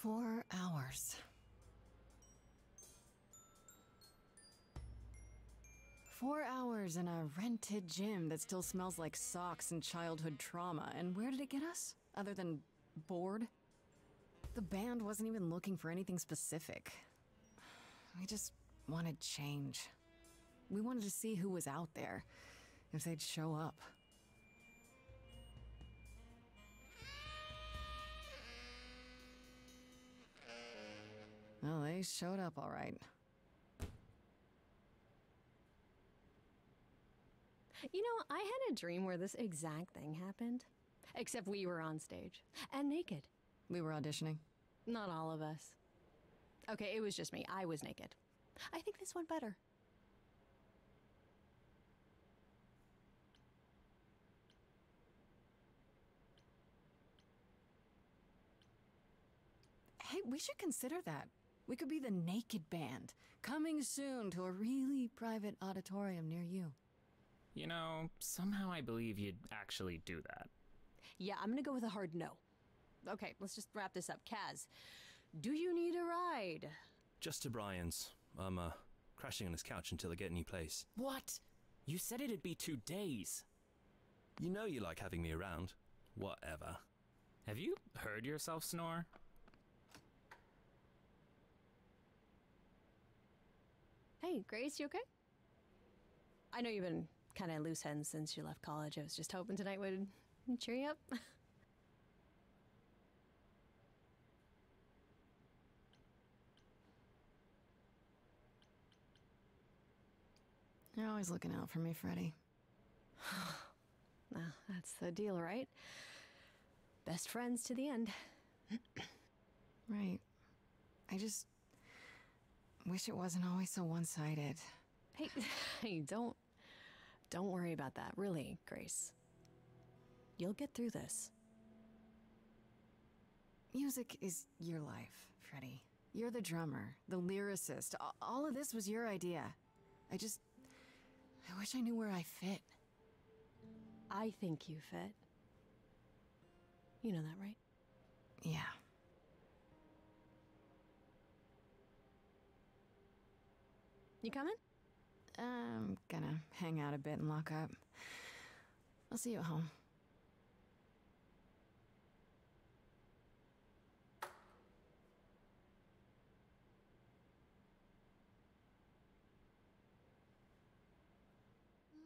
4 hours. 4 hours in a rented gym that still smells like socks and childhood trauma, and where did it get us? Other than bored? The band wasn't even looking for anything specific. We just wanted change. We wanted to see who was out there, if they'd show up. Well, they showed up all right. You know, I had a dream where this exact thing happened. Except we were on stage. And naked. We were auditioning. Not all of us. Okay, it was just me. I was naked. I think this went better. Hey, we should consider that. We could be the Naked Band, coming soon to a really private auditorium near you. You know, somehow I believe you'd actually do that. Yeah, I'm gonna go with a hard no. Okay, let's just wrap this up. Kaz, do you need a ride? Just to Brian's. I'm, crashing on his couch until I get a new place. What? You said it'd be 2 days. You know you like having me around. Whatever. Have you heard yourself snore? Hey, Grace, you okay? I know you've been kind of loose ends since you left college. I was just hoping tonight would cheer you up. You're always looking out for me, Freddie. Well, that's the deal, right? Best friends to the end. Right. I just wish it wasn't always so one-sided. Hey, hey, don't worry about that, really, Grace. You'll get through this. Music is your life, Freddie. You're the drummer, the lyricist. All of this was your idea. I wish I knew where I fit. I think you fit. You know that, right? Yeah. You coming? I'm gonna hang out a bit and lock up. I'll see you at home.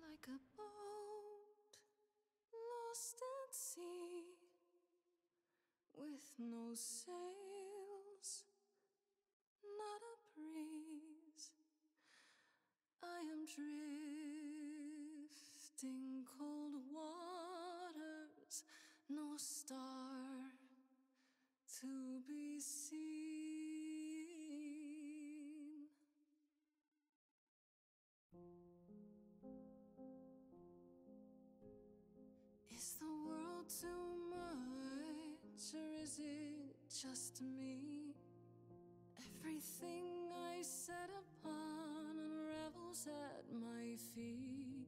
Like a boat lost at sea, with no sails, not a breeze. I am drifting cold waters, no star to be seen. Is the world too much, or is it just me? Everything I set upon unravels at my feet.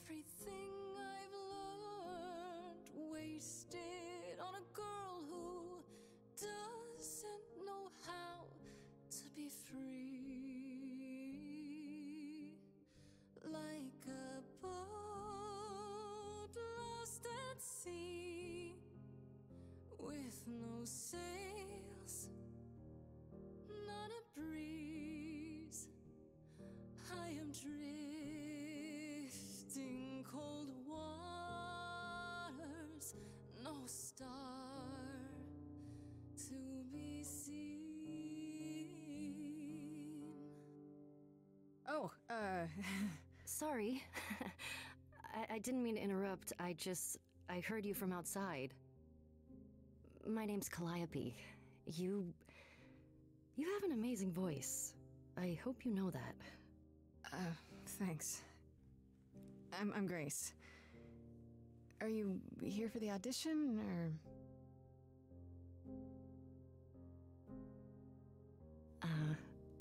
Everything I've learned wasted on a girl who doesn't know how to be free. Like a boat lost at sea, with no sails, not a breeze. I am drifting cold waters, no star to be seen. Oh, Sorry. I didn't mean to interrupt. I heard you from outside. My name's Calliope. You have an amazing voice. I hope you know that. Thanks. I'm Grace. Are you here for the audition, or?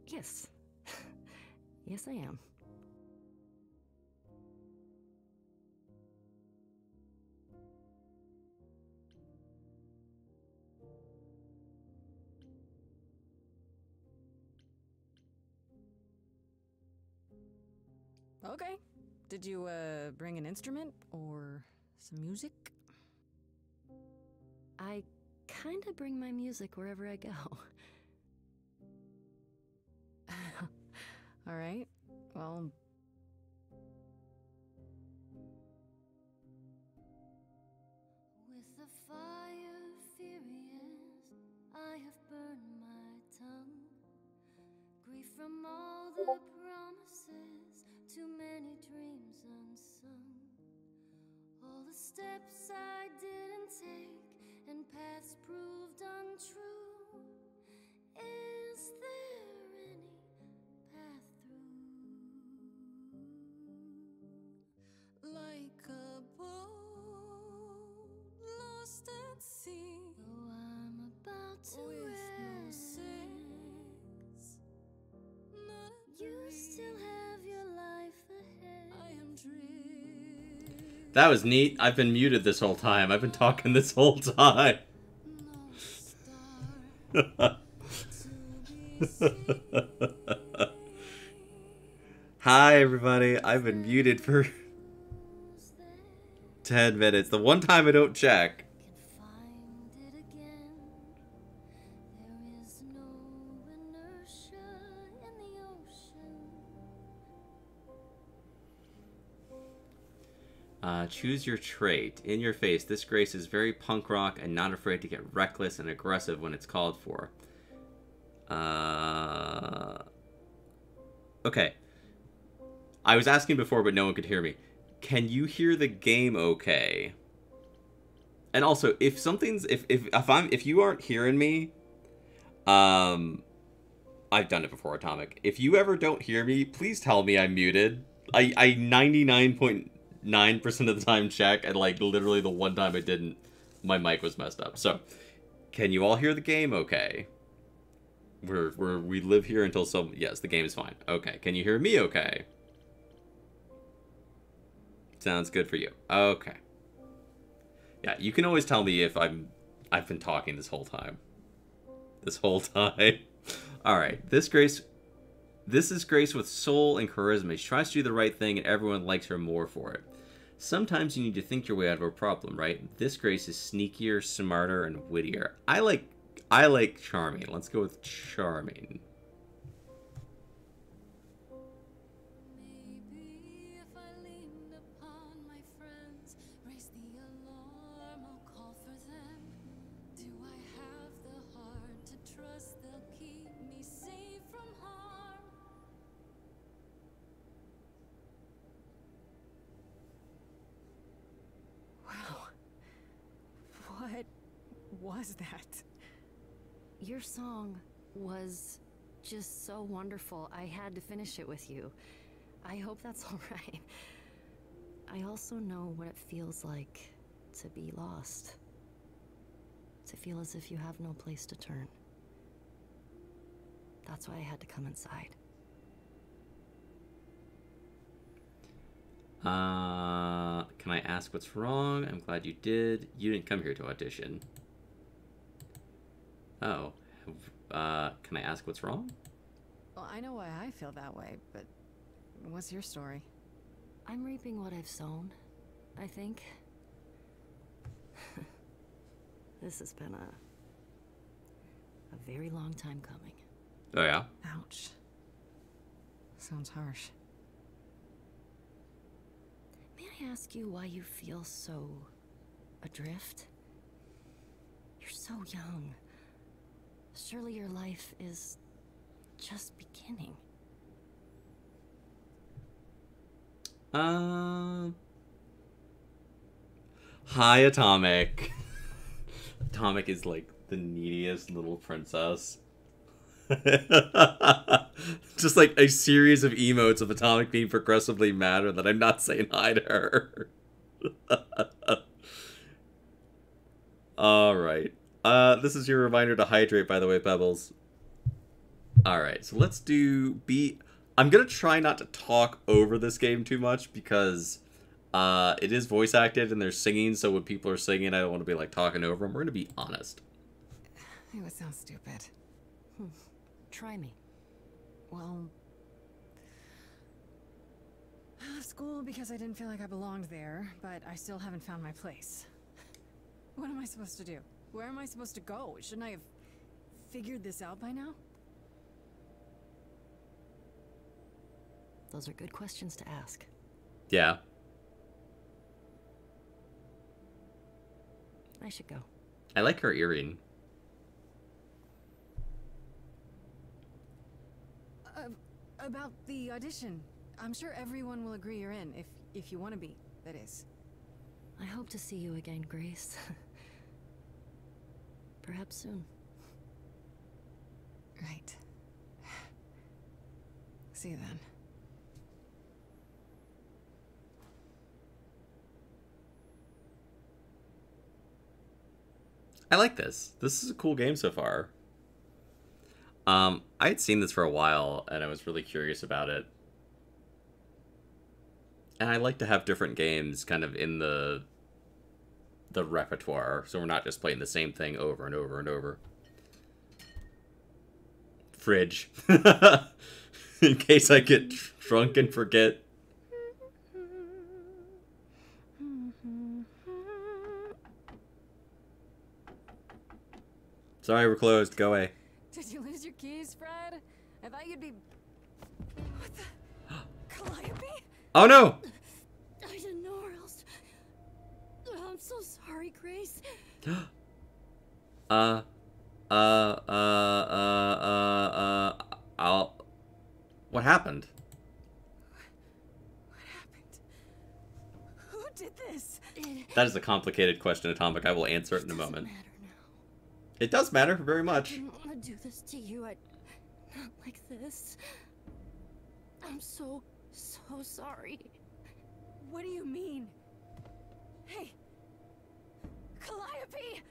Yes. Yes, I am. Okay. Did you, bring an instrument or some music? I kinda bring my music wherever I go. All right. Well, With the fire furious, I have burned my tongue. Grief from all the promises, too many dreams unsung. All the steps I didn't take and paths proved untrue. Is there any path through? Like a boat lost at sea, though I'm about to with no sails, you still have your life ahead. I am dreaming. That was neat. I've been muted this whole time. I've been talking this whole time. Hi, everybody. I've been muted for 10 minutes. The one time I don't check. Choose your trait. In your face, this Grace is very punk rock and not afraid to get reckless and aggressive when it's called for. Okay. I was asking before, but no one could hear me. Can you hear the game okay? And also, if something's if you aren't hearing me, I've done it before, Atomic. If you ever don't hear me, please tell me I'm muted. I 99.9% of the time check, and like literally the one time I didn't, my mic was messed up. So, can you all hear the game okay? We live here until some... Yes, the game's fine. Okay, can you hear me okay? Sounds good for you. Okay. Yeah, you can always tell me if I've been talking this whole time. This whole time. Alright, this is Grace with soul and charisma. She tries to do the right thing and everyone likes her more for it. Sometimes you need to think your way out of a problem, right? This Grace is sneakier, smarter, and wittier. I like charming. Let's go with charming. Maybe if I leaned upon my friends, raise the alarm, I'll call for them. Do I have the heart to trust they'll keep me safe from harm? Wow. What was that? Your song was just so wonderful. I had to finish it with you. I hope that's all right. I also know what it feels like to be lost. To feel as if you have no place to turn. That's why I had to come inside. Can I ask what's wrong? I'm glad you did. You didn't come here to audition. Oh. Can I ask what's wrong? Well, I know why I feel that way, but what's your story? I'm reaping what I've sown, I think. This has been a very long time coming. Oh, yeah? Ouch. Sounds harsh. May I ask you why you feel so adrift? You're so young. Surely your life is just beginning. Hi, Atomic. Atomic is like the neediest little princess. Just like a series of emotes of Atomic being progressively madder that I'm not saying hi to her. Alright. This is your reminder to hydrate, by the way, Pebbles. Alright, so let's do I'm gonna try not to talk over this game too much because it is voice acted and they're singing, so when people are singing, I don't want to be like talking over them. We're gonna be honest. It would sound stupid. Try me. Well... left school because I didn't feel like I belonged there, but I still haven't found my place. What am I supposed to do? Where am I supposed to go? Shouldn't I have figured this out by now? Those are good questions to ask. Yeah. I should go. I like her earring. About the audition. I'm sure everyone will agree you're in, if you want to be, that is. I hope to see you again, Grace. Perhaps soon. Right. See you then. I like this. This is a cool game so far. I had seen this for a while, and I was really curious about it. And I like to have different games kind of in the repertoire, so we're not just playing the same thing over and over and over. Fridge. In case I get drunk and forget. Sorry, we're closed. Go away. Did you lose your keys, Fred? I thought you'd be... What the... Calliope? Oh, no! I didn't know where else. I'm so sorry, Grace. What happened? What happened? Who did this? That is a complicated question, Atomic. I will answer it in a moment. Matter now. It does matter very I much. didn't want to do this to you. Not like this. I'm so sorry. What do you mean? Hey! Calliope!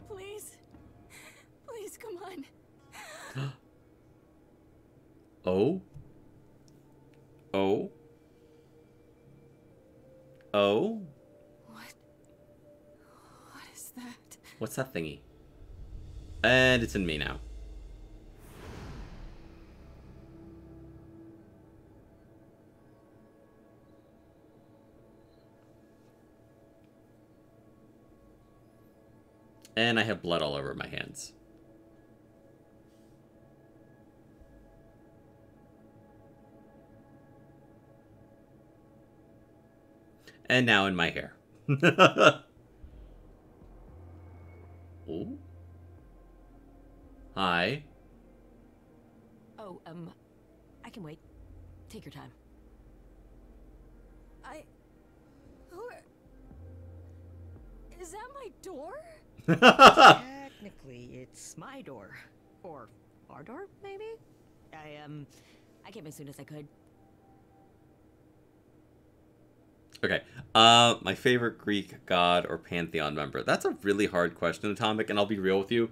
Please? Please, come on. Oh? Oh? Oh? What is that? What's that thingy? And it's in me now. And I have blood all over my hands. And now in my hair. Ooh. Hi. Oh, I can wait. Take your time. Is that my door? Technically, it's my door. Or our door, maybe? I came as soon as I could. Okay. My favorite Greek god or pantheon member. That's a really hard question, Atomic, and I'll be real with you.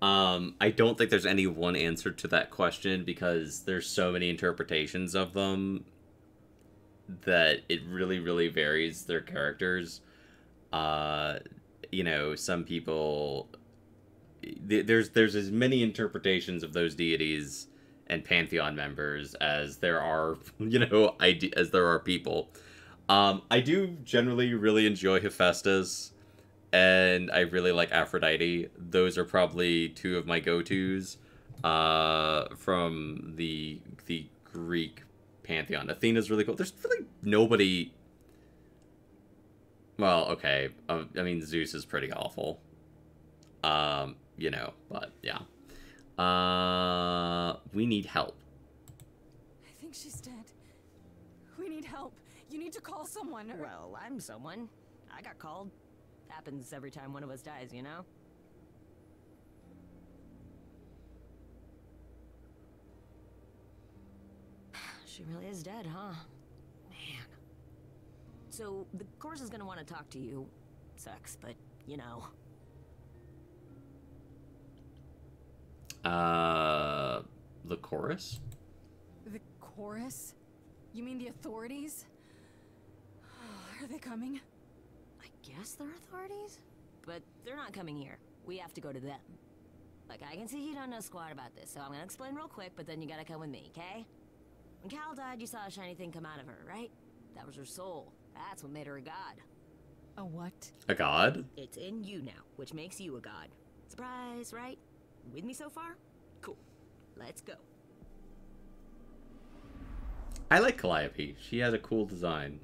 I don't think there's any one answer to that question because there's so many interpretations of them that it really, really varies their characters. You know, some people... There's as many interpretations of those deities and pantheon members as there are, you know, as there are people. I do generally really enjoy Hephaestus, and I really like Aphrodite. Those are probably two of my go-tos from the Greek pantheon. Athena's really cool. There's really nobody... Well, okay. I mean, Zeus is pretty awful. You know, but yeah. We need help. I think she's dead. We need help. You need to call someone. Well, I'm someone. I got called. Happens every time one of us dies, you know? She really is dead, huh? Man. So, the course is gonna want to talk to you. Sucks, but, you know. The chorus? The chorus? You mean the authorities? Are they coming? I guess they're authorities? But they're not coming here. We have to go to them. Like, I can see you don't know squat about this, so I'm gonna explain real quick, but then you gotta come with me, okay? When Cal died, you saw a shiny thing come out of her, right? That was her soul. That's what made her a god. A what? A god? It's in you now, which makes you a god. Surprise, right? With me so far? Cool. Let's go. I like Calliope. She has a cool design.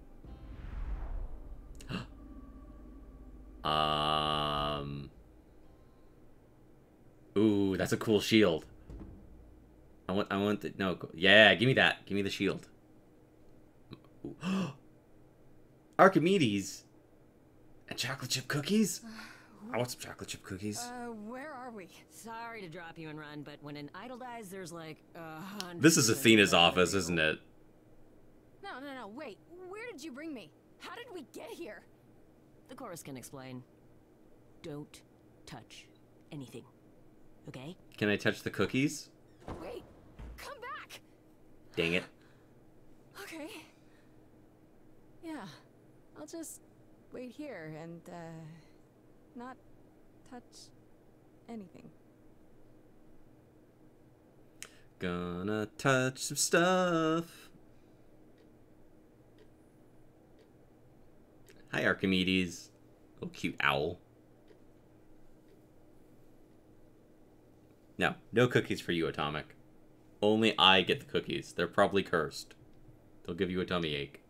Ooh, that's a cool shield. I want the, no, yeah, give me that. Give me the shield. Ooh. Archimedes. And chocolate chip cookies? I want some chocolate chip cookies. Where are we? Sorry to drop you and run, but when an idol dies, there's like 100. This is Athena's office, isn't it? No, wait. Where did you bring me? How did we get here? The chorus can explain. Don't touch anything. Okay? Can I touch the cookies? Wait, come back! Dang it. Okay. Yeah, I'll just wait here and, not touch anything. Gonna touch some stuff. Hi, Archimedes. Oh, cute owl. No, no cookies for you, Atomic. Only I get the cookies. They're probably cursed. They'll give you a tummy ache.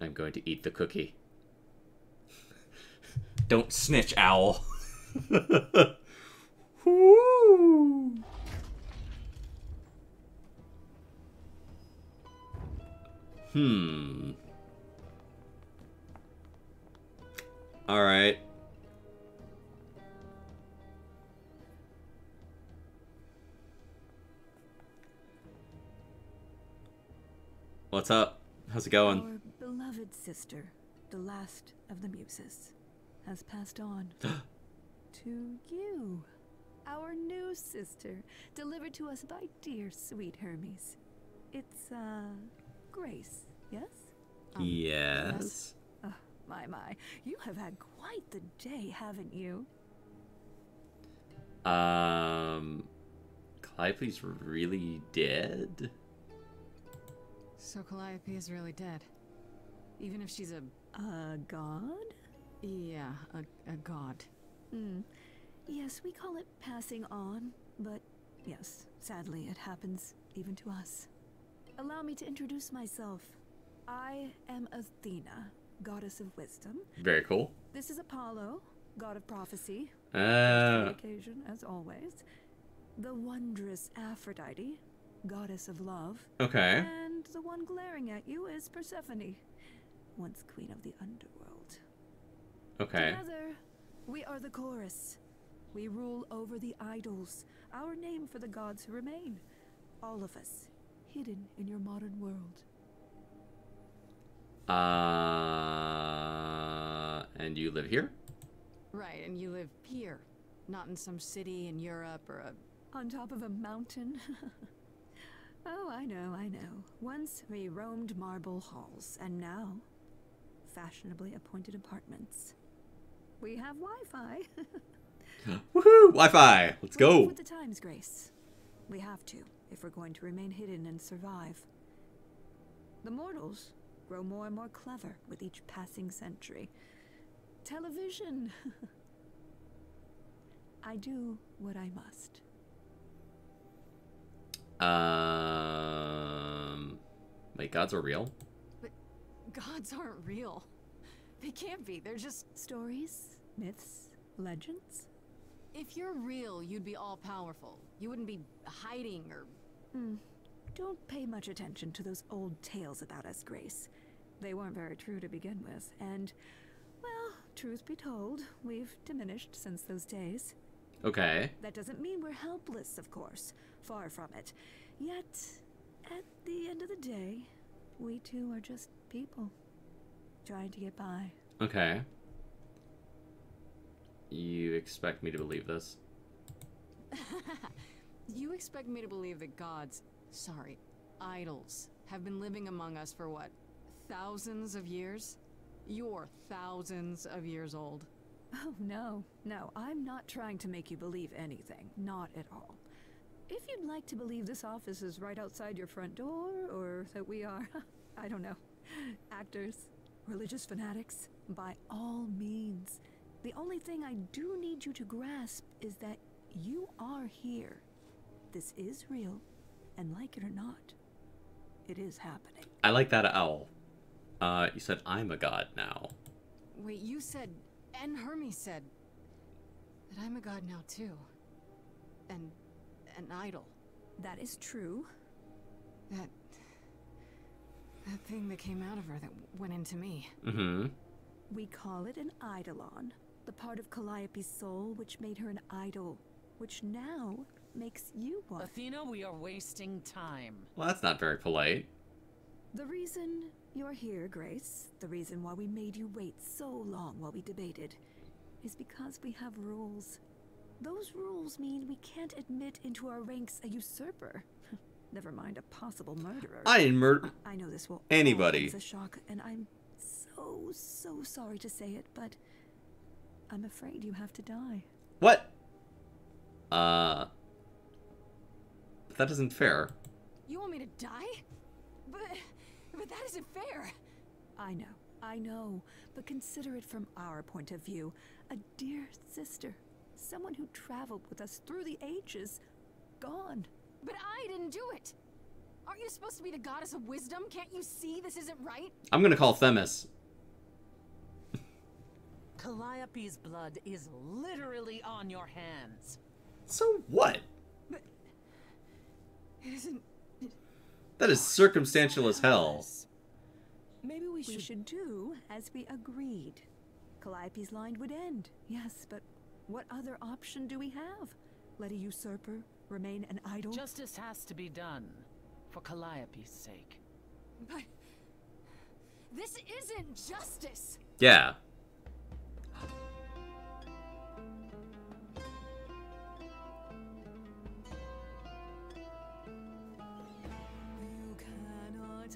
I'm going to eat the cookie. Don't snitch, owl. Woo. All right. What's up? How's it going? Our beloved sister, the last of the muses, has passed on to you, our new sister, delivered to us by dear sweet Hermes. It's, Grace, yes? Yes. Oh, my. You have had quite the day, haven't you? Calliope's really dead? So Calliope is really dead. Even if she's a god? Yeah, a god. Yes, we call it passing on, but yes, sadly it happens even to us. Allow me to introduce myself. I am Athena, goddess of wisdom. Very cool. This is Apollo, god of prophecy. For the occasion, as always. The wondrous Aphrodite, goddess of love. Okay. And the one glaring at you is Persephone, once queen of the underworld. Okay. Together, we are the chorus. We rule over the idols, our name for the gods who remain. All of us, hidden in your modern world. And you live here? Right, and you live here, not in some city in Europe or a... On top of a mountain? Oh, I know. Once we roamed marble halls, and now, fashionably appointed apartments. We have Wi-Fi. Woohoo! Wi-Fi! Let's We go! move with the times, Grace. We have to, if we're going to remain hidden and survive. The mortals grow more and more clever with each passing century. Television! I do what I must. Wait, gods are real? But gods aren't real. They can't be, they're just... Stories, myths, legends. If you're real, you'd be all-powerful. You wouldn't be hiding or... Don't pay much attention to those old tales about us, Grace. They weren't very true to begin with, and, well, truth be told, we've diminished since those days. Okay. That doesn't mean we're helpless, of course. Far from it. Yet, at the end of the day, we too are just people, trying to get by. Okay. You expect me to believe this? You expect me to believe that gods, sorry, idols, have been living among us for what, thousands of years? You're thousands of years old. Oh, no, I'm not trying to make you believe anything. Not at all. If you'd like to believe this office is right outside your front door, or that we are, I don't know, actors, religious fanatics, by all means. The only thing I do need you to grasp is that you are here. This is real, and like it or not, it is happening. I like that owl. You said I'm a god now. Wait, you said, and Hermes said, that I'm a god now too. And an idol. That is true. That thing that came out of her that went into me. Mm-hmm. We call it an eidolon, the part of Calliope's soul which made her an idol, which now makes you one. Athena, we are wasting time. Well, that's not very polite. The reason you're here, Grace, the reason why we made you wait so long while we debated, is because we have rules. Those rules mean we can't admit into our ranks a usurper. Never mind a possible murderer. I didn't murder I know this will anybody. It's a shock, and I'm so sorry to say it, but I'm afraid you have to die. What? That isn't fair. You want me to die? But that isn't fair. I know, but consider it from our point of view. A dear sister, someone who traveled with us through the ages, gone. But I didn't do it. Aren't you supposed to be the goddess of wisdom? Can't you see this isn't right? I'm gonna call Themis. Calliope's blood is literally on your hands. So what? But it isn't. That is circumstantial as hell. Maybe we should do as we agreed. Calliope's line would end, yes, but what other option do we have? Let a usurper remain an idol? Justice has to be done, for Calliope's sake. But this isn't justice. Yeah. You cannot hide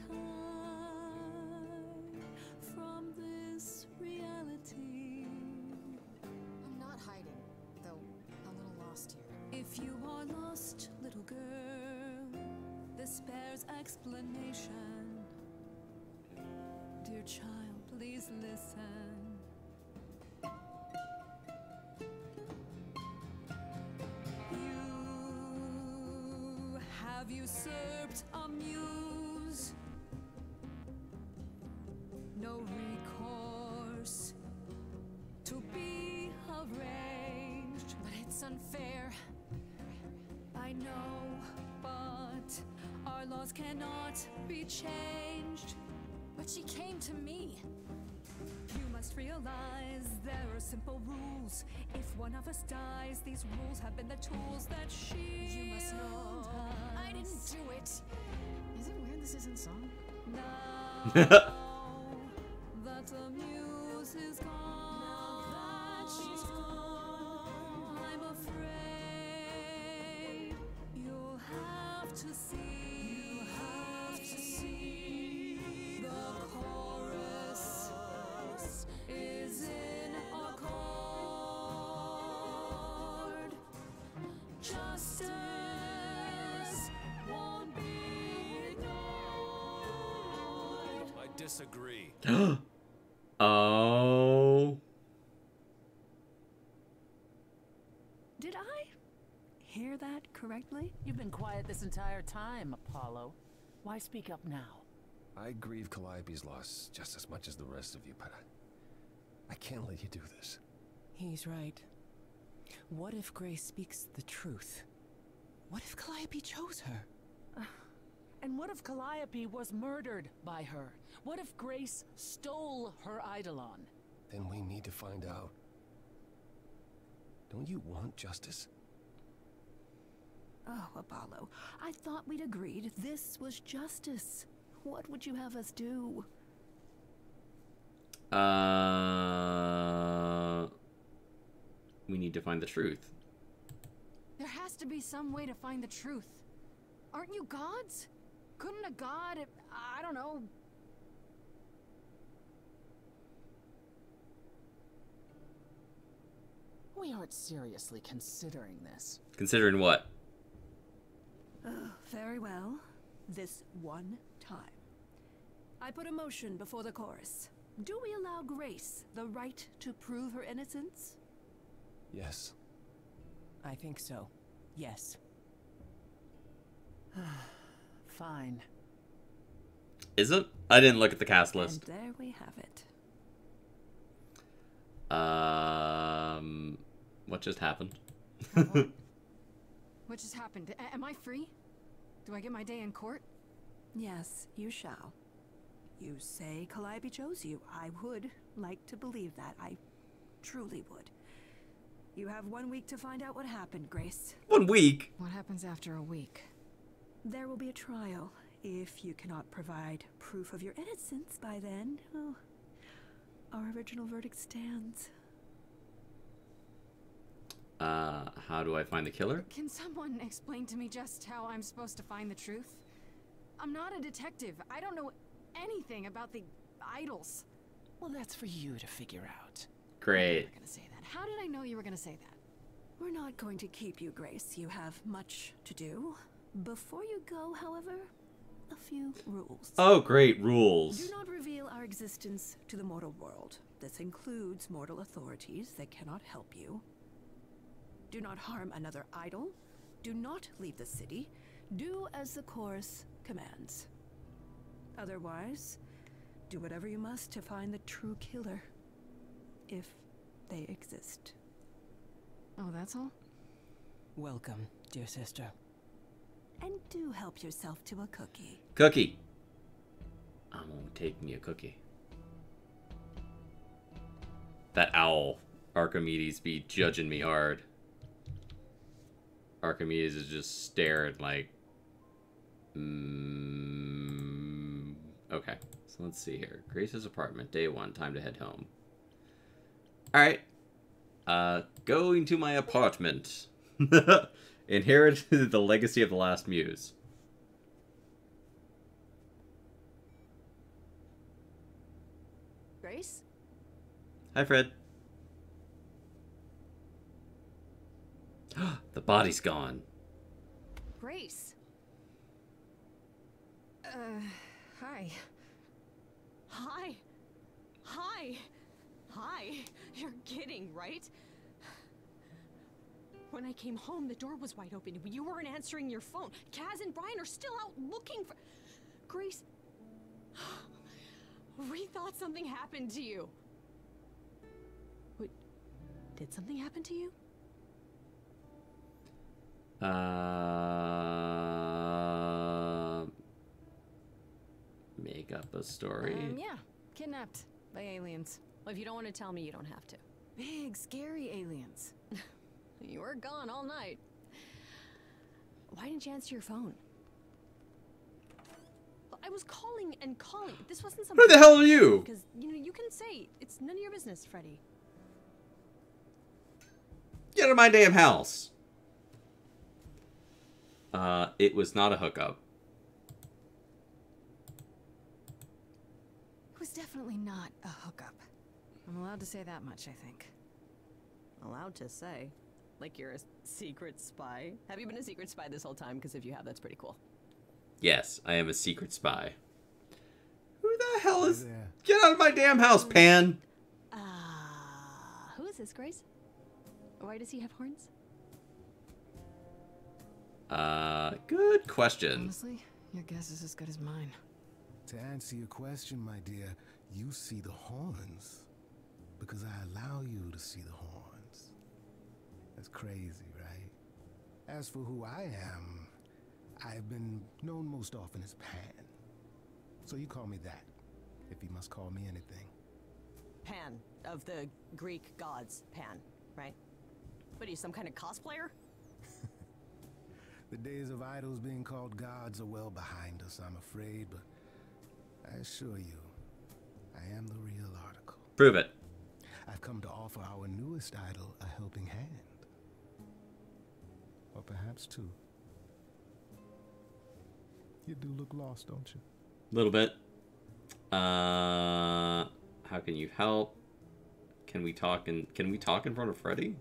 from this reality. I'm not hiding, though a little lost here. If you are lost, little girl, this bears explanation. Dear child, please listen. You have usurped a muse. No recourse to be arranged. But it's unfair. I know, but our laws cannot be changed. But she came to me. You must realize there are simple rules. If one of us dies, these rules have been the tools that she. You must know I didn't do it. Is it weird this isn't song? Now that the muse is gone, now that she's gone, I'm afraid you'll have to see. You'll have to see the chorus is in accord. Justice won't be ignored. I disagree. Oh. Did I hear that correctly? You've been quiet this entire time, Apollo. Why speak up now? I grieve Calliope's loss just as much as the rest of you, but I can't let you do this. He's right. What if Grace speaks the truth? What if Calliope chose her? And what if Calliope was murdered by her? What if Grace stole her eidolon? Then we need to find out. Don't you want justice? Oh, Apollo, I thought we'd agreed this was justice. What would you have us do? We need to find the truth. There has to be some way to find the truth. Aren't you gods? Couldn't a god, I don't know... We aren't seriously considering this. Considering what? Very well. This one time. I put a motion before the chorus. Do we allow Grace the right to prove her innocence? Yes. I think so. Yes. Fine. Is it? I didn't look at the cast And list. there we have it. What just happened? What just happened? Am I free? Do I get my day in court? Yes, you shall. You say Calliope chose you. I would like to believe that. I truly would. You have 1 week to find out what happened, Grace. 1 week? What happens after a week? There will be a trial. If you cannot provide proof of your innocence by then, well, our original verdict stands. How do I find the killer? Can someone explain to me just how I'm supposed to find the truth? I'm not a detective. I don't know anything about the idols. Well, that's for you to figure out. Great. You were gonna say that. How did I know you were gonna say that? We're not going to keep you, Grace. You have much to do. Before you go, however, a few rules. Oh, great, rules. Do not reveal our existence to the mortal world. This includes mortal authorities that cannot help you. Do not harm another idol. Do not leave the city. Do as the chorus commands. Otherwise, do whatever you must to find the true killer. If they exist. Oh, that's all? Welcome, dear sister. And do help yourself to a cookie. Cookie. I'm gonna take me a cookie. That owl, Archimedes, be judging me hard. Archimedes is just staring like... Okay, so let's see here. Grace's apartment, day 1, time to head home. Alright. Going to my apartment. Inherited the legacy of the last muse. Grace? Hi, Fred. The body's gone. Grace? Hi. Hi. Hi. Hi. You're kidding, right? When I came home, the door was wide open. You weren't answering your phone. Kaz and Brian are still out looking for... Grace... We thought something happened to you. Wait, did something happen to you? Make up a story. Yeah. Kidnapped by aliens. Well, if you don't want to tell me, you don't have to. Big, scary aliens. You were gone all night. Why didn't you answer your phone? I was calling and calling. This wasn't something... Who the hell are you? Because, you know, you can say it's none of your business, Freddy. Get out of my damn house. It was not a hookup. It was definitely not a hookup. I'm allowed to say that much, I think. Allowed to say? Like you're a secret spy? Have you been a secret spy this whole time? Because if you have, that's pretty cool. Yes, I am a secret spy. Who the hell is... there. Get out of my damn house, Pan! Who is this, Grace? Why does he have horns? Good question. Honestly, your guess is as good as mine. To answer your question, my dear, you see the horns because I allow you to see the horns. That's crazy, right? As for who I am, I've been known most often as Pan. So you call me that, if you must call me anything. Pan, of the Greek gods, Pan, right? What are you, some kind of cosplayer? The days of idols being called gods are well behind us, I'm afraid, but I assure you, I am the real article. Prove it. I've come to offer our newest idol a helping hand. Or perhaps two. You do look lost, don't you? A little bit. How can you help? Can we talk in front of Freddy?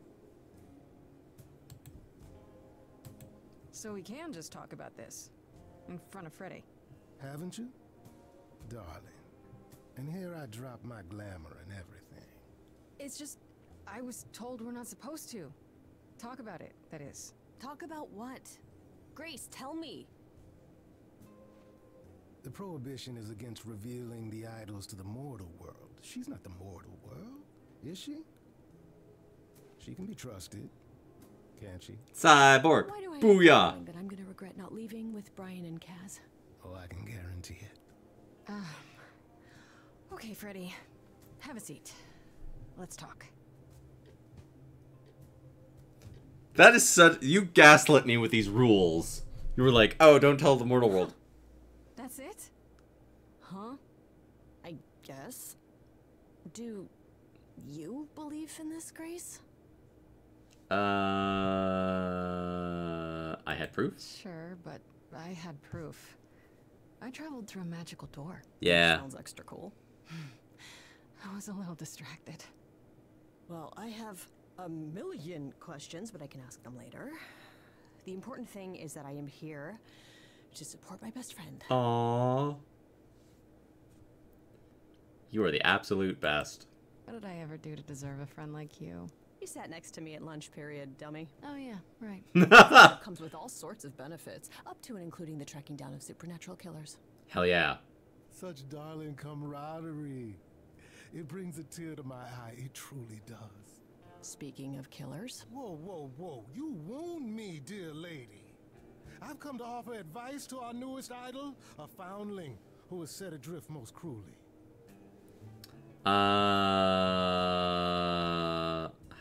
So we can just talk about this. In front of Freddy. Haven't you? Darling. And here I drop my glamour and everything. It's just, I was told we're not supposed to. Talk about it, that is. Talk about what? Grace, tell me. The prohibition is against revealing the idols to the mortal world. She's not the mortal world, is she? She can be trusted, can't she? Cyborg. Why do I Booyah. have that I'm gonna regret not leaving with Brian and Kaz? Oh, I can guarantee it. Okay, Freddy. Have a seat. Let's talk. That is such... You gaslit me with these rules. You were like, oh, don't tell the mortal world. That's it? Huh? I guess. Do you believe in this, Grace? I had proof? Sure, but I had proof. I traveled through a magical door. Yeah. Sounds extra cool. I was a little distracted. Well, I have a million questions, but I can ask them later. The important thing is that I am here to support my best friend. Aww. You are the absolute best. What did I ever do to deserve a friend like you? You sat next to me at lunch period, dummy. Oh yeah, right. Comes with all sorts of benefits, up to and including the tracking down of supernatural killers. Hell yeah. Such darling camaraderie. It brings a tear to my eye. It truly does. Speaking of killers. Whoa, whoa, whoa. You wound me, dear lady. I've come to offer advice to our newest idol, a foundling who was set adrift most cruelly.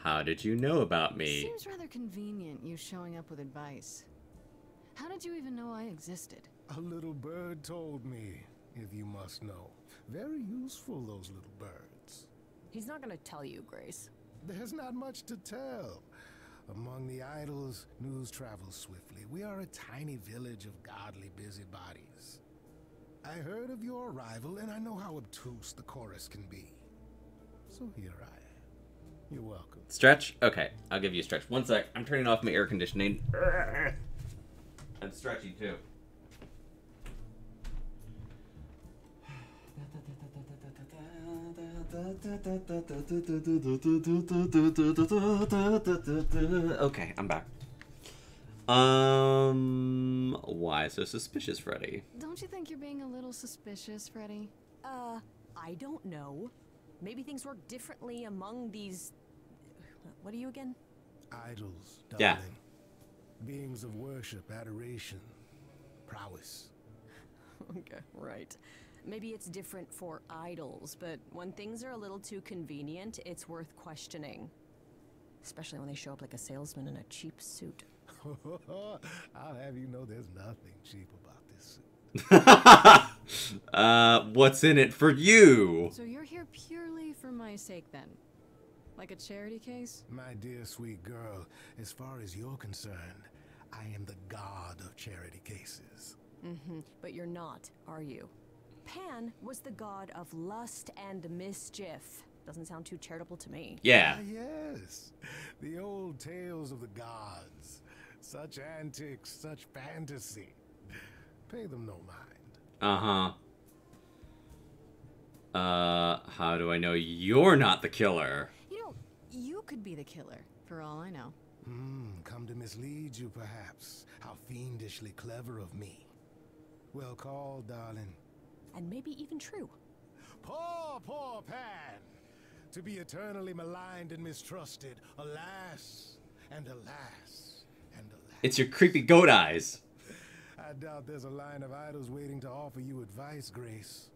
How did you know about me? Seems rather convenient, you showing up with advice. How did you even know I existed? A little bird told me, if you must know. Very useful, those little birds. He's not gonna tell you, Grace. There's not much to tell. Among the idols, news travels swiftly. We are a tiny village of godly busybodies. I heard of your arrival, and I know how obtuse the chorus can be. So here I am. You're welcome. Stretch? Okay, I'll give you a stretch. 1 sec. I'm turning off my air conditioning. I'm stretching too. Okay, I'm back. Why so suspicious, Freddy? Don't you think you're being a little suspicious, Freddy? I don't know. Maybe things work differently among these... What are you again? Idols, darling. Yeah. Beings of worship, adoration, prowess. Okay, right. Maybe it's different for idols, but when things are a little too convenient, it's worth questioning. Especially when they show up like a salesman in a cheap suit. I'll have you know there's nothing cheap about this suit. What's in it for you? So you're here purely for my sake then? Like a charity case? My dear sweet girl, as far as you're concerned, I am the god of charity cases. Mm-hmm. But you're not, are you? Pan was the god of lust and mischief. Doesn't sound too charitable to me. Yeah. Ah, yes. The old tales of the gods. Such antics, such fantasy. Pay them no mind. How do I know you're not the killer? You know, you could be the killer, for all I know. Come to mislead you, perhaps. How fiendishly clever of me. Well called, darling. And maybe even true. Poor, poor Pan! To be eternally maligned and mistrusted. Alas, and alas, and alas. It's your creepy goat eyes. I doubt there's a line of idols waiting to offer you advice, Grace.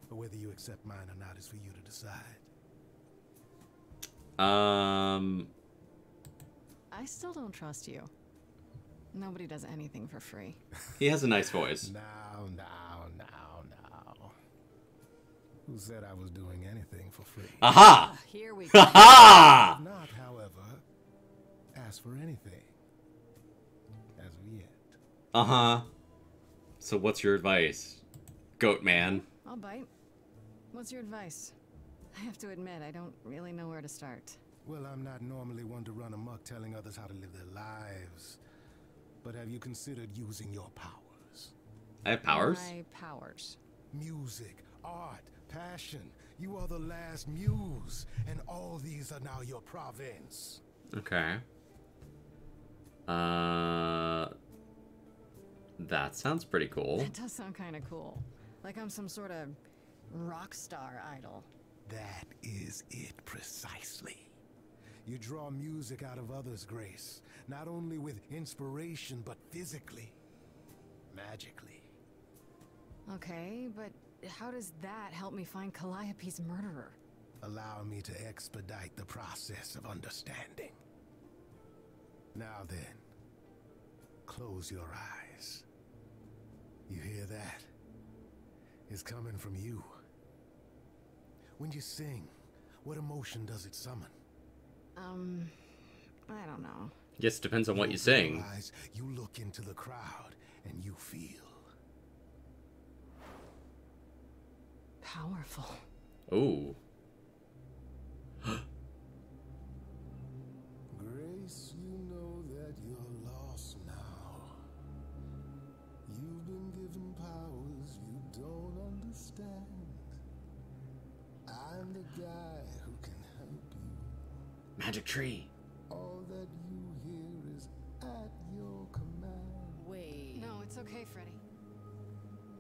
But whether you accept mine or not is for you to decide. I still don't trust you. Nobody does anything for free. He has a nice voice. Now. Who said I was doing anything for free? Aha! Here we go. Aha! Not, however, ask for anything. As of yet. So what's your advice, goat man? I'll bite. What's your advice? I have to admit, I don't really know where to start. Well, I'm not normally one to run amok telling others how to live their lives. But have you considered using your powers? I have powers? My powers. Music, art, passion. You are the last muse, and all these are now your province. Okay. That sounds pretty cool. That does sound kind of cool. Like I'm some sort of rock star idol. That is it precisely. You draw music out of others, Grace. Not only with inspiration, but physically. Magically. Okay, but how does that help me find Calliope's murderer? Allow me to expedite the process of understanding. Now then, close your eyes. You hear that? It's coming from you. When you sing, what emotion does it summon? I don't know. Yes, depends on what you sing. You look into the crowd and you feel powerful. Ooh. Grace, you know that you're lost now. You've been given powers you don't understand. I'm the guy who can help you. Magic tree. All that you hear is at your command. Wait. No, it's okay, Freddy.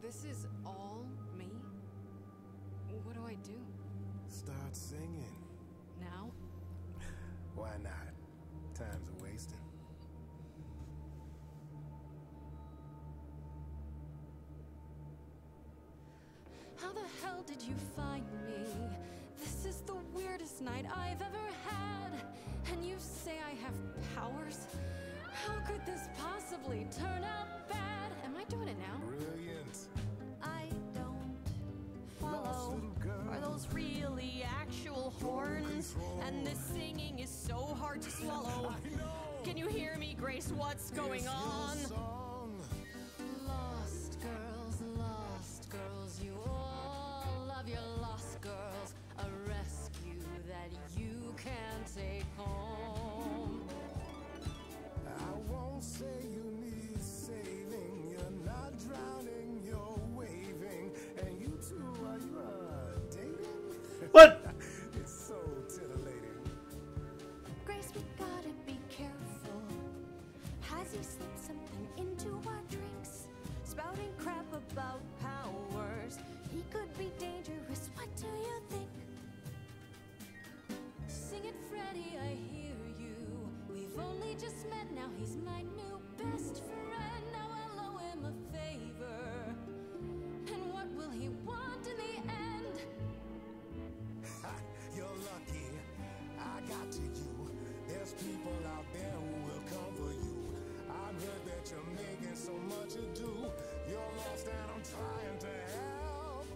This is all me? What do I do? Start singing. Now? Why not? Time's a wasting. How the hell did you find me? This is the weirdest night I've ever had. And you say I have powers? How could this possibly turn out bad? Am I doing it now? Brilliant. I don't follow. Are those really actual horns? And this singing is so hard to swallow. Can you hear me, Grace? What's going on? Lost girls, you all love your lost girls. A rescue that you can't take home. I won't say you need saving. You're not drowning, you're waving. And you two, are you dating? What? It's so titillating. Grace, we gotta be careful. Has he slipped something into our drinks? Spouting crap about powers. He could be dangerous, what do you think? Sing it, Freddy, I hear you. We've only just met, now he's my new best friend. Now I'll owe him a favor. And what will he want in the end? You're lucky. I got to you. There's people out there who will come for you. I've heard that you're making so much ado. You're lost and I'm trying to help.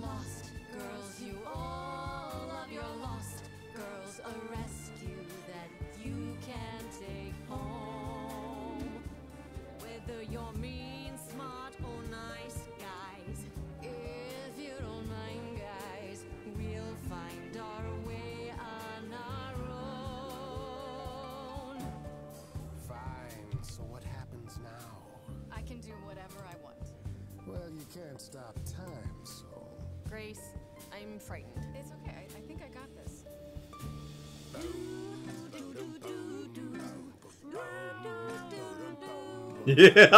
Lost girls, you all love your lost girls. A rescue that you can take home. Whether you're mean, smart, or nice, guys. If you don't mind, guys, we'll find our way on our own. Fine. So what happens now? I can do whatever I want. Well, you can't stop time, so... Grace, I'm frightened. It's okay. I think I got this. Yeah.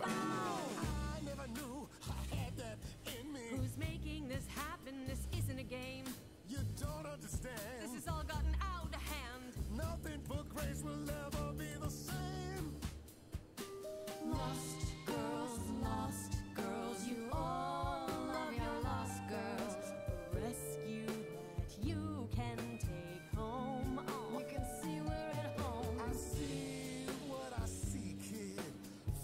I never knew I had that in me. Who's making this happen? This isn't a game. You don't understand. This has all gotten out of hand. Nothing for Grace will ever be the same. Lost girls, you all love your lost girls. A rescue that you can take home. Oh. You can see we're at home. I see what I see, kid.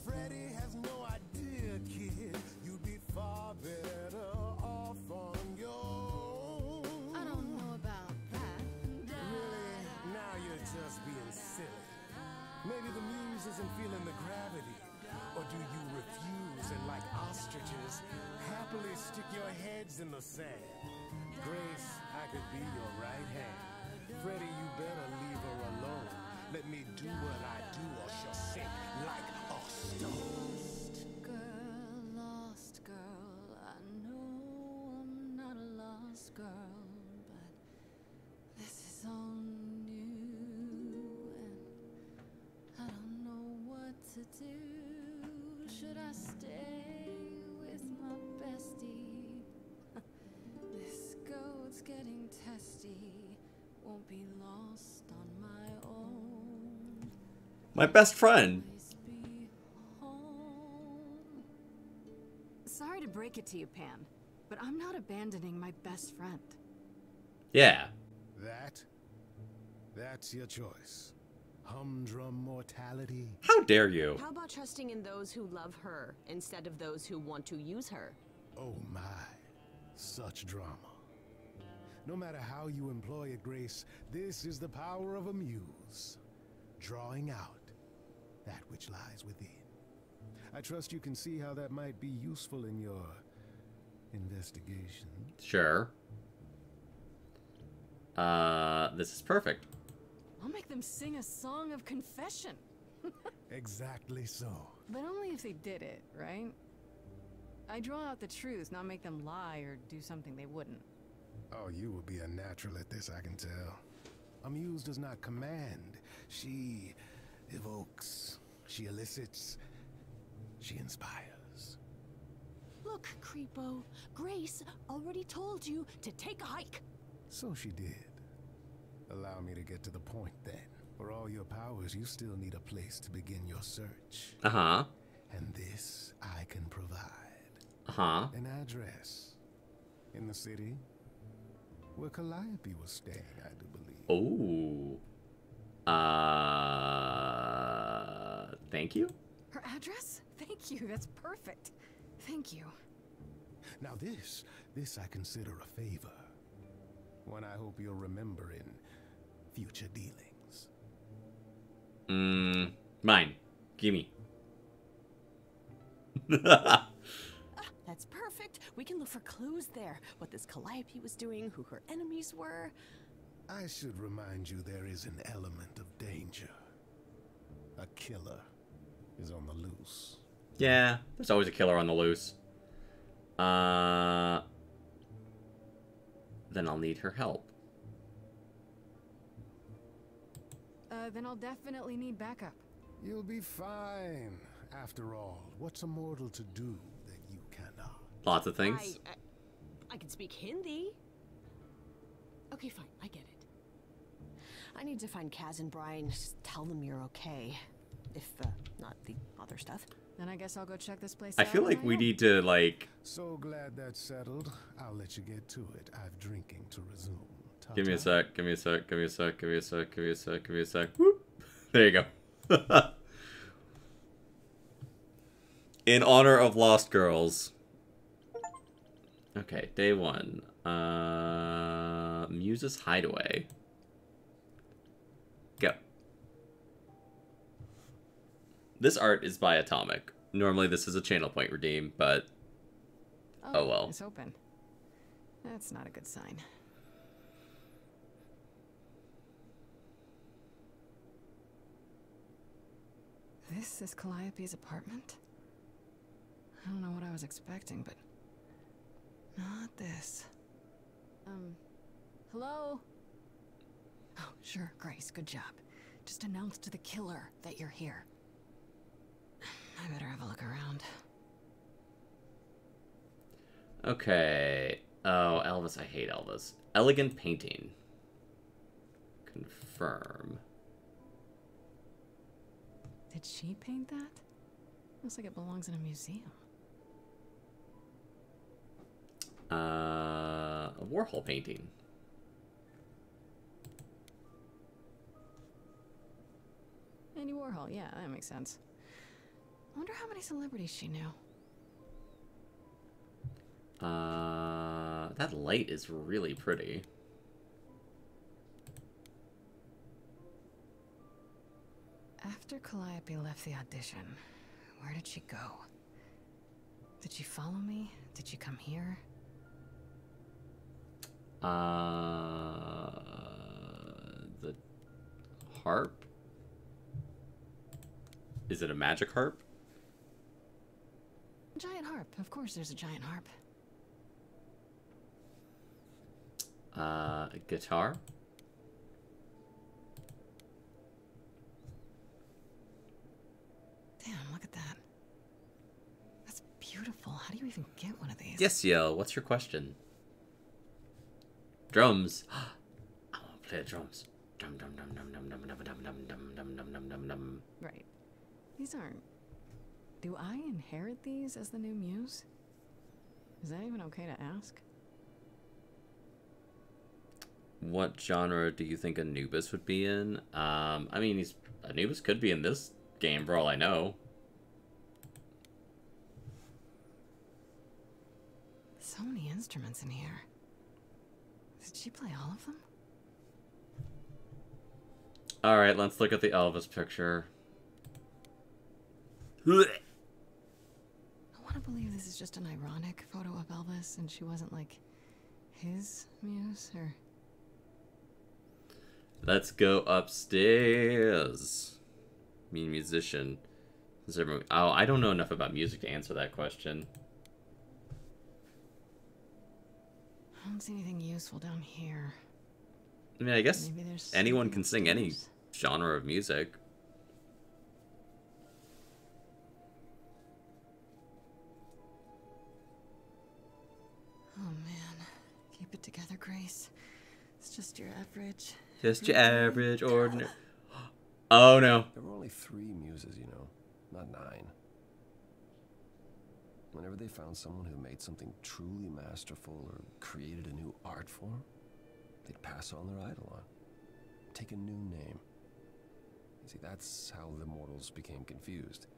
Freddy has no idea, kid. You'd be far better off on your own. I don't know about that. Really? Now you're just being silly. Maybe the muse isn't feeling the gravity. Or do you refuse and, like ostriches, happily stick your heads in the sand? Grace, I to do. Should I stay with my bestie? This goat's getting testy. Won't be lost on my own. My best friend. Always be home. Sorry to break it to you, Pan, but I'm not abandoning my best friend. Yeah. That's your choice. Humdrum mortality. How dare you? How about trusting in those who love her instead of those who want to use her? Oh my, such drama. No matter how you employ it, Grace, this is the power of a muse. Drawing out that which lies within. I trust you can see how that might be useful in your investigation. Sure. This is perfect. I'll make them sing a song of confession. Exactly so. But only if they did it, right? I draw out the truth, not make them lie or do something they wouldn't. Oh, you will be a natural at this, I can tell. A muse does not command. She evokes. She elicits. She inspires. Look, Creepo, Grace already told you to take a hike. So she did. Allow me to get to the point then. For all your powers, you still need a place to begin your search. Uh-huh. And this I can provide. Uh-huh. An address. In the city. Where Calliope was staying, I do believe. Oh. Thank you? Her address? Thank you, that's perfect. Thank you. Now this I consider a favor. One I hope you'll remember in future dealings. Mine. Gimme. That's perfect. We can look for clues there. What this Calliope was doing, who her enemies were. I should remind you there is an element of danger. A killer is on the loose. Yeah, there's always a killer on the loose. Then I'll need her help. Then I'll definitely need backup. You'll be fine. After all, what's a mortal to do that you cannot? Lots of things. I can speak Hindi. Okay, fine, I get it. I need to find Kaz and Brian. Just tell them you're okay. If, not the other stuff. Then I guess I'll go check this place I out. feel like we need to, like... So glad that's settled. I'll let you get to it. I've drinking to resume. Give me a sec, give me a sec, give me a sec, give me a sec, give me a sec, give me a sec. Whoop. There you go. In honor of Lost Girls. Okay, day one. Muse's Hideaway. Go. This art is by Atomic. Normally this is a channel point redeem, but... Oh well. It's open. That's not a good sign. This is Calliope's apartment? I don't know what I was expecting, but... not this. Hello? Oh, sure, Grace, good job. Just announce to the killer that you're here. I better have a look around. Okay. Oh, Elvis, I hate Elvis. Elegant painting. Confirm. Did she paint that? Looks like it belongs in a museum. A Warhol painting. Andy Warhol, yeah, that makes sense. I wonder how many celebrities she knew. That light is really pretty. After Calliope left the audition, where did she go? Did she follow me? Did she come here? The harp? Is it a magic harp? Giant harp. Of course there's a giant harp. Guitar? Damn, please. Yes, Yell. What's your question? Drums. I want to play the drums. Dum dum dum dum dum dum dum dum dum dum dum dum dum dum dum. Right. These aren't... Do I inherit these as the new muse? Is that even okay to ask? What genre do you think Anubis would be in? I mean, Anubis could be in this game for all I know. So many instruments in here. Did she play all of them? Alright, let's look at the Elvis picture. I want to believe this is just an ironic photo of Elvis and she wasn't like his muse or... Let's go upstairs. Mean musician. Is everyone... Oh, I don't know enough about music to answer that question. I don't see anything useful down here. I mean, I guess Maybe there's anyone something can sing any upstairs. genre of music. Oh man, keep it together, Grace. It's just your average. Just your average, ordinary... Oh, no. There were only 3 muses, you know, not 9. Whenever they found someone who made something truly masterful or created a new art form, they'd pass on their idol on. Take a new name. You see, that's how the mortals became confused.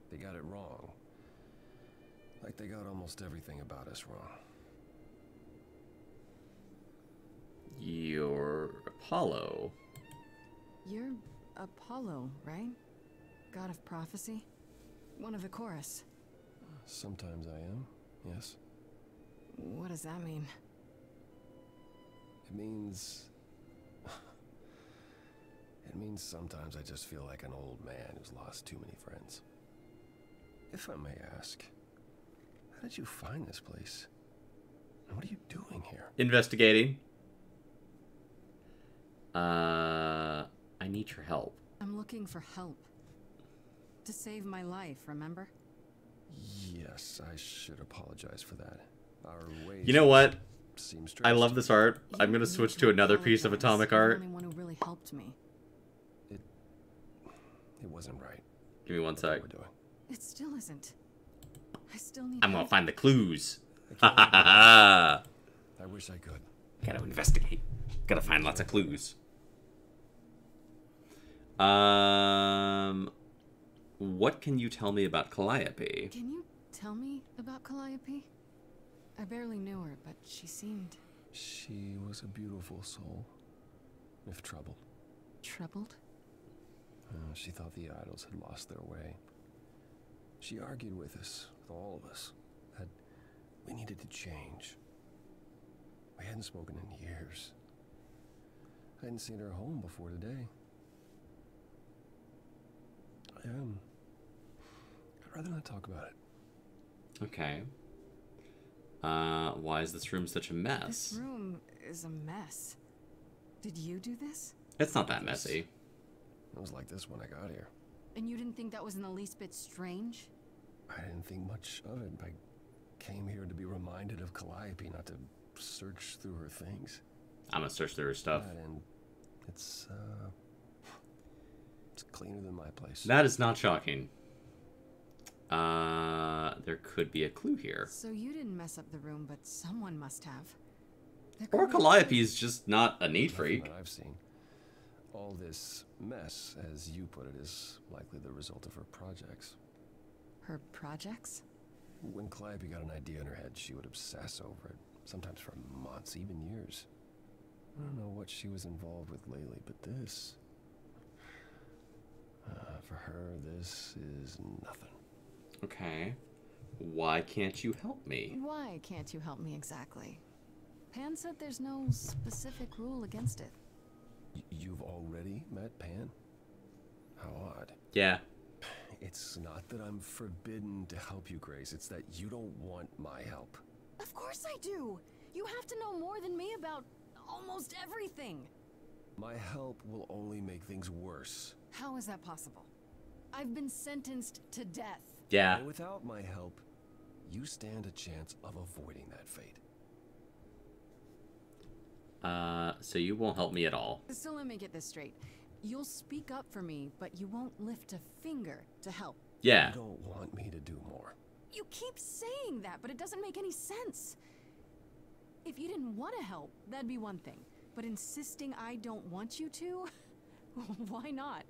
They got it wrong. Like they got almost everything about us wrong. You're Apollo. You're Apollo, right? God of prophecy? One of the chorus. Sometimes I am, yes. What does that mean? It means... It means sometimes I just feel like an old man who's lost too many friends. If I may ask, how did you find this place? And what are you doing here? Investigating. I need your help. I'm looking for help. To save my life, remember? Yes, I should apologize for that. Our ways You know what? seem I strange love to this me. art. You I'm gonna don't switch need to another piece of apologize. atomic You're art. the only one who really helped me. It wasn't right. Give me one What sec. we're doing. It still isn't. I still need I'm gonna help. find the clues. I can't do Ha I wish I could. Gotta investigate. Gotta find lots of clues. What can you tell me about Calliope? Can you tell me about Calliope? I barely knew her, but she seemed She was a beautiful soul, if troubled. troubled. She thought the idols had lost their way. She argued with us, with all of us, that we needed to change. We hadn't spoken in years. I hadn't seen her home before today. I'd rather not talk about it. Okay. Why is this room such a mess? This room is a mess. Did you do this? It's not that messy. It was like this when I got here. And you didn't think that was in the least bit strange? I didn't think much of it. I came here to be reminded of Calliope, not to search through her things. I'm gonna search through her stuff. And it's cleaner than my place. That is not shocking. There could be a clue here. So you didn't mess up the room, but someone must have. There Or could be- Calliope is just not a neat Nothing freak. that I've seen. All this mess, as you put it, is likely the result of her projects. Her projects? When Calliope got an idea in her head, she would obsess over it, sometimes for months, even years. I don't know what she was involved with lately, but this... for her, this is nothing. Okay. Why can't you help me? Why can't you help me exactly? Pan said there's no specific rule against it. You've already met Pan? How odd. Yeah. It's not that I'm forbidden to help you, Grace. It's that you don't want my help. Of course I do! You have to know more than me about almost everything! My help will only make things worse. How is that possible? I've been sentenced to death. Yeah. And without my help, you stand a chance of avoiding that fate. So you won't help me at all. So let me get this straight. You'll speak up for me, but you won't lift a finger to help. Yeah. You don't want me to do more. You keep saying that, but it doesn't make any sense. If you didn't want to help, that'd be one thing. But insisting I don't want you to? Why not?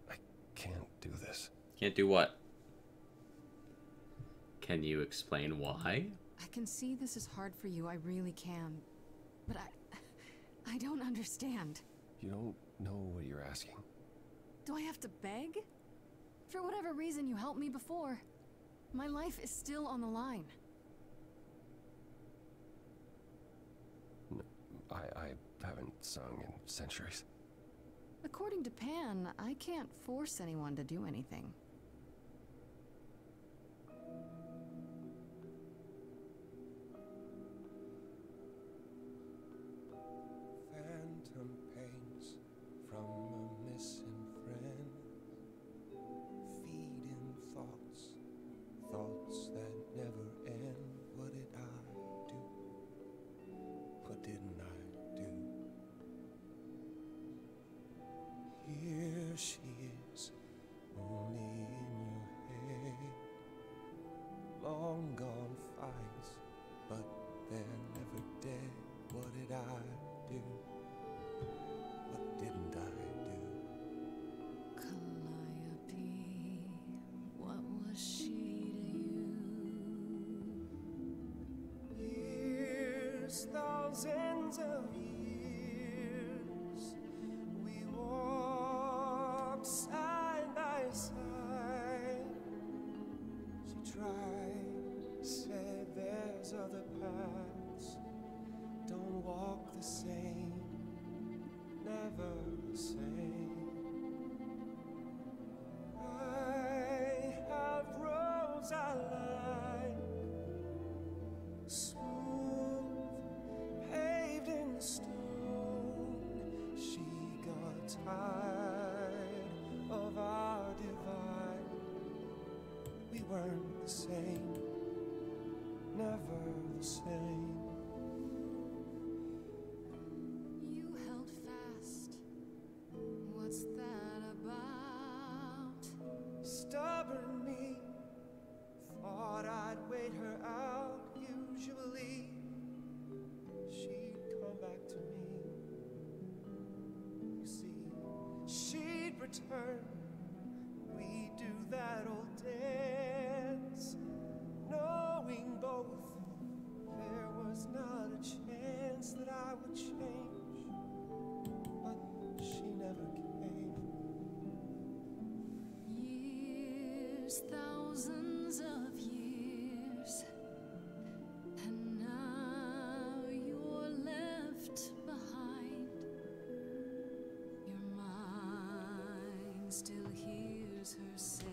I can't do this. Can't do what? Can you explain why? I can see this is hard for you, I really can. But I don't understand. You don't know what you're asking. Do I have to beg? For whatever reason you helped me before, my life is still on the line. No, I haven't sung in centuries. According to Pan, I can't force anyone to do anything. Phantom pains from a missing friend, feeding thoughts, thoughts that never end. What did I do? What didn't I do? Here she is, only in your head. Long gone fights, but they're never dead. What did I do? What didn't I do? Calliope, what was she to you? Years, thousands of years, we walked side by side. She tried, said there's other paths. Don't walk the same, never the same. I have roads I like, smooth, paved in stone. She got tired of our divide. We weren't the same, never the same. You held fast. What's that about? Stubborn me, thought I'd wait her out. Usually, she'd come back to me. You see, she'd return. We'd do that old dance, knowing both there was not a chance that I would change. But she never came. Years, thousands of years, and now you're left behind. Your mind still hears her say,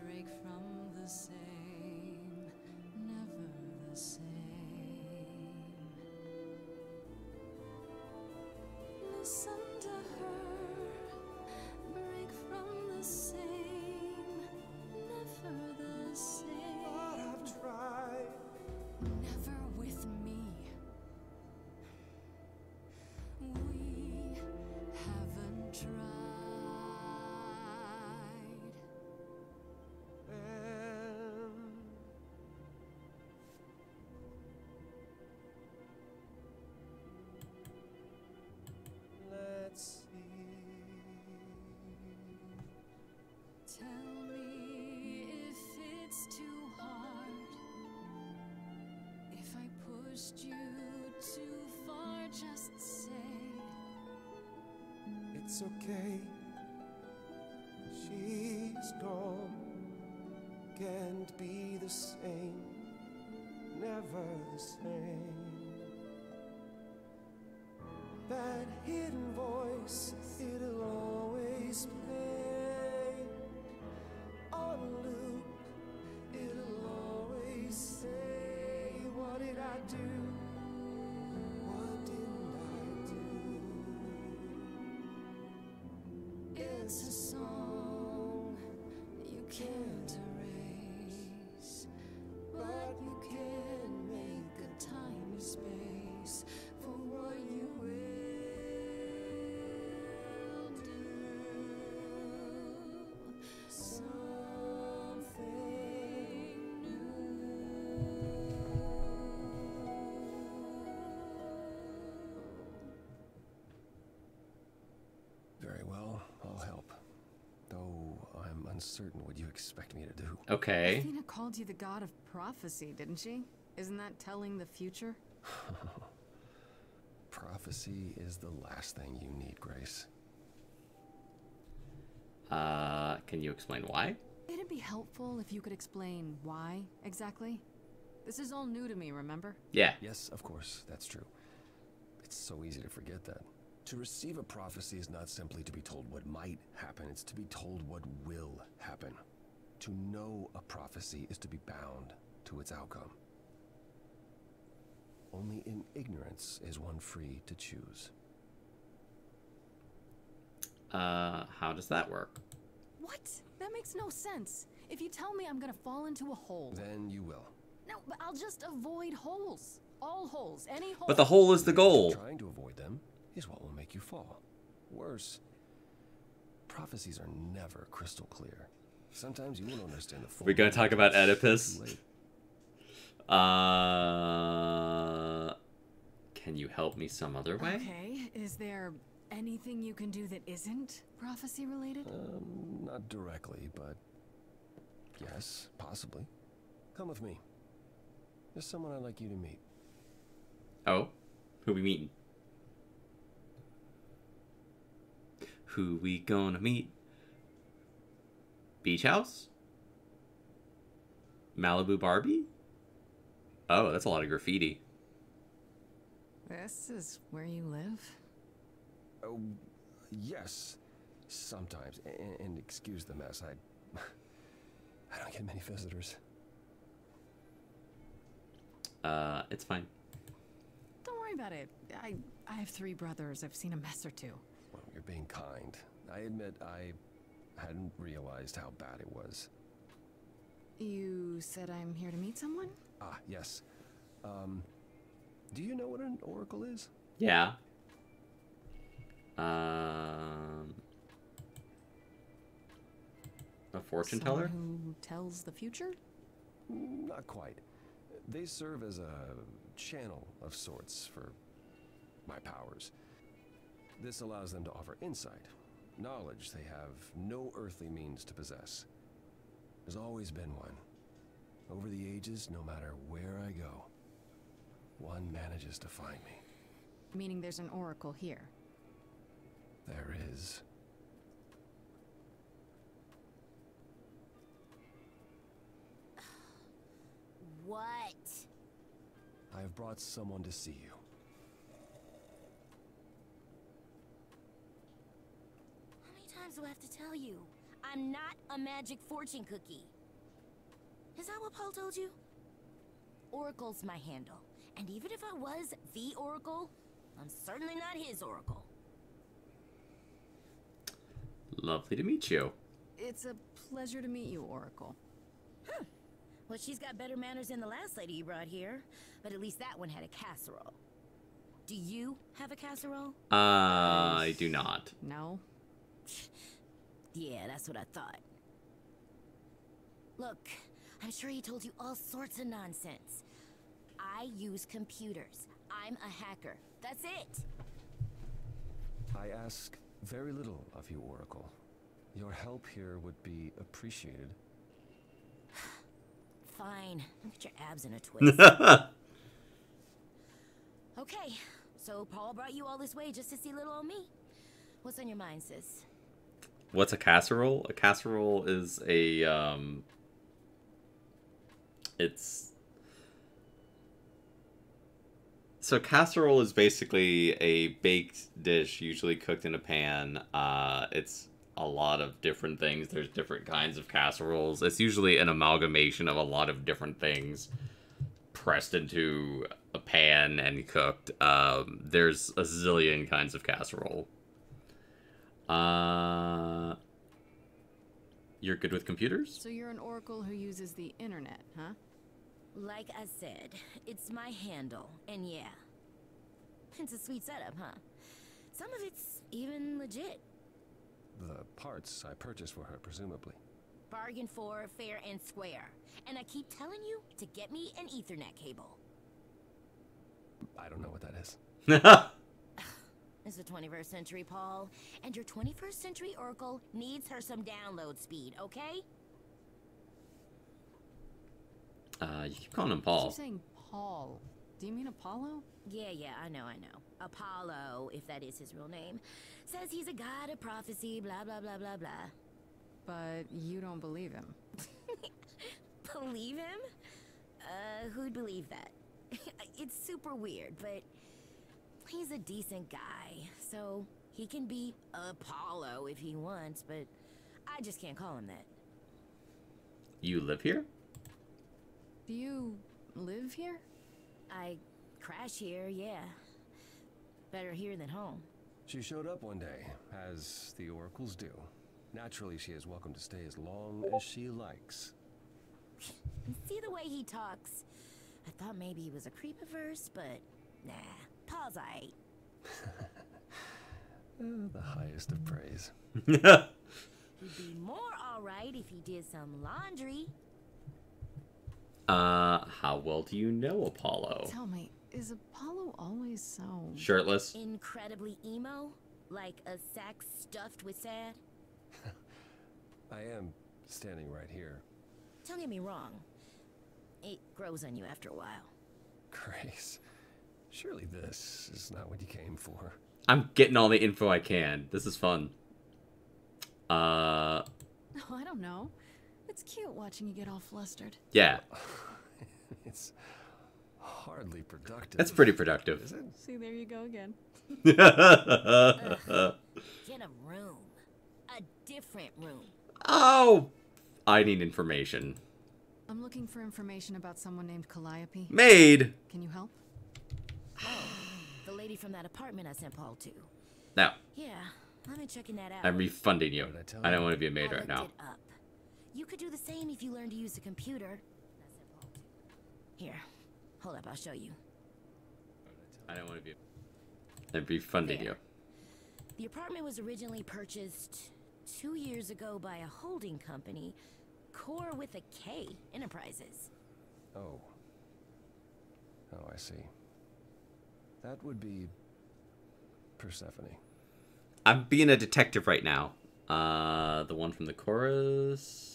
break from the same, never the same. Listen to her, break from the same, never the same. But I've tried. Never with me. We haven't tried. Let's see. Tell me if it's too hard. If I pushed you too far, just say. It's okay. She's gone. Can't be the same. Never the same. That hidden voice, it'll always play. On a loop, it'll always say, what did I do? It's a song you can't erase, but you can make a tiny space for what you will do. Something new. Very well, I'll help. Though I'm uncertain what you expect me to do. Okay. Athena called you the god of prophecy, didn't she? Isn't that telling the future? Prophecy is the last thing you need, Grace. Can you explain why? It'd be helpful if you could explain why, exactly. This is all new to me, remember? Yeah. Yes, of course, that's true. It's so easy to forget that. To receive a prophecy is not simply to be told what might happen, it's to be told what will happen. To know a prophecy is to be bound to its outcome. Only in ignorance is one free to choose. How does that work? What? That makes no sense. If you tell me I'm gonna fall into a hole... Then you will. No, but I'll just avoid holes. All holes, any hole. But the hole is the goal. Trying to avoid them is what will make you fall. Worse, prophecies are never crystal clear. Sometimes you won't understand the full... We're gonna talk about Oedipus. Too late. Can you help me some other way? Okay, is there anything you can do that isn't prophecy related? Not directly, but yes, possibly. Come with me. There's someone I'd like you to meet. Oh? Who we meeting? Who we gonna meet? Beach house? Malibu Barbie? Oh, that's a lot of graffiti. This is where you live? Oh, yes. Sometimes. And excuse the mess. I don't get many visitors. It's fine. Don't worry about it. I have 3 brothers. I've seen a mess or 2. Well, you're being kind. I admit I hadn't realized how bad it was. You said I'm here to meet someone? Ah, yes. Do you know what an oracle is? Yeah. A fortune teller? Someone who tells the future? Not quite. They serve as a channel of sorts for my powers. This allows them to offer insight, knowledge they have no earthly means to possess. There's always been one. Over the ages, no matter where I go, one manages to find me. Meaning there's an oracle here. There is. What? I have brought someone to see you. How many times do I have to tell you? I'm not a magic fortune cookie. Is that what Paul told you? Oracle's my handle. And even if I was the Oracle, I'm certainly not his Oracle. Lovely to meet you. It's a pleasure to meet you, Oracle. Huh. Well, she's got better manners than the last lady you brought here. But at least that one had a casserole. Do you have a casserole? I do not. No. Yeah, that's what I thought. Look, I'm sure he told you all sorts of nonsense. I use computers. I'm a hacker. That's it. I ask very little of you, Oracle. Your help here would be appreciated. Fine. Look at your abs in a twist. Okay, so Paul brought you all this way just to see little old me. What's on your mind, sis? What's a casserole? A casserole is a, So casserole is basically a baked dish, usually cooked in a pan. It's a lot of different things. There's different kinds of casseroles. It's usually an amalgamation of a lot of different things pressed into a pan and cooked. There's a zillion kinds of casserole. You're good with computers? So you're an oracle who uses the internet, huh? Like I said, it's my handle, and yeah. It's a sweet setup, huh? Some of it's even legit. The parts I purchased for her, presumably. Bargain for, fair and square. And I keep telling you to get me an Ethernet cable. I don't know what that is. It's the 21st century, Paul. And your 21st century Oracle needs her some download speed, okay? You keep calling him You Paul. keep saying Paul. Do you mean Apollo? Yeah, I know. Apollo, if that is his real name, says he's a god of prophecy, blah, blah, blah, blah, blah. But you don't believe him. Believe him? Who'd believe that? It's super weird, but he's a decent guy, so he can be Apollo if he wants, but I just can't call him that. You live here? Do you live here? I crash here, yeah. Better here than home. She showed up one day, as the oracles do. Naturally, she is welcome to stay as long as she likes. See the way he talks? I thought maybe he was a creep at first, but nah, Paul's aight. The highest of praise. He'd be more alright if he did some laundry. How well do you know Apollo? Tell me, is Apollo always so... Shirtless? Incredibly emo? Like a sack stuffed with sad? I am standing right here. Don't get me wrong. It grows on you after a while. Grace, surely this is not what you came for. I'm getting all the info I can. This is fun. Oh, I don't know. It's cute watching you get all flustered. Yeah. It's hardly productive. That's pretty productive. Is it? See, there you go again. Get a room. A different room. Oh! I need information. I'm looking for information about someone named Calliope. Maid! Can you help? Oh, the lady from that apartment I sent Paul to. No. Yeah, I've been checking that out. I'm refunding you. I don't want to be a maid I right looked now. it up. You could do the same if you learned to use a computer. Here, hold up, I'll show you. I don't want to be. I'm refunding you. The apartment was originally purchased 2 years ago by a holding company, Core with a K Enterprises. Oh. Oh, I see. That would be Persephone. I'm being a detective right now. The one from the chorus.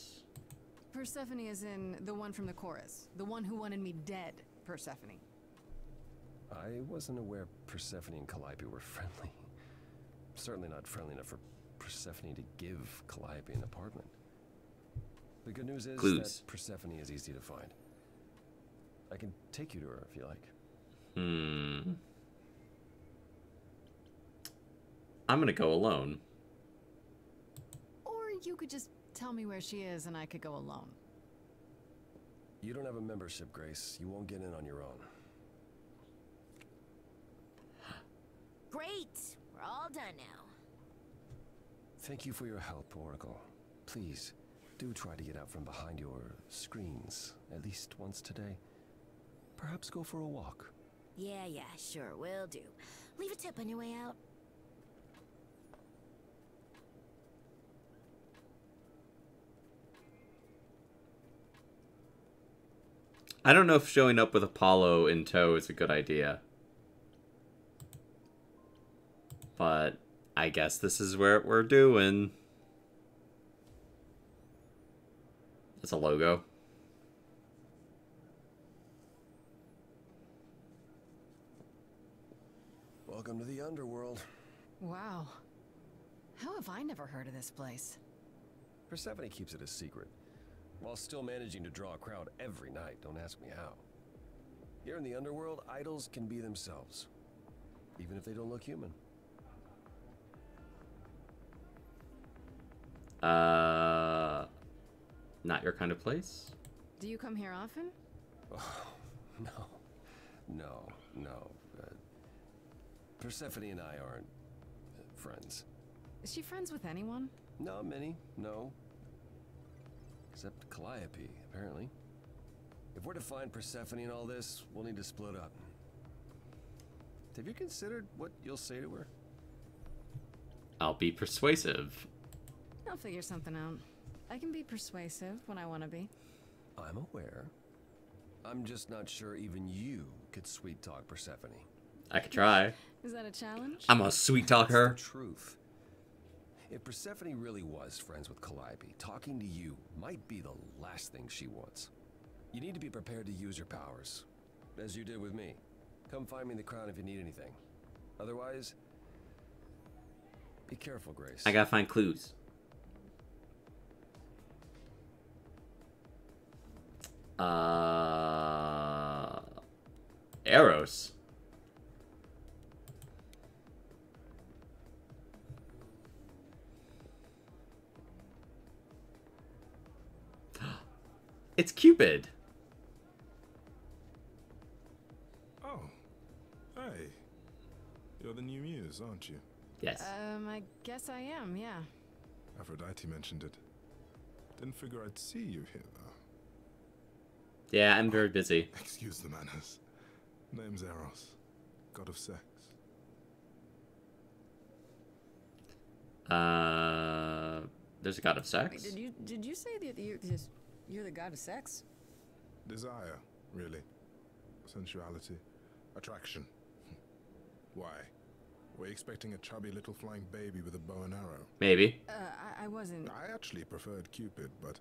Persephone is in the one from the chorus. The one who wanted me dead, Persephone. I wasn't aware Persephone and Calliope were friendly. Certainly not friendly enough for Persephone to give Calliope an apartment. The good news is Clues. that Persephone is easy to find. I can take you to her if you like. I'm gonna go alone. Or you could just tell me where she is and I could go alone. You don't have a membership, Grace. You won't get in on your own. Great! We're all done now. Thank you for your help, Oracle. Please, do try to get out from behind your screens at least once today. Perhaps go for a walk. Yeah, sure, will do. Leave a tip on your way out. I don't know if showing up with Apollo in tow is a good idea. But I guess this is what we're doing. It's a logo. Welcome to the underworld. Wow. How have I never heard of this place? Persephone keeps it a secret, while still managing to draw a crowd every night. Don't ask me how. Here in the underworld, idols can be themselves, even if they don't look human. Not your kind of place? Do you come here often? Oh, no. Persephone and I aren't friends. Is she friends with anyone? Not many, no. Except Calliope, apparently. If we're to find Persephone in all this, we'll need to split up. Have you considered what you'll say to her? I'll be persuasive. I'll figure something out. I can be persuasive when I want to be. I'm aware. I'm just not sure even you could sweet talk Persephone. I could try. Is that a challenge? I'm a sweet talk her. That's the truth. If Persephone really was friends with Calliope, talking to you might be the last thing she wants. You need to be prepared to use your powers, as you did with me. Come find me in the crown if you need anything. Otherwise, be careful, Grace. I gotta find clues. Eros. It's Cupid. Oh, hey. You're the new muse, aren't you? Yes. I guess I am, yeah. Aphrodite mentioned it. Didn't figure I'd see you here, though. Yeah, I'm very busy. Excuse the manners. Name's Eros, god of sex. There's a god of sex? Wait, did you say that you're the god of sex? Desire, really. Sensuality. Attraction. Why? Were you expecting a chubby little flying baby with a bow and arrow? Maybe. I wasn't... I actually preferred Cupid, but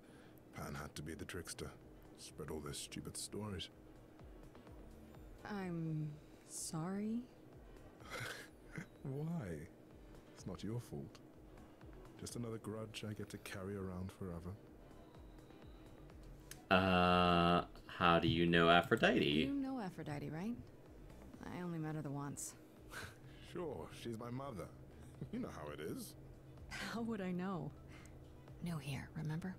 Pan had to be the trickster. Spread all those stupid stories. I'm... sorry? Why? It's not your fault. Just another grudge I get to carry around forever. How do you know Aphrodite? You know Aphrodite, right? I only met her the once. Sure, she's my mother. You know how it is. How would I know? New here, remember?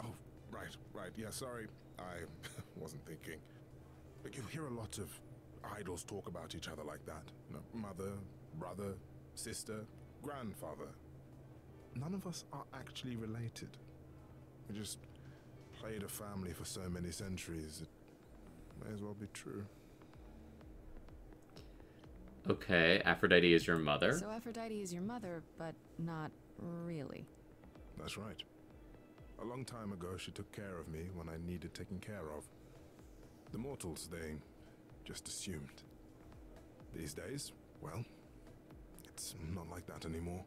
Oh, right. Yeah, sorry. I wasn't thinking. But you hear a lot of idols talk about each other like that. You know, mother, brother, sister, grandfather. None of us are actually related. We just played a family for so many centuries. It may as well be true. Okay, Aphrodite is your mother. So Aphrodite is your mother, but not really. That's right. A long time ago, she took care of me when I needed taking care of. The mortals, they just assumed. These days, well, it's not like that anymore.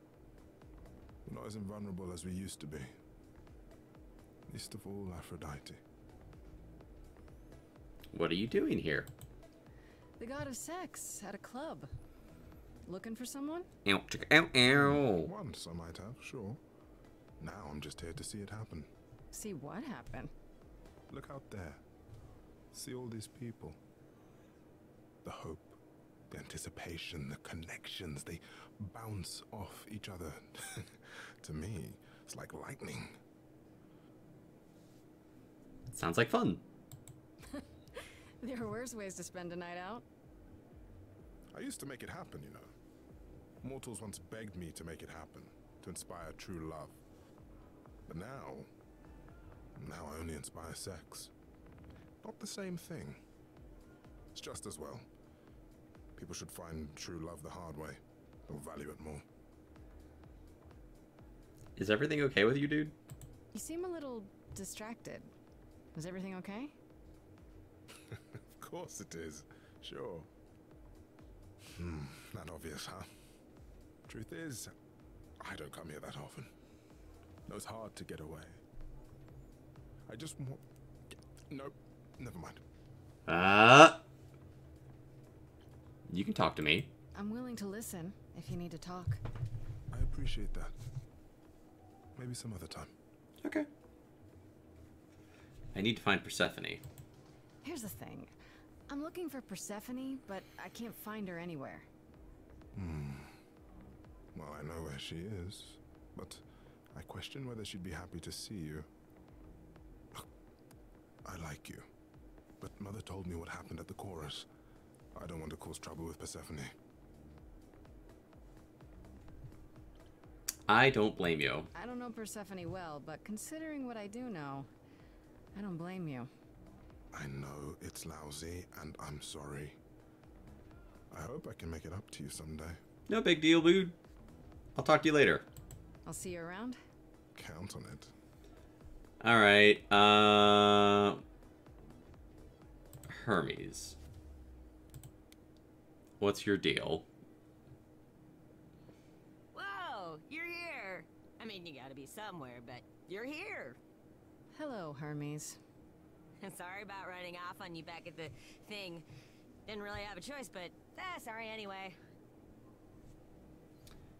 We're not as invulnerable as we used to be. Least of all, Aphrodite. What are you doing here? The god of sex at a club. Looking for someone? Ow, ow, ow. Once I might have, sure. Now I'm just here to see it happen. See what happened? Look out there. See all these people. The hope, the anticipation, the connections, they bounce off each other. To me, it's like lightning. Sounds like fun. There are worse ways to spend a night out. I used to make it happen, you know. Mortals once begged me to make it happen, to inspire true love. But now I only inspire sex. Not the same thing. It's just as well. People should find true love the hard way. They'll value it more. Is everything okay with you, dude? You seem a little distracted. Is everything okay? Of course it is. Sure. Not obvious, huh? Truth is, I don't come here that often. No, it's hard to get away. I just want... Nope, never mind. You can talk to me. I'm willing to listen if you need to talk. I appreciate that. Maybe some other time. Okay. I need to find Persephone. Here's the thing. I'm looking for Persephone, but I can't find her anywhere. Well, I know where she is, but I question whether she'd be happy to see you. Look, I like you, but Mother told me what happened at the chorus. I don't want to cause trouble with Persephone. I don't blame you. I don't know Persephone well, but considering what I do know, I don't blame you. I know it's lousy, and I'm sorry. I hope I can make it up to you someday. No big deal, dude. I'll talk to you later. I'll see you around. Count on it. Alright, Hermes. What's your deal? Whoa, you're here. I mean, you gotta be somewhere, but you're here. Hello, Hermes. Sorry about running off on you back at the thing. Didn't really have a choice, but sorry anyway.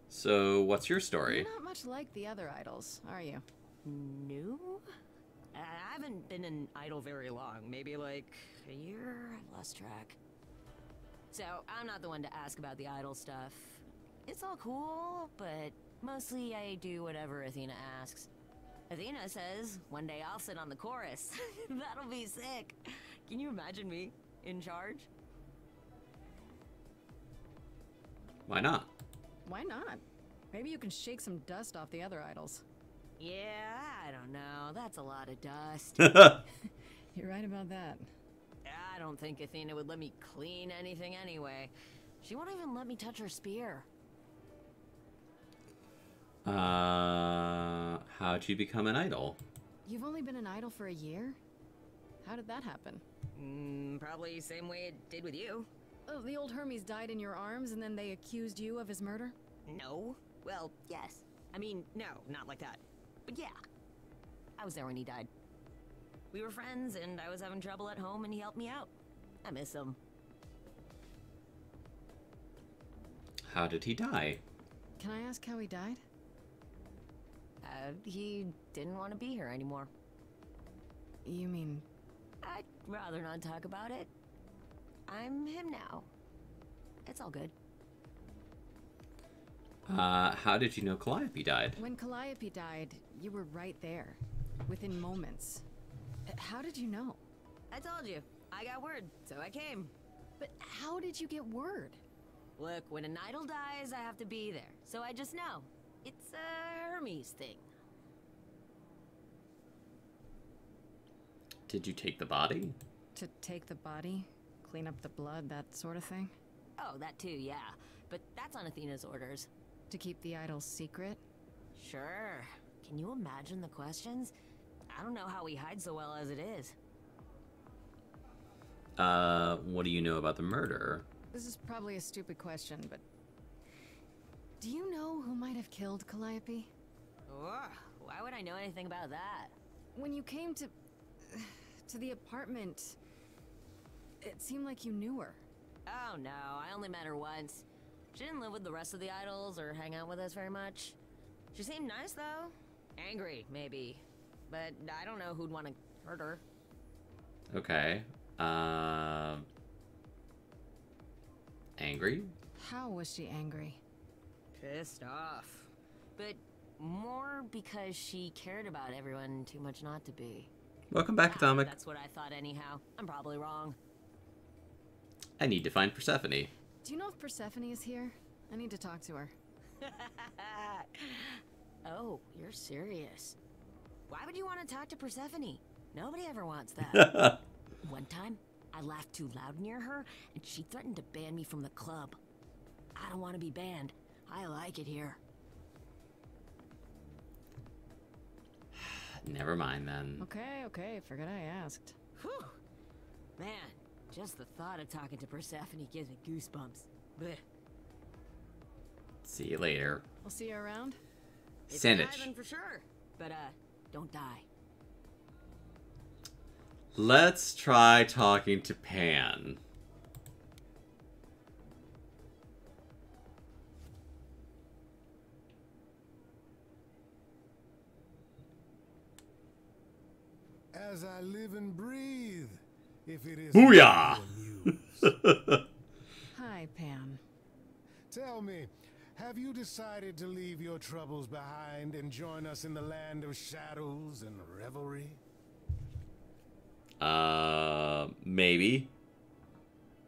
So, what's your story? You're not much like the other idols, are you? No? I haven't been an idol very long. Maybe like a year? I've lost track. So, I'm not the one to ask about the idol stuff. It's all cool, but mostly I do whatever Athena asks. Athena says, one day I'll sit on the chorus. That'll be sick. Can you imagine me in charge? Why not? Why not? Maybe you can shake some dust off the other idols. Yeah, I don't know. That's a lot of dust. You're right about that. I don't think Athena would let me clean anything anyway. She won't even let me touch her spear. How'd you become an idol? You've only been an idol for a year? How did that happen? Probably same way it did with you. Oh, the old Hermes died in your arms and then they accused you of his murder? No. Well, yes. I mean, no, not like that. But yeah. I was there when he died. We were friends and I was having trouble at home and he helped me out. I miss him. How did he die? Can I ask how he died? He didn't want to be here anymore. You mean... I'd rather not talk about it. I'm him now. It's all good. How did you know Calliope died? When Calliope died, you were right there. Within moments. How did you know? I told you. I got word, so I came. But how did you get word? Look, when an idol dies, I have to be there. So I just know. It's a Hermes thing. Did you take the body? To take the body? Clean up the blood, that sort of thing? Oh, that too, yeah. But that's on Athena's orders. To keep the idol's secret? Sure. Can you imagine the questions? I don't know how we hide so well as it is. What do you know about the murder? This is probably a stupid question, but... Do you know who might have killed Calliope? Ugh, why would I know anything about that? When you came to the apartment, it seemed like you knew her. Oh no, I only met her once. She didn't live with the rest of the idols or hang out with us very much. She seemed nice though. Angry, maybe. But I don't know who'd want to hurt her. Okay. Angry? How was she angry? Pissed off. But more because she cared about everyone too much not to be. Welcome back, Atomic. That's what I thought anyhow. I'm probably wrong. I need to find Persephone. Do you know if Persephone is here? I need to talk to her. Oh, you're serious. Why would you want to talk to Persephone? Nobody ever wants that. One time, I laughed too loud near her, and she threatened to ban me from the club. I don't want to be banned. I like it here. Never mind then. Okay, forget I asked. Whew. Man, just the thought of talking to Persephone gives me goosebumps. Blech. See you later. I'll see you around. Sandwich. It's diving for sure, but don't die. Let's try talking to Pan. As I live and breathe, if it is Booyah! Hi, Pan. Tell me, have you decided to leave your troubles behind and join us in the land of shadows and revelry? Maybe.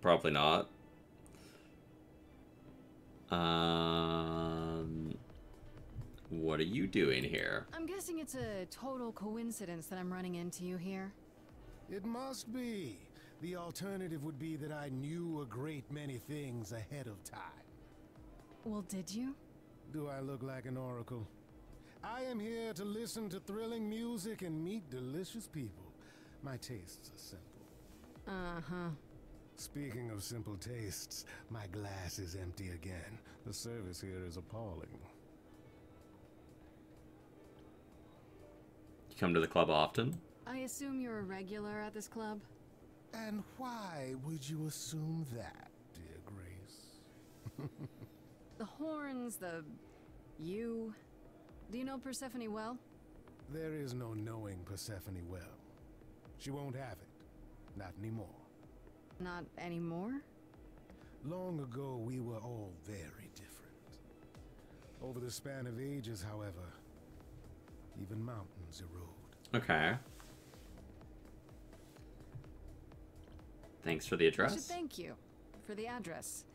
Probably not. What are you doing here? I'm guessing it's a total coincidence that I'm running into you here. It must be. The alternative would be that I knew a great many things ahead of time. Well, did you? Do I look like an oracle? I am here to listen to thrilling music and meet delicious people. My tastes are simple. Uh-huh. Speaking of simple tastes, my glass is empty again. The service here is appalling. You come to the club often? I assume you're a regular at this club? And why would you assume that, dear Grace? The horns, you... Do you know Persephone well? There is no knowing Persephone well. She won't have it. Not anymore. Not anymore? Long ago, we were all very different. Over the span of ages, however, even mountains erode. Okay. Thanks for the I should address. thank you for the address.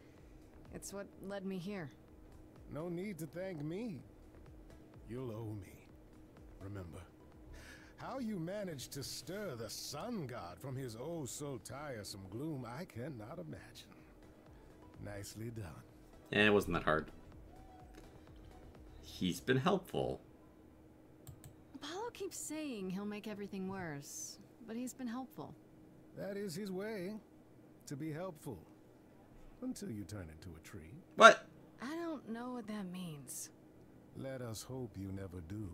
It's what led me here. No need to thank me. You'll owe me. Remember, how you managed to stir the sun god from his oh so tiresome gloom, I cannot imagine. Nicely done. It wasn't that hard. He's been helpful. Apollo keeps saying he'll make everything worse, but he's been helpful. That is his way, to be helpful. Until you turn into a tree. What? I don't know what that means. Let us hope you never do.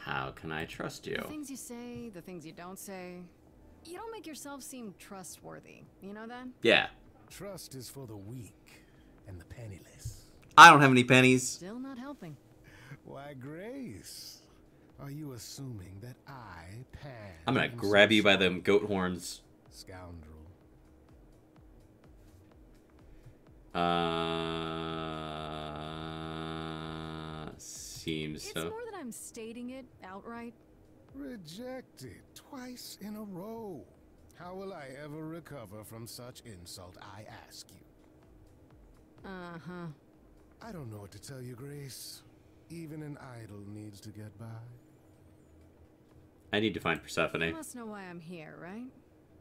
How can I trust you? The things you say, the things you don't say. You don't make yourself seem trustworthy. You know that? Yeah. Trust is for the weak and the penniless. I don't have any pennies. Still not helping. Why, Grace, are you assuming that I, Pan... I'm gonna grab you by them goat horns. Scoundrel. Seems so. It's more that I'm stating it outright. Rejected twice in a row. How will I ever recover from such insult, I ask you? Uh-huh. I don't know what to tell you, Grace. Even an idol needs to get by. I need to find Persephone. You must know why I'm here, right?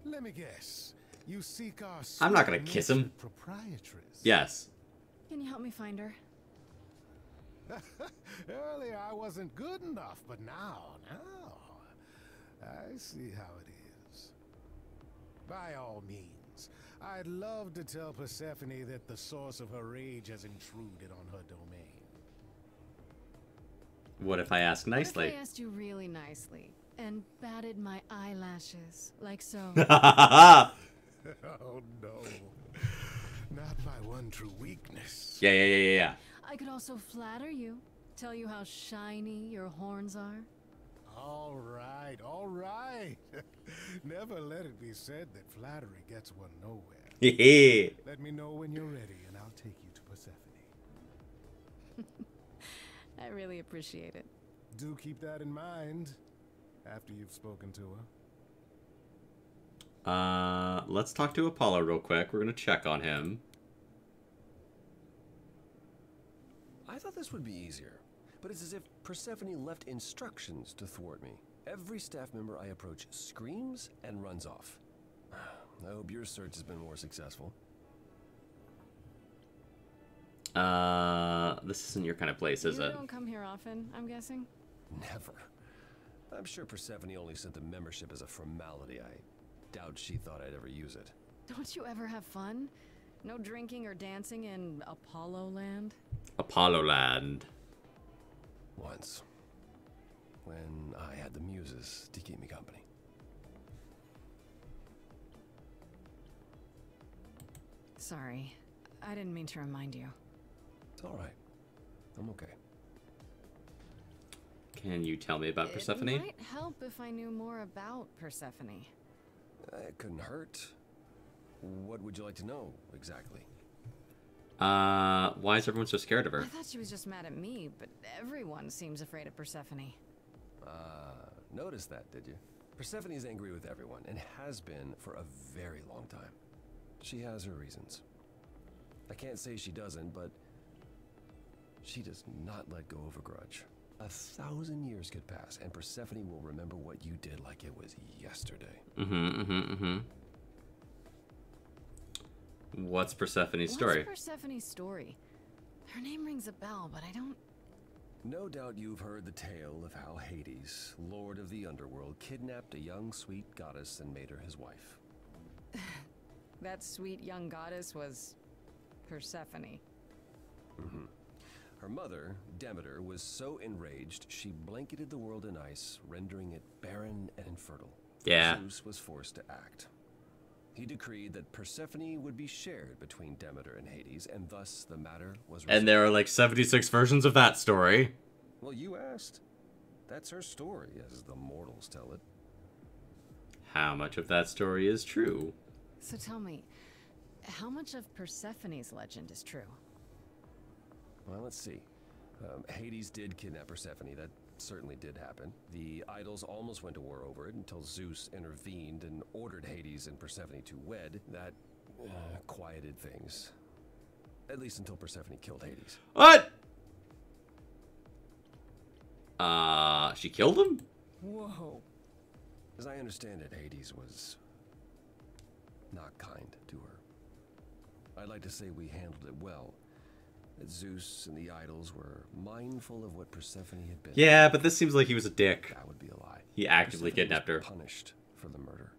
Let me guess. You seek our I'm not gonna kiss him. Proprietress. Yes. Can you help me find her? Earlier I wasn't good enough, but now, I see how it is. By all means, I'd love to tell Persephone that the source of her rage has intruded on her domain. What if I ask nicely? What if I asked you really nicely and batted my eyelashes, like so? Oh no. Not my one true weakness. Yeah. I could also flatter you, tell you how shiny your horns are. All right. Never let it be said that flattery gets one nowhere. Let me know when you're ready and I'll take you to Persephone. I really appreciate it. Do keep that in mind after you've spoken to her. Let's talk to Apollo real quick. We're gonna check on him. I thought this would be easier, but it's as if Persephone left instructions to thwart me. Every staff member I approach screams and runs off. I hope your search has been more successful. This isn't your kind of place, is You it? don't come here often, I'm guessing? Never. I'm sure Persephone only sent the membership as a formality. I doubt she thought I'd ever use it. Don't you ever have fun? No drinking or dancing in Apollo Land? Apollo Land. Once. When I had the muses to keep me company. Sorry. I didn't mean to remind you. It's alright. I'm okay. Can you tell me about Persephone? It might help if I knew more about Persephone. It couldn't hurt. What would you like to know, exactly? Why is everyone so scared of I her? thought she was just mad at me, but everyone seems afraid of Persephone. Noticed that, did you? Persephone is angry with everyone, and has been for a very long time. She has her reasons. I can't say she doesn't, but She does not let go of a grudge. 1,000 years could pass, and Persephone will remember what you did like it was yesterday. What's Persephone's story? What's Persephone's story? Her name rings a bell, but I don't... No doubt you've heard the tale of how Hades, lord of the underworld, kidnapped a young sweet goddess and made her his wife. That sweet young goddess was... Persephone. Her mother, Demeter, was so enraged she blanketed the world in ice, rendering it barren and infertile. Yeah. Zeus was forced to act. He decreed that Persephone would be shared between Demeter and Hades, and thus the matter was resolved. And there are like 76 versions of that story. Well, you asked. That's her story, as the mortals tell it. How much of that story is true? So tell me, how much of Persephone's legend is true? Well, let's see. Hades did kidnap Persephone. That certainly did happen. The idols almost went to war over it until Zeus intervened and ordered Hades and Persephone to wed. That quieted things. At least until Persephone killed Hades. What? She killed him? Whoa. As I understand it, Hades was not kind to her. I'd like to say we handled it well. That Zeus and the idols were mindful of what Persephone had been. Yeah, but this seems like he was a dick. That would be a lie. He actively Persephone kidnapped was her. Punished for the murder.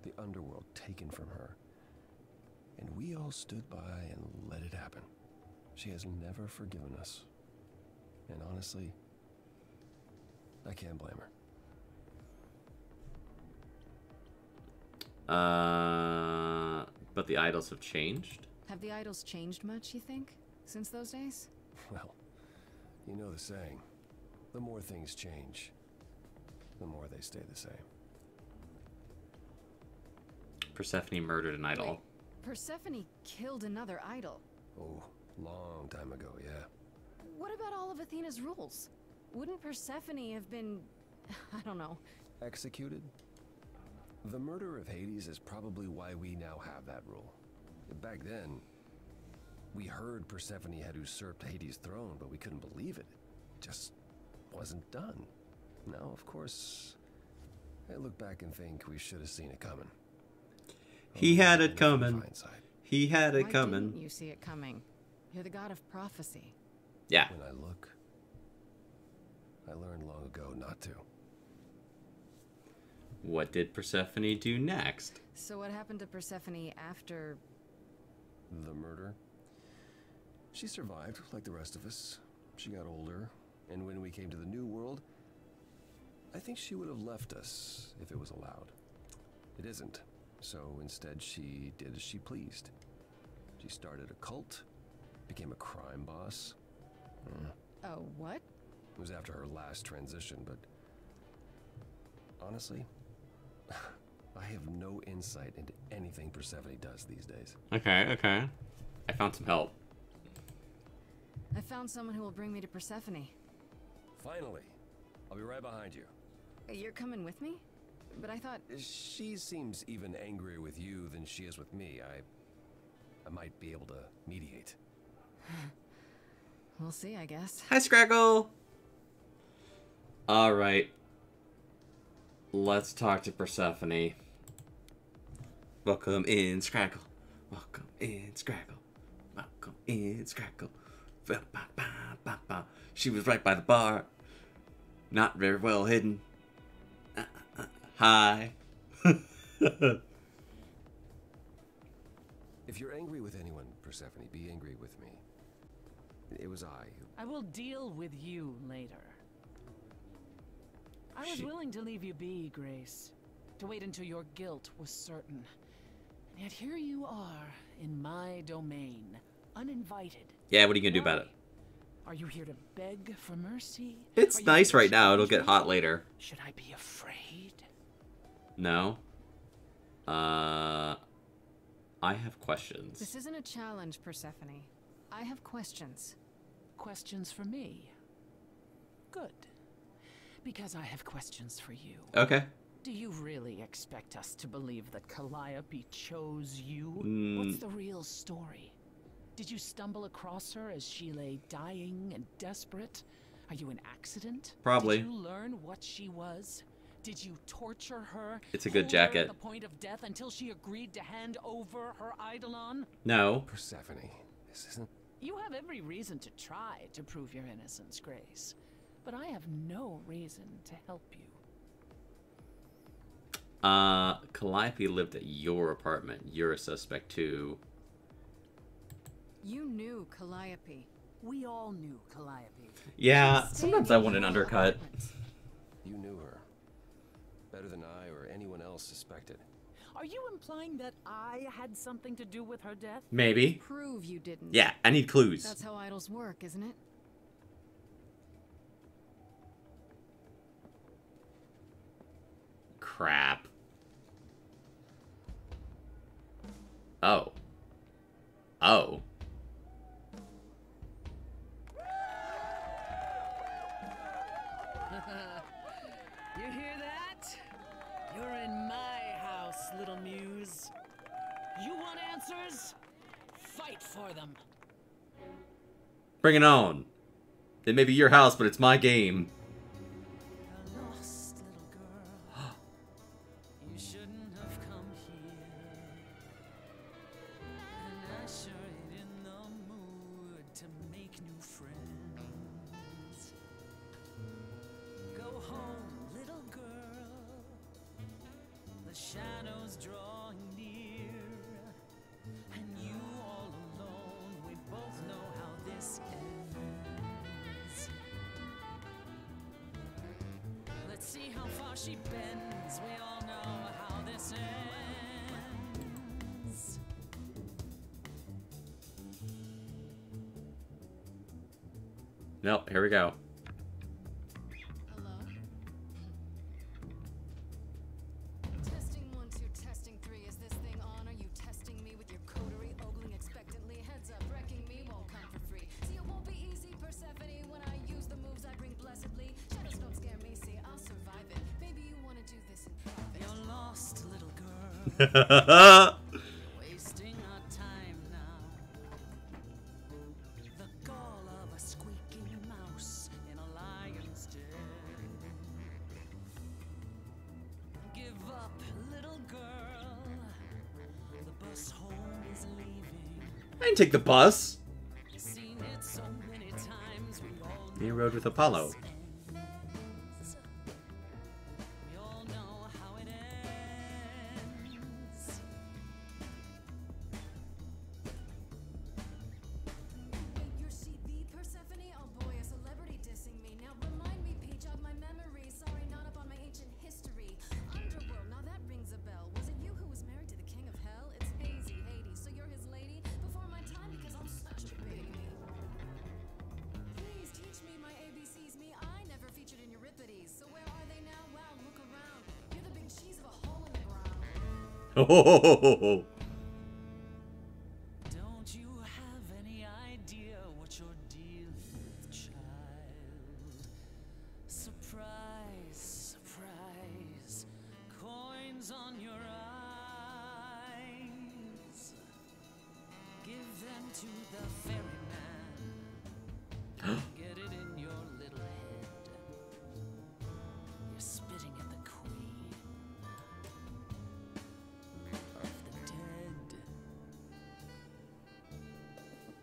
The underworld taken from her. And we all stood by and let it happen. She has never forgiven us. And honestly, I can't blame her. But the idols have changed? Have the idols changed much, you think, since those days? Well, you know the saying. The more things change, the more they stay the same. Persephone murdered an idol. Wait, Persephone killed another idol. Oh, long time ago, yeah. What about all of Athena's rules? Wouldn't Persephone have been... I don't know. Executed? The murder of Hades is probably why we now have that rule. Back then, we heard Persephone had usurped Hades' throne, but we couldn't believe it. It just wasn't done. Now, of course, I look back and think we should have seen it coming. He had it coming. He had it Why coming. didn't you see it coming? You're the god of prophecy. Yeah. When I look, I learned long ago not to. What did Persephone do next? So what happened to Persephone after... The murder? She survived, like the rest of us. She got older, and when we came to the New World, I think she would have left us if it was allowed. It isn't, so instead she did as she pleased. She started a cult, became a crime boss. Oh, what? It was after her last transition, but honestly, I have no insight into anything Persephone does these days. Okay. I found some help. I found someone who will bring me to Persephone. Finally, I'll be right behind you. You're coming with me? But I thought... She seems even angrier with you than she is with me. I might be able to mediate. We'll see, I guess. Hi, Scraggle! Alright. Let's talk to Persephone. Welcome in, Scraggle. Welcome in, Scraggle. Welcome in, Scraggle. She was right by the bar. Not very well hidden. Hi. If you're angry with anyone, Persephone, be angry with me. It was I who... I will deal with you later. I was willing to leave you be, Grace. To wait until your guilt was certain. And yet here you are, in my domain, uninvited. Yeah, what are you gonna do about it? Are you here to beg for mercy? It's nice right now. It'll get hot later. Should I be afraid? No. I have questions. This isn't a challenge, Persephone. I have questions. Questions for me? Good. Because I have questions for you. Okay. Do you really expect us to believe that Calliope chose you? Mm. What's the real story? Did you stumble across her as she lay dying and desperate? Are you an accident? Probably. Did you learn what she was? Did you torture her? It's a good hold her jacket. at the point of death until she agreed to hand over her eidolon? No. Persephone, this isn't... You have every reason to try to prove your innocence, Grace. But I have no reason to help you. Calliope lived at your apartment. You're a suspect too. You knew Calliope. We all knew Calliope. Yeah, sometimes I want an undercut. You knew her. Better than I or anyone else suspected. Are you implying that I had something to do with her death? Maybe. Prove you didn't. Yeah, I need clues. That's how idols work, isn't it? Crap. Oh. Oh. You hear that? You're in my house, little muse. You want answers? Fight for them. Bring it on. It may be your house, but it's my game. Lost little girl. You shouldn't have come here. And I sure ain't in the mood to make new friends. Go home, little girl. The shadows drawing near. And you all alone. We both know how this ends. Let's see how far she bends. We all know how this ends. Nope, here we go. Hello? Testing 1, 2, testing 3. Is this thing on? Are you testing me with your coterie, ogling expectantly? Heads up, wrecking me won't come for free. See, it won't be easy, Persephone, when I use the moves I bring blessedly. Shadows don't scare me, see, I'll survive it. Maybe you want to do this in private. You're lost, little girl. Wasting our time now. The gall of a squeaking mouse in a lion's den. Give up, little girl. The bus home is leaving. I didn't take the bus. Seen it so many times. We all You rode with Apollo. ends. We all know how it ends. Wait, you're she the Persephone? Oh boy, a celebrity dissing me. Now remind me, Peach, of my memory. Sorry, not up on my ancient history. Underworld, now that rings a bell. Was it you who was married to the king of hell? It's hazy, Hades. So you're his lady? Before my time, because I'm such a baby. Please teach me my ABCs. Me, I never featured in Euripides. So where are they now? Wow, look around. You're the big cheese of a hole in the ground. Oh. Don't you have any idea what you're dealing with, child? Surprise, surprise. Coins on your eyes. Give them to the ferryman. Get it in your little head. You're spitting at the queen of the dead.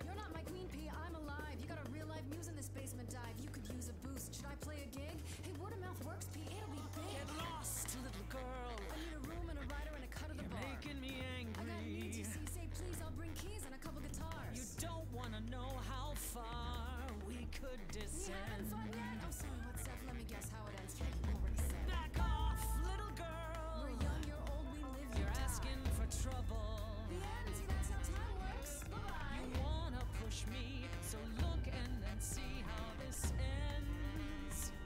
You're not my queen pea, I'm alive. You got a real life muse in this basement dive. You could use a boost. Should I play a gig? Hey, word of mouth works, P. It'll be big. Get lost, little girl. I need a room and a rider and a cut of the bar. Making me I got needs, you angry. see. Say please, I'll bring keys and a couple guitars. You don't want to know how far we could We descend. haven't fun yet. I'm sorry, what's up? Let me guess how it ends. Yeah, you already said. Back off, little girl. We're young, you're old, we live, you You're die. asking for trouble. The end, see, that's how time works. Bye-bye. You wanna push me, so look and then see how this ends.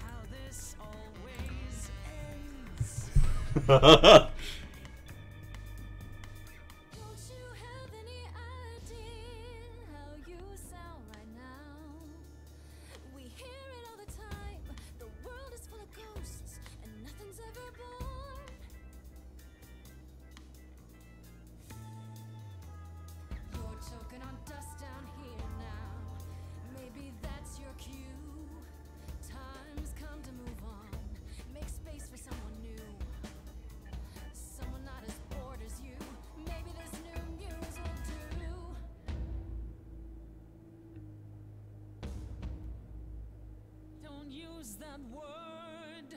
How this always ends. Don't you have any idea how you sound right now? We hear it all the time. The world is full of ghosts and nothing's ever born. You're choking on use that word.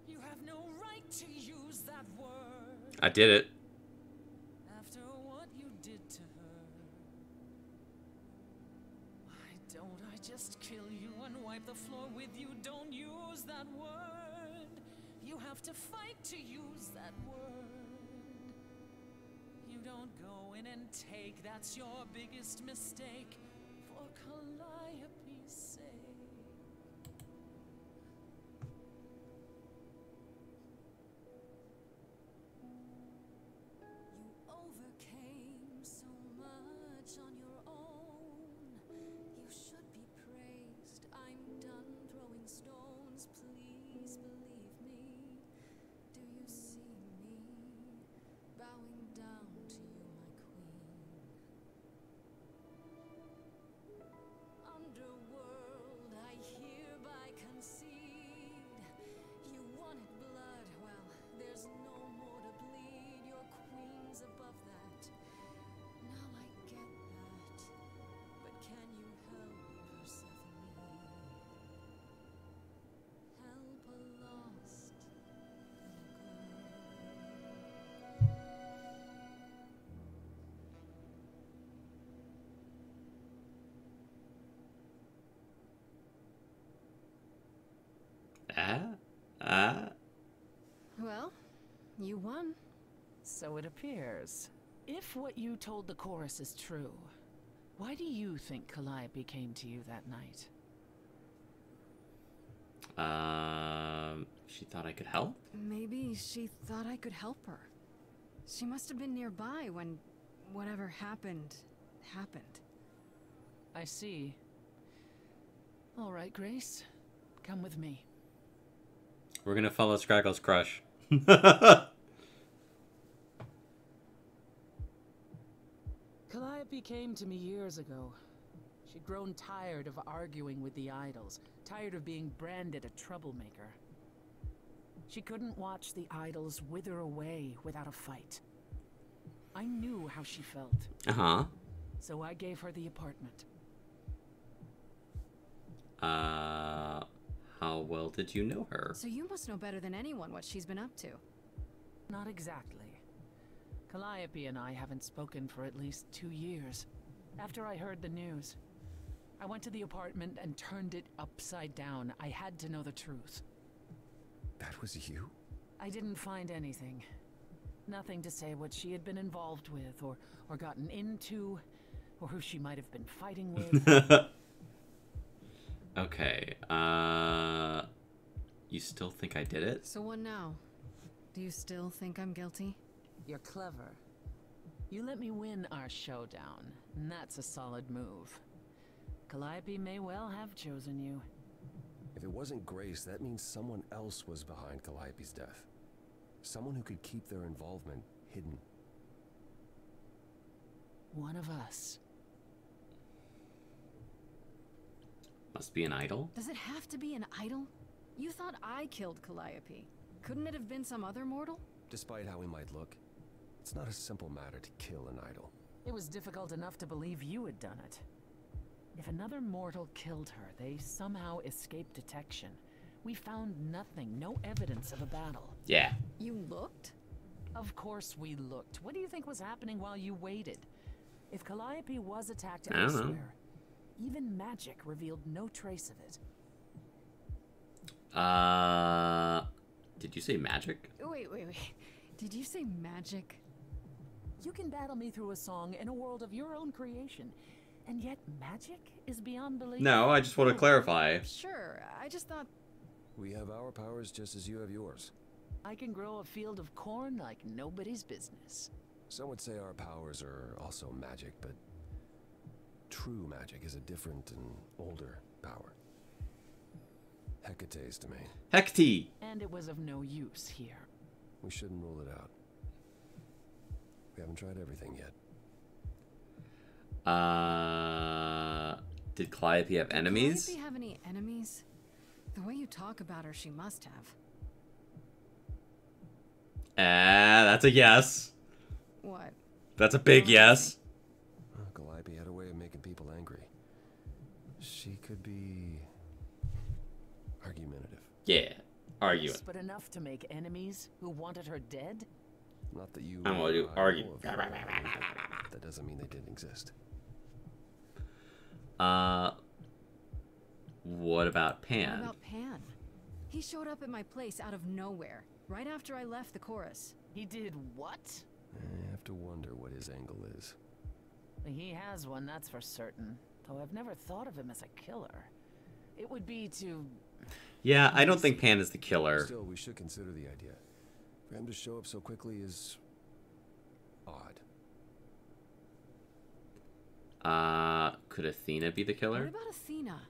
You have no right to use that word. I did it. After what you did to her. Why don't I just kill you and wipe the floor with you? Don't use that word. You have to fight to use that word. You don't go in and take. That's your biggest mistake. For Calliope's sake. You overcame so much on your own. You should be praised. I'm done throwing stones. Please believe me. Do you see me bowing down to you, my queen? Underworld, I hereby concede. You wanted blood, well, there's no more to bleed. Your queen's above that. Now I get that. But can you help Persephone? Help a lost Well, you won. So it appears. If what you told the chorus is true, why do you think Calliope came to you that night? She thought I could help? Maybe she thought I could help her. She must have been nearby when whatever happened. I see. All right, Grace. Come with me. We're gonna follow Scraggle's crush. Calliope came to me years ago. She'd grown tired of arguing with the idols, tired of being branded a troublemaker. She couldn't watch the idols wither away without a fight. I knew how she felt. Uh-huh. So I gave her the apartment. How well did you know her? So you must know better than anyone what she's been up to. Not exactly. Calliope and I haven't spoken for at least 2 years. After I heard the news, I went to the apartment and turned it upside down. I had to know the truth. That was you? I didn't find anything. Nothing to say what she had been involved with, or gotten into, or who she might have been fighting with. Okay, you still think I did it? So what now? Do you still think I'm guilty? You're clever. You let me win our showdown, and that's a solid move. Calliope may well have chosen you. If it wasn't Grace, that means someone else was behind Calliope's death. Someone who could keep their involvement hidden. One of us. Must be an idol? Does it have to be an idol? You thought I killed Calliope. Couldn't it have been some other mortal? Despite how he might look, it's not a simple matter to kill an idol. It was difficult enough to believe you had done it. If another mortal killed her, they somehow escaped detection. We found nothing, no evidence of a battle. Yeah. You looked? Of course we looked. What do you think was happening while you waited? If Calliope was attacked I don't know. elsewhere, even magic revealed no trace of it. Did you say magic? Wait. Did you say magic? You can battle me through a song in a world of your own creation, and yet magic is beyond belief. No, I just want to clarify. Sure, I just thought... We have our powers just as you have yours. I can grow a field of corn like nobody's business. Some would say our powers are also magic, but true magic is a different and older power. Hecate's domain. Hecate! And it was of no use here. We shouldn't rule it out. We haven't tried everything yet. Did Calliope have enemies? Did Calliope have any enemies? The way you talk about her, she must have. That's a yes. What? That's a big yes. Calliope had a way of making people angry. She could be Argumentative. Yeah, arguing. But enough to make enemies who wanted her dead? Not that you. I don't want to argue. That doesn't mean they didn't exist. What about Pan? What about Pan? He showed up at my place out of nowhere, right after I left the chorus. He did what? I have to wonder what his angle is. He has one, that's for certain. Though I've never thought of him as a killer. It would be to... Yeah, I don't think Pan is the killer. Still, we should consider the idea. For him to show up so quickly is... odd. Could Athena be the killer? What about Athena?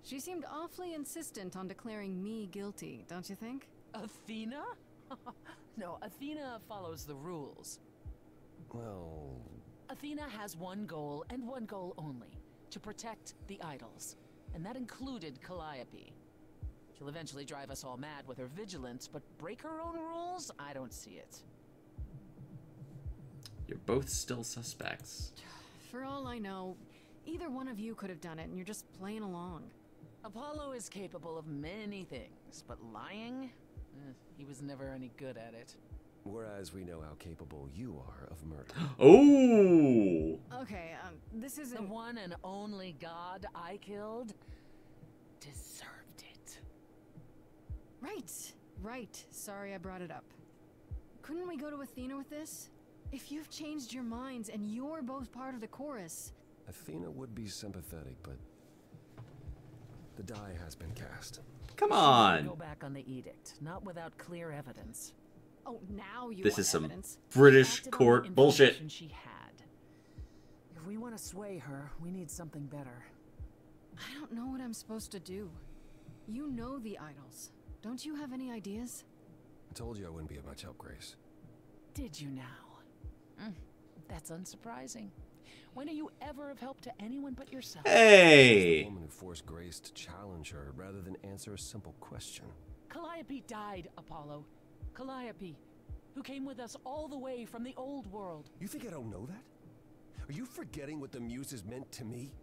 She seemed awfully insistent on declaring me guilty, don't you think? Athena? No, Athena follows the rules. Well... Athena has one goal, and one goal only. To protect the idols. And that included Calliope. She'll eventually drive us all mad with her vigilance, but break her own rules? I don't see it. You're both still suspects. For all I know, either one of you could have done it, and you're just playing along. Apollo is capable of many things, but lying? He was never any good at it. Whereas we know how capable you are of murder. Oh! Okay, this isn't... The one and only god I killed deserved it. Right. Sorry I brought it up. Couldn't we go to Athena with this? If you've changed your minds and you're both part of the chorus... Athena would be sympathetic, but... the die has been cast. Come on! Go back on the edict, not without clear evidence. Oh, now you This want is some evidence. British court bullshit. She had. If we want to sway her, we need something better. I don't know what I'm supposed to do. You know the idols. Don't you have any ideas? I told you I wouldn't be of much help, Grace. Did you now? That's unsurprising. When are you ever of help to anyone but yourself? Hey! The woman who forced Grace to challenge her rather than answer a simple question. Calliope died, Apollo. Calliope, who came with us all the way from the old world. You think I don't know that? Are you forgetting what the Muses meant to me?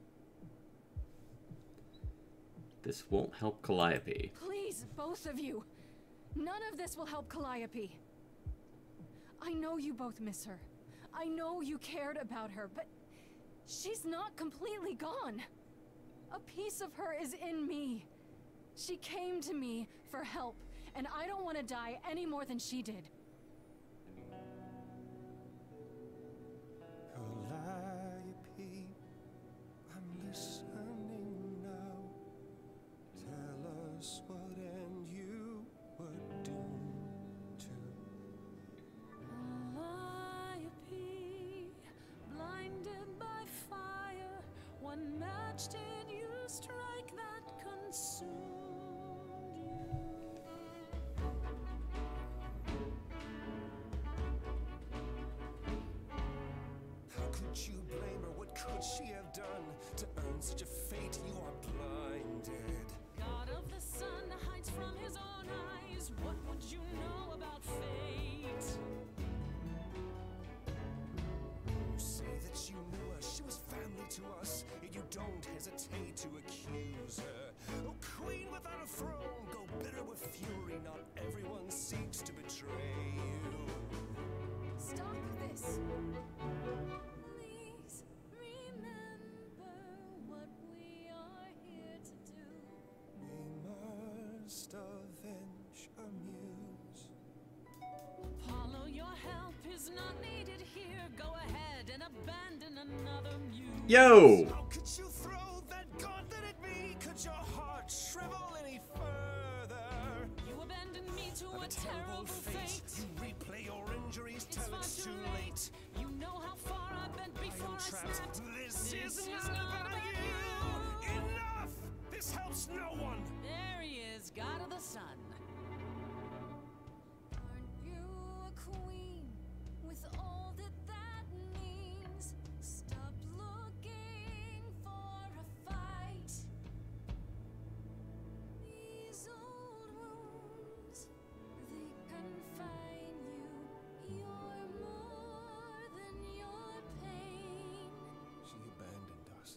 This won't help Calliope. Please, both of you. None of this will help Calliope. I know you both miss her. I know you cared about her, but she's not completely gone. A piece of her is in me. She came to me for help, and I don't want to die any more than she did. Calliope, I'm listening now. Tell us what and you were doomed to. Calliope, blinded by fire, one match did you strike that consumed you. How could you blame her? What could she have done to earn such a fate? You are blinded. God of the sun hides from his own eyes. What would you know about fate? You say that you knew her, she was family to us, yet you don't hesitate to accuse her. Oh, queen without a throne, go bitter with fury. Not everyone seeks to betray you. Stop this. Please remember what we are here to do. We must avenge our muse. Apollo, your help is not needed here. Go ahead and abandon another muse. Yo! How could you throw that gauntlet at me? Could your heart shrivel any further? You abandoned me to Of a terrible fate. You replay your injuries It's till far it's too too late. late. You know how far I've been before I trapped. snapped. This is not about you. Enough! This helps no one. There he is, God of the sun. Aren't you a queen with all that that means? Stop looking for a fight. These old wounds, they confine you. You're more than your pain. She abandoned us.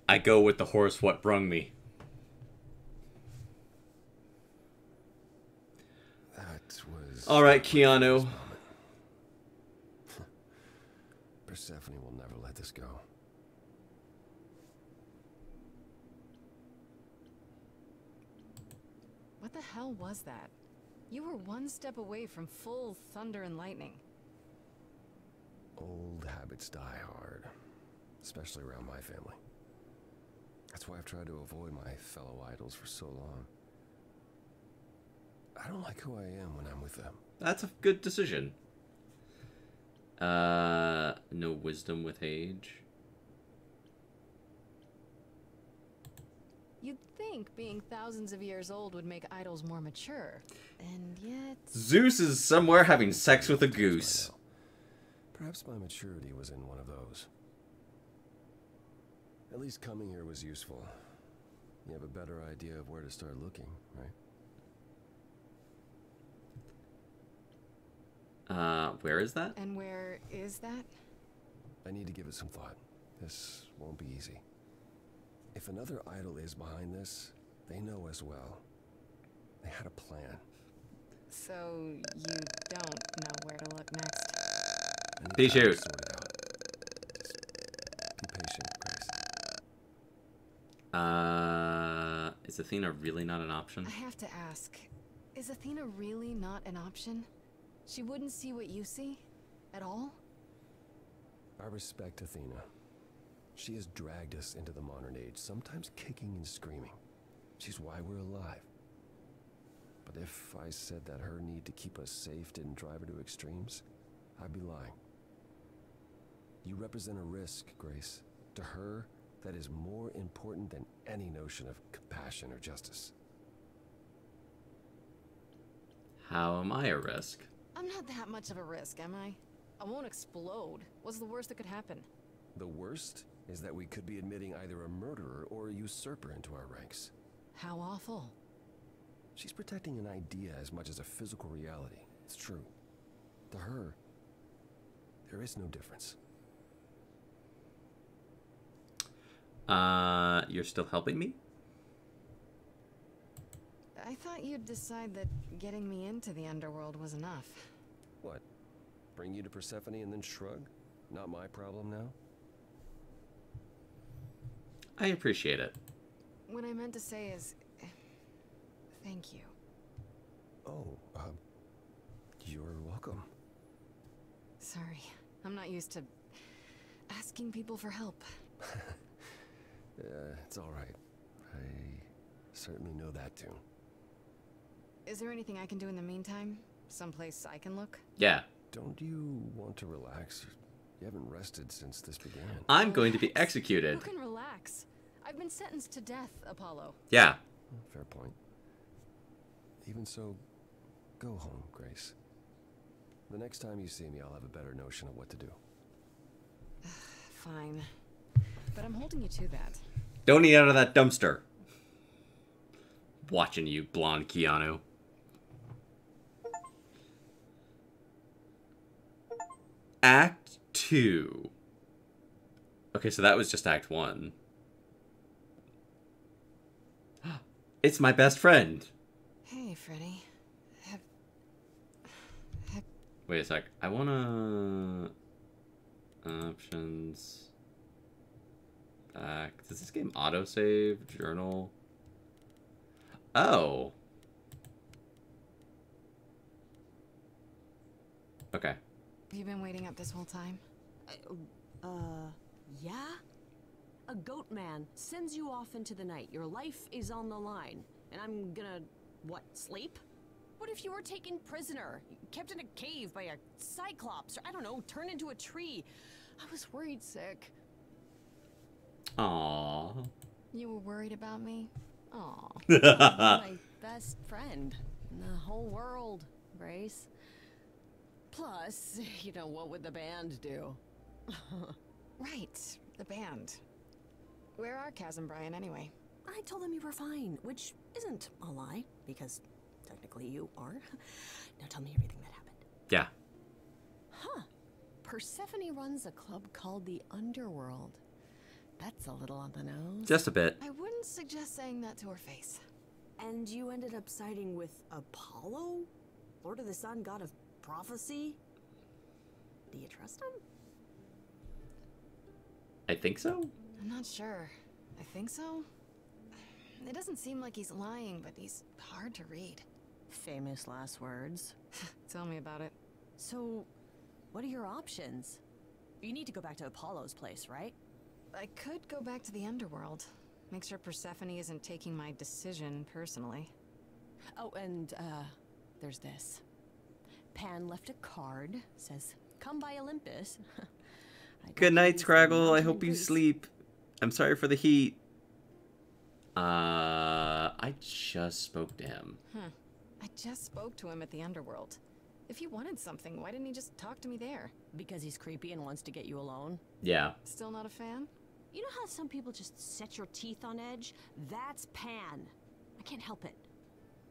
I go with the horse what brung me. That was... Alright, Keanu. Persephone will never let this go. What the hell was that? You were one step away from full thunder and lightning. Old habits die hard, especially around my family. That's why I've tried to avoid my fellow idols for so long. I don't like who I am when I'm with them. That's a good decision. No wisdom with age. You'd think being thousands of years old would make idols more mature, and yet... Zeus is somewhere having sex with a goose. Perhaps my maturity was in one of those. At least coming here was useful. You have a better idea of where to start looking, right? Where is that? And where is that? I need to give it some thought. This won't be easy. If another idol is behind this, they know as well. They had a plan. So you don't know where to look next. Be shoot. Be patient, Grace. Is Athena really not an option? I have to ask, is Athena really not an option? She wouldn't see what you see? At all? I respect Athena. She has dragged us into the modern age, sometimes kicking and screaming. She's why we're alive. But if I said that her need to keep us safe didn't drive her to extremes, I'd be lying. You represent a risk, Grace. To her, that is more important than any notion of compassion or justice. How am I a risk? I'm not that much of a risk, am I? I won't explode. What's the worst that could happen? The worst is that we could be admitting either a murderer or a usurper into our ranks. How awful. She's protecting an idea as much as a physical reality. It's true. To her, there is no difference. You're still helping me? I thought you'd decide that getting me into the underworld was enough. What? Bring you to Persephone and then shrug? Not my problem now? I appreciate it. What I meant to say is... thank you. Oh, you're welcome. Sorry, I'm not used to asking people for help. It's all right. I certainly know that tune. Is there anything I can do in the meantime? Someplace I can look? Yeah. Don't you want to relax? You haven't rested since this began. I'm going to be executed. Who can relax? I've been sentenced to death, Apollo. Yeah. Fair point. Even so, go home, Grace. The next time you see me, I'll have a better notion of what to do. Fine. But I'm holding you to that. Don't eat out of that dumpster. Watching you, blonde Keanu. Act 2. Okay, so that was just Act 1. It's my best friend. Hey, Freddy. Wait a sec. I wanna... Options... Back. Does this game autosave? Journal? Oh. Okay. Have you been waiting up this whole time? Yeah? A goat man sends you off into the night. Your life is on the line. And I'm gonna, what, sleep? What if you were taken prisoner? Kept in a cave by a cyclops, or I don't know, turned into a tree? I was worried sick. Aww. You were worried about me? Aw. My best friend in the whole world, Grace. Plus, you know, what would the band do? Right, the band. Where are Kaz and Brian anyway? I told them you were fine, which isn't a lie, because technically you are. Now tell me everything that happened. Yeah. Huh. Persephone runs a club called the Underworld. That's a little on the nose. Just a bit. I wouldn't suggest saying that to her face. And you ended up siding with Apollo? Lord of the Sun, god of prophecy? Do you trust him? I think so. I'm not sure. I think so. It doesn't seem like he's lying, but he's hard to read. Famous last words. Tell me about it. So, what are your options? You need to go back to Apollo's place, right? I could go back to the underworld. Make sure Persephone isn't taking my decision personally. Oh, and, there's this. Pan left a card, says, come by Olympus. Good night, Scraggle. I hope you sleep. I'm sorry for the heat. I just spoke to him. I just spoke to him at the underworld. If he wanted something, why didn't he just talk to me there? Because he's creepy and wants to get you alone? Yeah. Still not a fan? You know how some people just set your teeth on edge? That's Pan. I can't help it.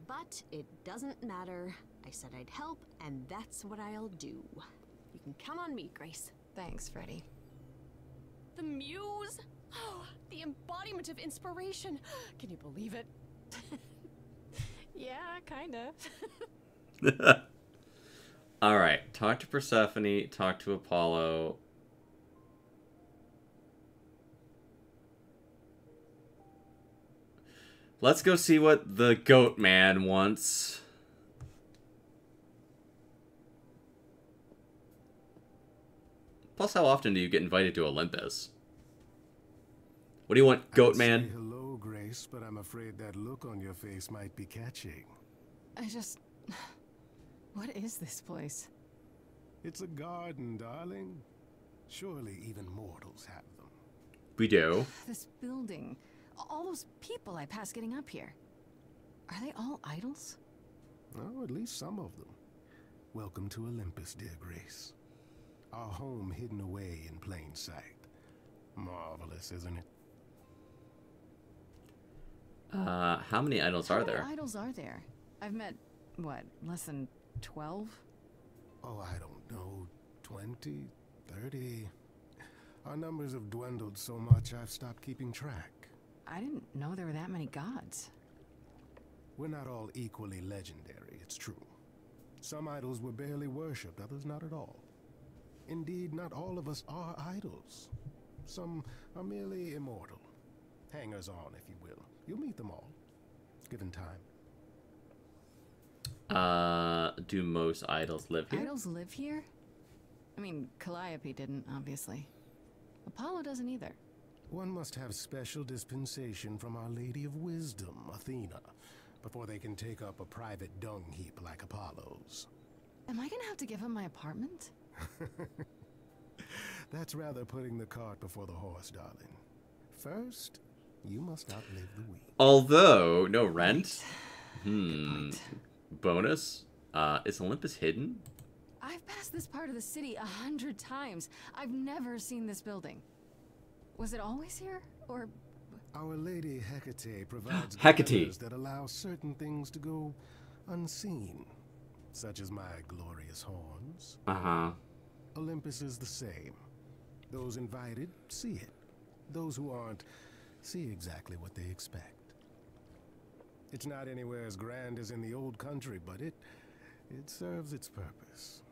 But it doesn't matter. I said I'd help, and that's what I'll do. You can count on me, Grace. Thanks, Freddy. The muse? Oh, the embodiment of inspiration. Can you believe it? Yeah, kinda. Alright, talk to Persephone, talk to Apollo. Let's go see what the goat man wants. Plus, how often do you get invited to Olympus? What do you want, goat man? Hello, Grace, but I'm afraid that look on your face might be catching. I just... What is this place? It's a garden, darling. Surely even mortals have them. We do. This building. All those people I pass getting up here. Are they all idols? Oh, at least some of them. Welcome to Olympus, dear Grace. Our home hidden away in plain sight. Marvelous, isn't it? How many idols are there? How many idols are there? I've met, what, less than 12? Oh, I don't know. 20, 30. Our numbers have dwindled so much I've stopped keeping track. I didn't know there were that many gods. We're not all equally legendary, it's true. Some idols were barely worshipped, others not at all. Indeed, not all of us are idols. Some are merely immortal. Hangers-on, if you will. You'll meet them all, given time. Do most idols live here? Idols live here? I mean, Calliope didn't, obviously. Apollo doesn't either. One must have special dispensation from Our Lady of Wisdom, Athena, before they can take up a private dung heap like Apollo's. Am I gonna have to give him my apartment? That's rather putting the cart before the horse, darling. First, you must outlive the week. Although, no rent. Bonus? Is Olympus hidden? I've passed this part of the city 100 times. I've never seen this building. Was it always here, or...? Our Lady Hecate provides Hecate that allow certain things to go unseen, such as my glorious horns. Olympus is the same. Those invited see it. Those who aren't see exactly what they expect. It's not anywhere as grand as in the old country, but it serves its purpose.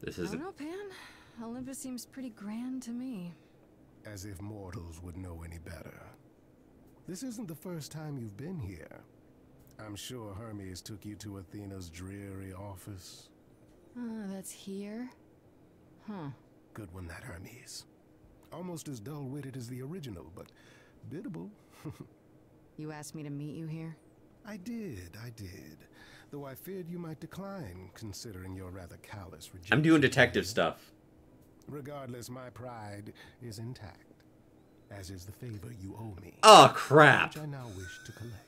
This I is don't know, Pan. Olympus seems pretty grand to me. As if mortals would know any better. This isn't the first time you've been here. I'm sure Hermes took you to Athena's dreary office. That's here? Huh. Good one, that Hermes. Almost as dull-witted as the original, but biddable. You asked me to meet you here? I did. Though I feared you might decline, considering your rather callous rejection. I'm doing detective stuff. Regardless, my pride is intact, as is the favor you owe me. Oh, crap. Which I now wish to collect.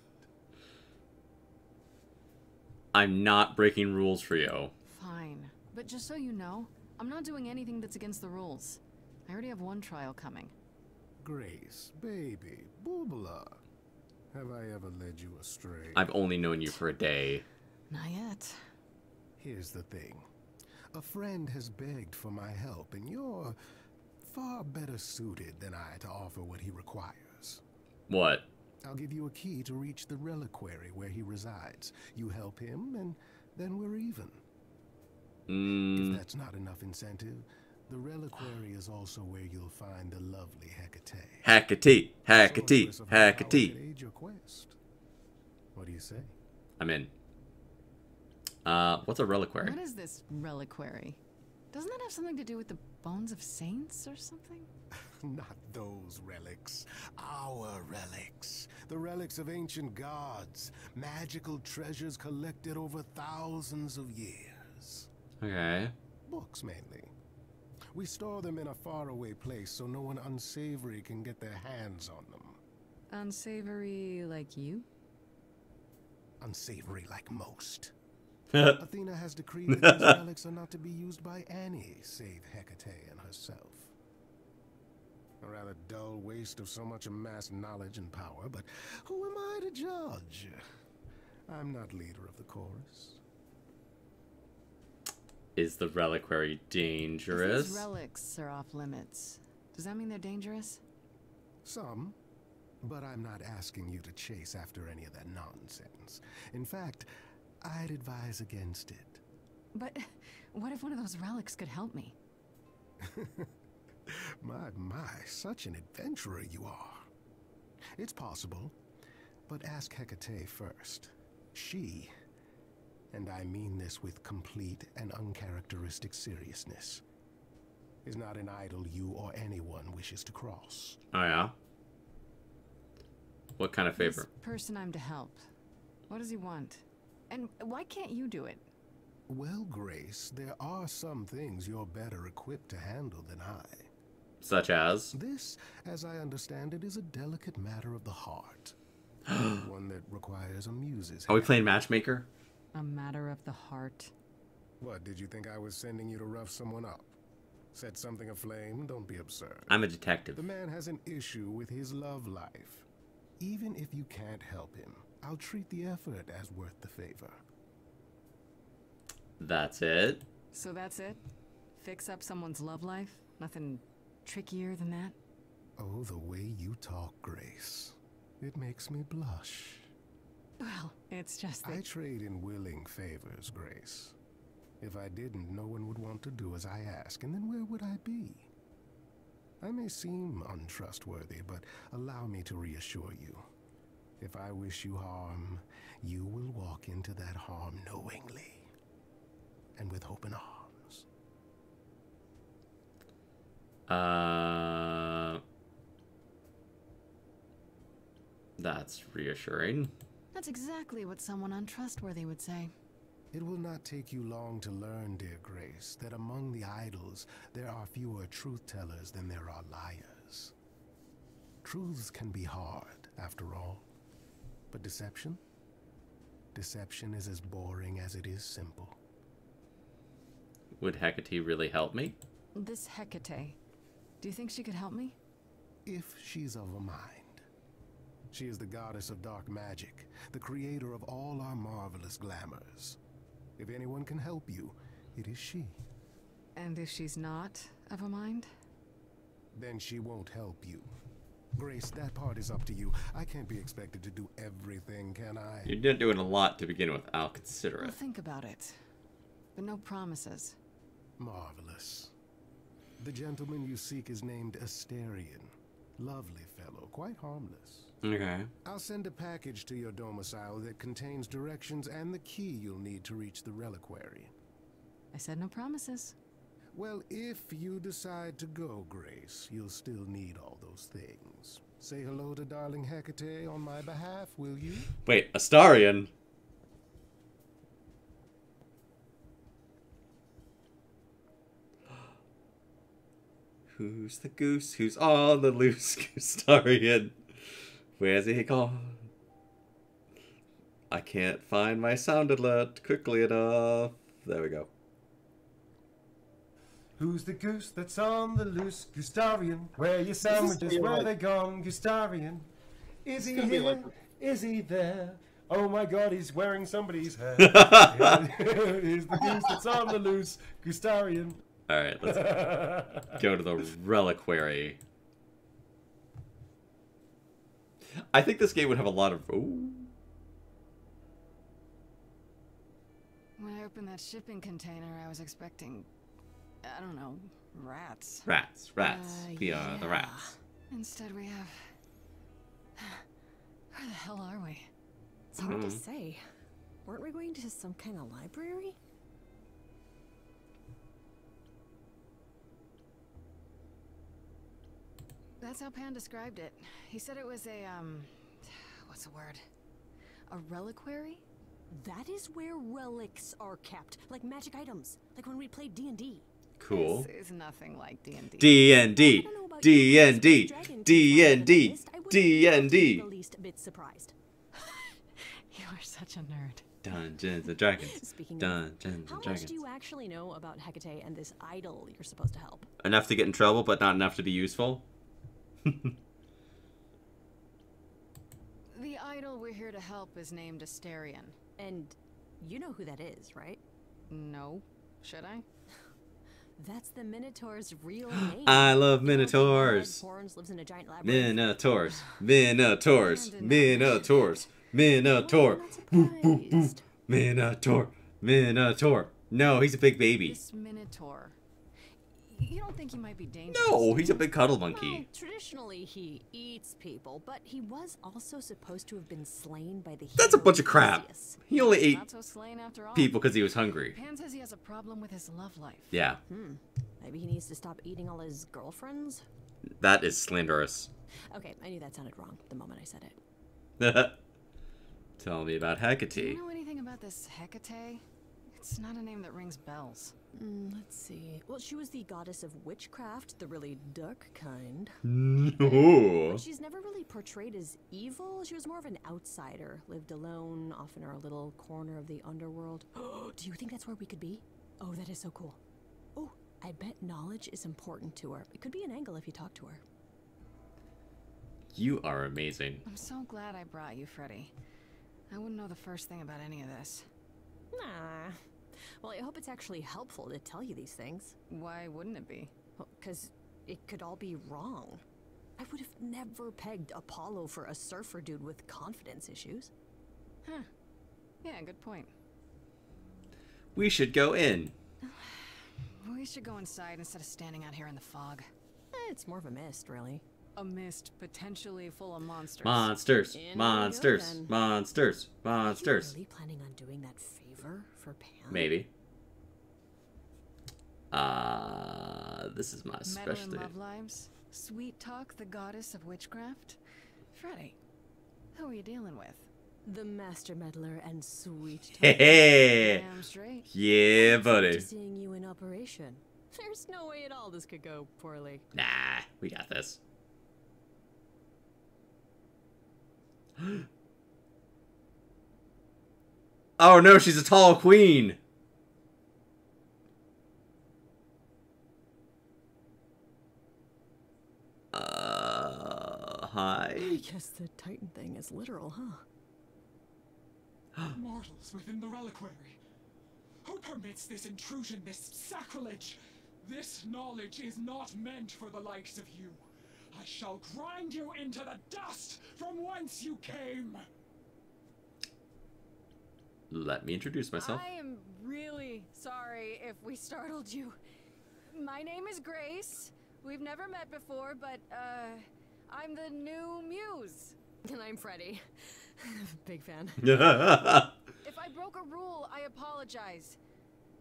I'm not breaking rules for you. Fine. But just so you know, I'm not doing anything that's against the rules. I already have one trial coming. Grace, baby, Boobala. Have I ever led you astray? I've only known you for a day. Not yet. Here's the thing. A friend has begged for my help, and you're far better suited than I to offer what he requires. What? I'll give you a key to reach the reliquary where he resides. You help him, and then we're even. If that's not enough incentive, the reliquary is also where you'll find the lovely Hecate. Hecate, Hecate, Hecate. Aid your quest. What do you say? I'm in. What's a reliquary? What is this reliquary? Doesn't that have something to do with the bones of saints or something? Not those relics. Our relics. The relics of ancient gods. Magical treasures collected over thousands of years. Okay. Books, mainly. We store them in a faraway place so no one unsavory can get their hands on them. Unsavory like you? Unsavory like most. Athena has decreed that these relics are not to be used by any save Hecate and herself. A rather dull waste of so much amassed knowledge and power, but who am I to judge? I'm not leader of the chorus. Is the reliquary dangerous? These relics are off limits. Does that mean they're dangerous? Some, but I'm not asking you to chase after any of that nonsense. In fact, I'd advise against it. But what if one of those relics could help me? My, such an adventurer you are. It's possible, but ask Hecate first. She, and I mean this with complete and uncharacteristic seriousness, is not an idol you or anyone wishes to cross. Oh, yeah? What kind of favor? This person I'm to help. What does he want? And why can't you do it? Well, Grace, there are some things you're better equipped to handle than I. Such as? This, as I understand it, is a delicate matter of the heart. One that requires a muse's Are we hand. playing matchmaker? A matter of the heart. What, did you think I was sending you to rough someone up? Set something aflame? Don't be absurd. I'm a detective. The man has an issue with his love life. Even if you can't help him, I'll treat the effort as worth the favor. That's it? So that's it? Fix up someone's love life? Nothing trickier than that? Oh, the way you talk, Grace. It makes me blush. Well, it's just that... I trade in willing favors, Grace. If I didn't, no one would want to do as I ask, and then where would I be? I may seem untrustworthy, but allow me to reassure you. If I wish you harm, you will walk into that harm knowingly and with open arms. That's reassuring. That's exactly what someone untrustworthy would say. It will not take you long to learn, dear Grace, that among the idols there are fewer truth-tellers than there are liars. Truths can be hard, after all. But deception? Deception is as boring as it is simple. Would Hecate really help me? This Hecate, do you think she could help me? If she's of a mind. She is the goddess of dark magic, the creator of all our marvelous glamours. If anyone can help you, it is she. And if she's not of a mind? Then she won't help you. Grace, that part is up to you. I can't be expected to do everything, can I? You're doing a lot to begin with. I'll consider I'll it. think about it. But no promises. Marvelous. The gentleman you seek is named Asterion. Lovely fellow, quite harmless. Okay. I'll send a package to your domicile that contains directions and the key you'll need to reach the reliquary. I said no promises. Well, if you decide to go, Grace, you'll still need all those things. Say hello to darling Hecate on my behalf, will you? Wait, Astarion? Who's the goose? Who's on the loose? Astarion. Where's he gone? I can't find my sound alert quickly enough. There we go. Who's the goose that's on the loose? Gustarian. Where are your sandwiches? Where are they gone? Gustarian. Is he here? Is he there? Oh my god, he's wearing somebody's hat. He's the goose that's on the loose. Gustarian. Alright, let's go to the reliquary. I think this game would have a lot of... Ooh. When I opened that shipping container, I was expecting, I don't know, rats. Rats. We are the rats. Instead we have... Where the hell are we? It's hard to say. Weren't we going to some kind of library? That's how Pan described it. He said it was a, what's the word? A reliquary? That is where relics are kept, like magic items, like when we played D&D. Cool. This is nothing like D&D. D&D. D&D. D&D. D&D. The least bit surprised. You are such a nerd. Dungeons and Dragons. Speaking Dungeons and how Dragons. much do you actually know about Hecate and this idol you're supposed to help? Enough to get in trouble, but not enough to be useful. The idol we're here to help is named Asterion. And you know who that is, right? No. Should I? That's the Minotaur's real name. I love Minotaurs. Horns, lives in a giant labyrinth. Minotaurs. Minotaurs. Minotaurs. Minotaur. Boop, boop, boop. Minotaur. Minotaur. No, he's a big baby. This Minotaur. You don't think he might be dangerous? No, he's a big cuddle monkey. Well, traditionally he eats people, but he was also supposed to have been slain by the That's a bunch of crap. He only ate Not so slain after all. people because he was hungry. Pan says he has a problem with his love life. Yeah. Maybe he needs to stop eating all his girlfriends? That is slanderous. Okay, I knew that sounded wrong the moment I said it. Tell me about Hecate. Do you know anything about this Hecate? It's not a name that rings bells. Let's see. Well, she was the goddess of witchcraft, the really dark kind. No. But she's never really portrayed as evil. She was more of an outsider, lived alone, off in her little corner of the underworld. Do you think that's where we could be? Oh, that is so cool. Oh, I bet knowledge is important to her. It could be an angle if you talk to her. You are amazing. I'm so glad I brought you, Freddy. I wouldn't know the first thing about any of this. Nah. Well, I hope it's actually helpful to tell you these things. Why wouldn't it be? Well, 'cause it could all be wrong. I would have never pegged Apollo for a surfer dude with confidence issues. Huh. Yeah, good point. We should go in. We should go inside instead of standing out here in the fog. It's more of a mist, really. A mist potentially full of monsters. Monsters. Monsters. Monsters. Monsters. Are you really planning on doing that favor for Pam? Maybe. This is my specialty. Meddling love lives? Sweet Talk, the goddess of witchcraft? Freddy, who are you dealing with? The master meddler and Sweet Talk. Hey! Damn straight. Yeah, buddy. Just seeing you in operation. There's no way at all this could go poorly. Nah, we got this. Oh no, she's a tall queen. Hi. I guess the Titan thing is literal, huh? Mortals within the reliquary. Who permits this intrusion, this sacrilege? This knowledge is not meant for the likes of you. I shall grind you into the dust from whence you came. Let me introduce myself. I am really sorry if we startled you. My name is Grace. We've never met before, but, I'm the new muse. And I'm Freddy. Big fan. If I broke a rule, I apologize.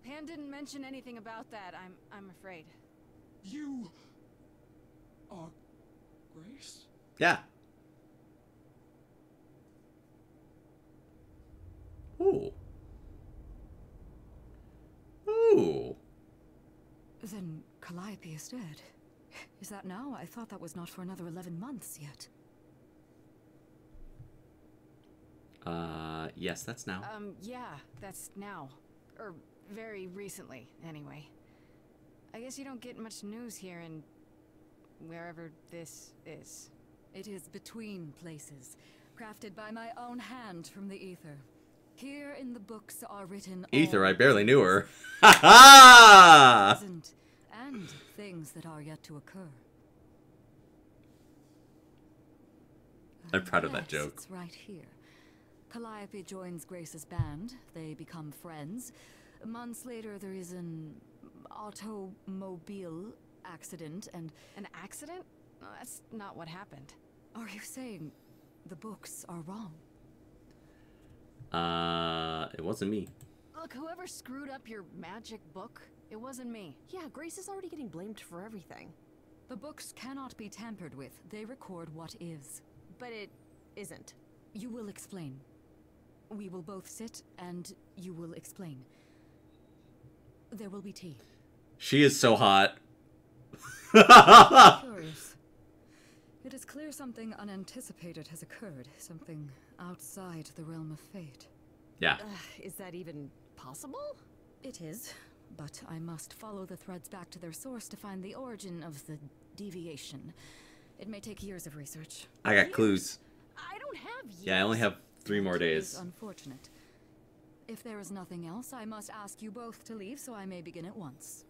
Pan didn't mention anything about that, I'm afraid. You are Grace? Yeah. Ooh. Ooh. Then Calliope is dead. Is that now? I thought that was not for another 11 months yet. Yes, that's now. Yeah, that's now. Or very recently, anyway. I guess you don't get much news here in wherever this is. It is between places. crafted by my own hand from the ether. Here in the books are written Ether, all I barely knew her. things Ha ha! present and things that are yet to occur. I'm proud of that Yes, joke. it's right here. Calliope joins Grace's band. They become friends. Months later, there is an automobile accident and... An accident? No, that's not what happened. Are you saying the books are wrong? It wasn't me. Look, whoever screwed up your magic book, it wasn't me. Yeah, Grace is already getting blamed for everything. The books cannot be tampered with. They record what is. But it isn't. You will explain. We will both sit and you will explain. There will be tea. She is so hot. Curious. It is clear something unanticipated has occurred. Something outside the realm of fate. Yeah. Is that even possible? It is, but I must follow the threads back to their source to find the origin of the deviation. It may take years of research. I got clues. I don't have years. Yeah, I only have 3 more It is days. unfortunate. If there is nothing else, I must ask you both to leave so I may begin at once.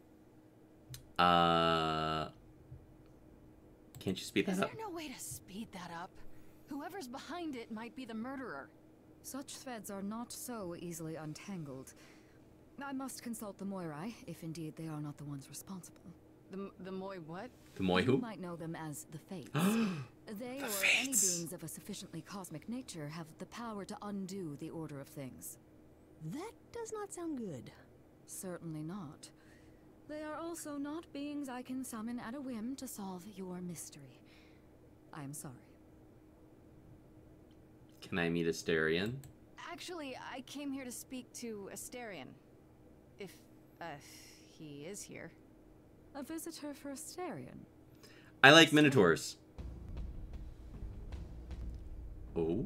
Can't you speed Is that there up? no way to speed that up? Whoever's behind it might be the murderer. Such threads are not so easily untangled. I must consult the Moirai, if indeed they are not the ones responsible. The Moi what? The Moi You who? might know them as the Fates. They, or any beings of a sufficiently cosmic nature, have the power to undo the order of things. That does not sound good. Certainly not. They are also not beings I can summon at a whim to solve your mystery. I am sorry. Can I meet Asterion? Actually, I came here to speak to Asterion. If, he is here. A visitor for Asterion? I like Minotaurs. Oh?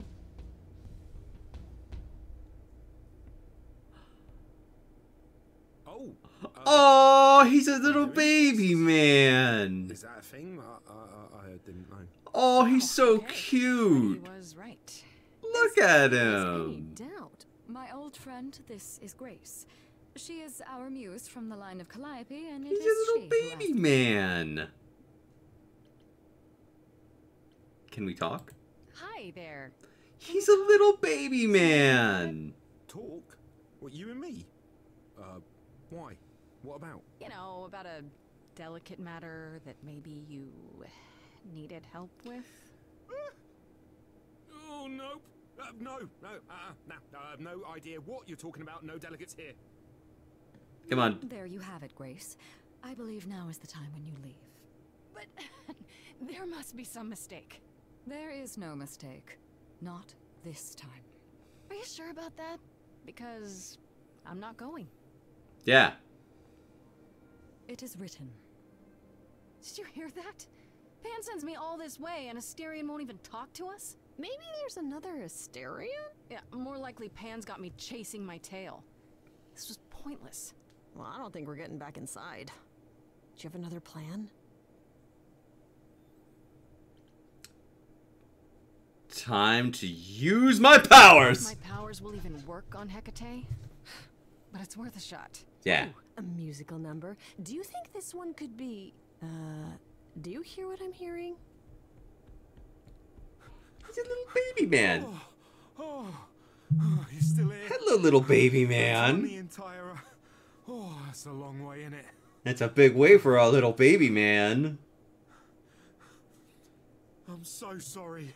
Oh, he's a little baby man. Is that a thing? I didn't know. Oh, he's so He cute. was right. Look at Any him. doubt? My old friend, this is Grace. She is our muse from the line of Calliope, and it He's is a little she who baby asked- man. Can we talk? Hi there. He's a little baby man. Talk? What, you and me? Why? What about? You know, about a delicate matter that maybe you needed help with. Oh, no. No idea what you're talking about. No delegates here. Come on. There you have it, Grace. I believe now is the time when you leave. But there must be some mistake. There is no mistake. Not this time. Are you sure about that? Because I'm not going. Yeah. It is written. Did you hear that? Pan sends me all this way and Asterion won't even talk to us? Maybe there's another Asterion? Yeah, more likely Pan's got me chasing my tail. This was pointless. Well, I don't think we're getting back inside. Do you have another plan? Time to use my powers. My powers will even work on Hecate, but it's worth a shot. Yeah. Ooh, a musical number. Do you think this one could be, do you hear what I'm hearing? He's a little baby man. Oh, he's still here. Hello, little baby On the man. entire... Oh, that's a long way, isn't it? That's a big way for a little baby man. I'm so sorry.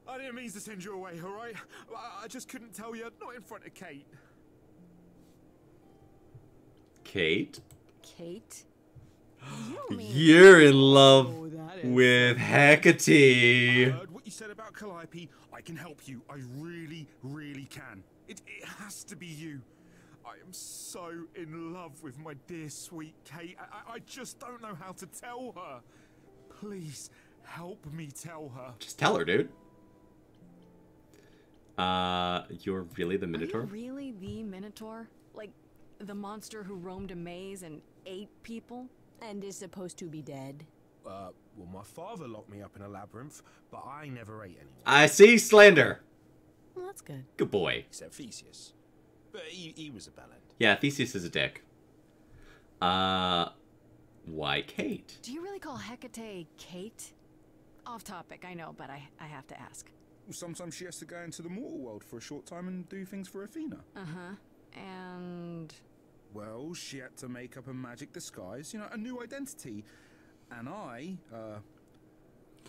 I didn't mean to send you away, alright? I just couldn't tell you, not in front of Kate. Kate? Kate? You're in love Oh, that is with I Hecate. heard what you said about Calliope. I can help you. I really, really can. It has to be you. I am so in love with my dear sweet Kate. I just don't know how to tell her. Please, help me tell her. Just tell her, dude. You're really the Minotaur? Are you really the Minotaur? Like, the monster who roamed a maze and ate people? And is supposed to be dead? Well, my father locked me up in a labyrinth, but I never ate anyone. I see slander. Well, that's good. Good boy. Except Theseus. But he was a bellend. Yeah, Theseus is a dick. Why Kate? Do you really call Hecate Kate? Off topic, I know, but I have to ask. Well, sometimes she has to go into the mortal world for a short time and do things for Athena. Uh-huh. And... Well, she had to make up a magic disguise, you know, a new identity. And I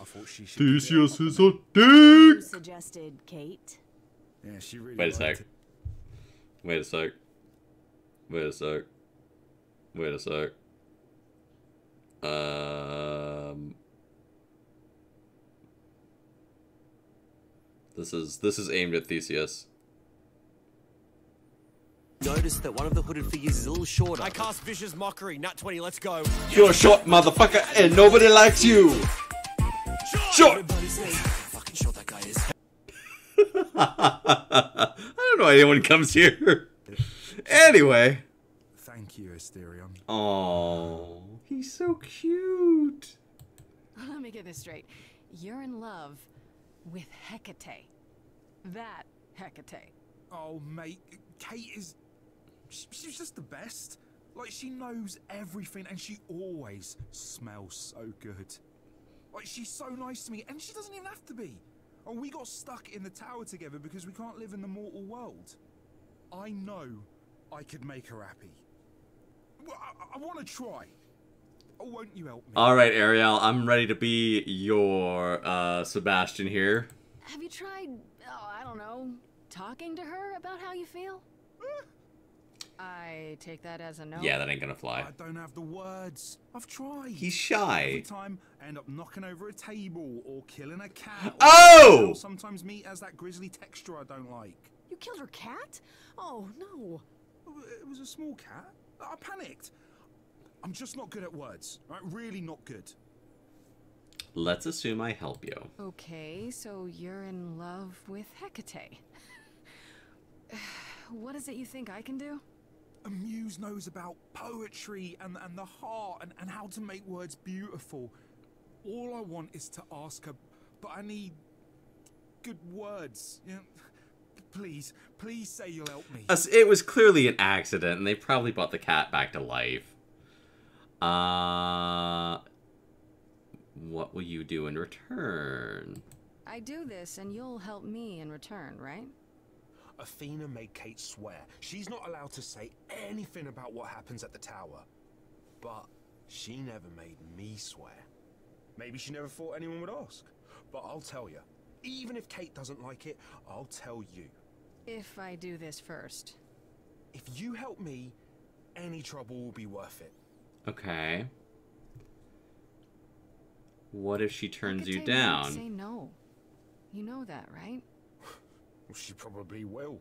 thought she should... Theseus is a dick! You suggested Kate? Yeah, she really Wait a liked sec. Wait a sec. Wait a sec. Wait a sec. This is aimed at Theseus. Notice that one of the hooded figures is a little shorter. I cast Vicious Mockery. Nat 20, let's go. You're short, motherfucker, and nobody likes you. Short. Fucking short that guy is. I don't know why anyone comes here. Anyway. Thank you, Asterion. Oh, he's so cute. Let me get this straight. You're in love with Hecate. That Hecate. Oh, mate, Kate is... She's just the best. Like, she knows everything, and she always smells so good. Like, she's so nice to me, and she doesn't even have to be. Oh, we got stuck in the tower together because we can't live in the mortal world. I know I could make her happy. Well, I want to try. Oh, won't you help me? All right, Ariel, I'm ready to be your Sebastian here. Have you tried, I don't know, talking to her about how you feel? I take that as a no. Yeah, that ain't gonna fly. I don't have the words. I've tried. He's shy. Every time I end up knocking over a table or killing a cat. Oh! Or sometimes meat has that grisly texture I don't like. You killed her cat? Oh, no. It was a small cat. I panicked. I'm just not good at words. Right? Really not good. Let's assume I help you. Okay, so you're in love with Hecate. What is it you think I can do? A muse knows about poetry and the heart and how to make words beautiful. All I want is to ask her, but I need good words. You know, please say you'll help me. It was clearly an accident, and they probably brought the cat back to life. What will you do in return? I do this, and you'll help me in return, right? Athena made Kate swear she's not allowed to say anything about what happens at the tower. But she never made me swear. Maybe she never thought anyone would ask. But I'll tell you, even if Kate doesn't like it, I'll tell you. If I do this first. If you help me, any trouble will be worth it. Okay. What if she turns you Hecate down? might say no. You know that, right? Well, she probably will.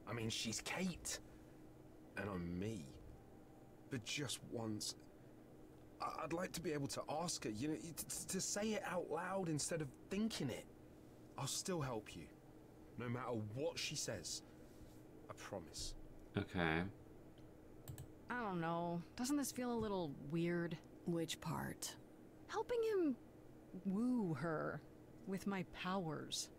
I mean, she's Kate. And I'm me. But just once, I'd like to be able to ask her, you know, to say it out loud instead of thinking it. I'll still help you. No matter what she says. I promise. Okay. I don't know. Doesn't this feel a little weird? Which part? Helping him woo her with my powers.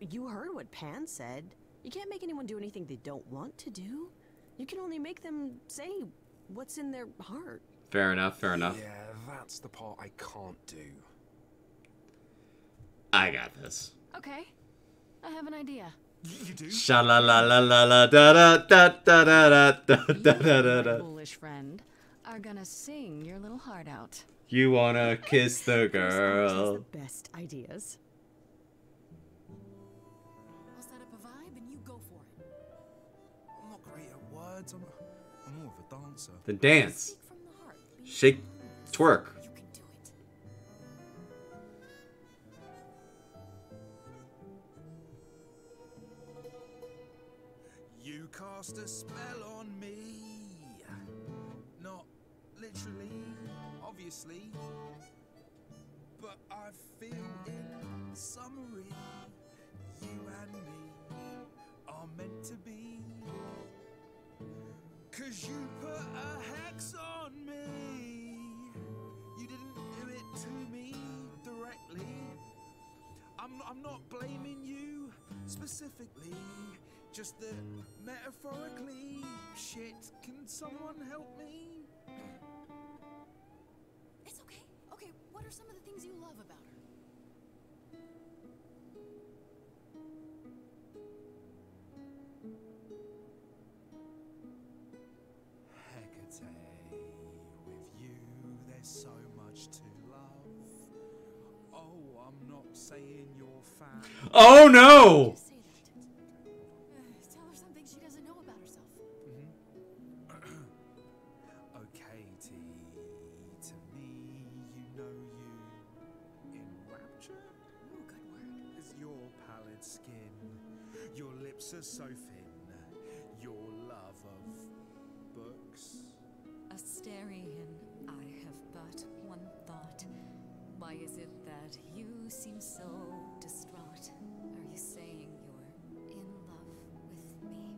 You heard what Pan said. You can't make anyone do anything they don't want to do. You can only make them say what's in their heart. Fair enough, fair enough. Yeah, that's the part I can't do. I got this. Okay. I have an idea. You do? Sha-la-la-la-la-da-da-da-da-da-da-da-da. My foolish friend are gonna sing your little heart out. You wanna kiss the girl. The best ideas. I'll set up a vibe and you go for it. I'm not great at words. I'm more of a dancer. Then dance. Shake, twerk. You can do it. You cast a spell on me. Not literally, obviously. But I feel in summary, you and me are meant to be. 'Cause you put a hex on me. You didn't do it specifically, just the metaphorically. Shit, can someone help me? It's okay. Okay, what are some of the things you love about her? Hecate, with you there's so much to love. Oh, I'm not saying you're fat. Oh no! Tell her something she doesn't know about herself. Oh, Katie, to me, you know you enrapture? Ooh, good word. Is your pallid skin, your lips are so thin, your love of books. Asterian, I have but one thought. Why is it that you seem so distraught? Are you saying you're in love with me?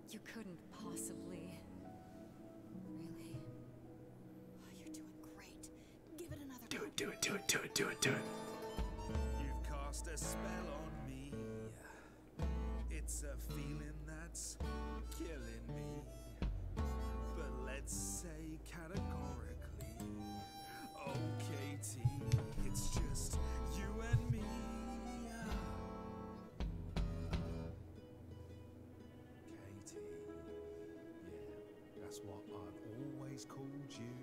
You couldn't possibly. Really? Oh, you're doing great. Give it another Do it, do it, do it, do it, do it, do it. You've cast a spell on me. It's a feeling that's killing me. But let's say categorically, oh Katie, it's just you and me. Katie, yeah, that's what I've always called you.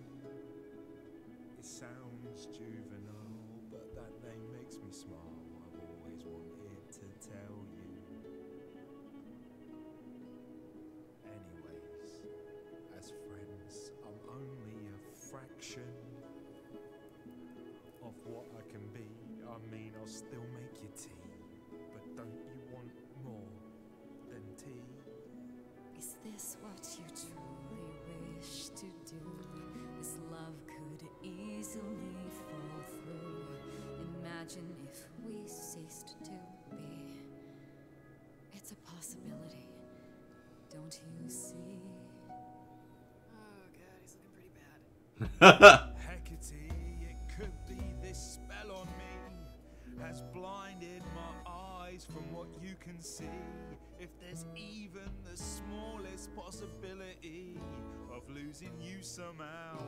It sounds juvenile, but that name makes me smile. I've always wanted to tell you. Anyways, as friends, I'm only a fraction of what I can be. I mean, I'll still make you tea, but don't you want more than tea? Is this what you truly wish to do? This love could easily fall through. Imagine if we ceased to be. It's a possibility. Don't you see? Oh god, he's looking pretty bad. Hecate, it could be this spell on me has blinded my eyes from what you can see. If there's even the smallest possibility of losing you somehow,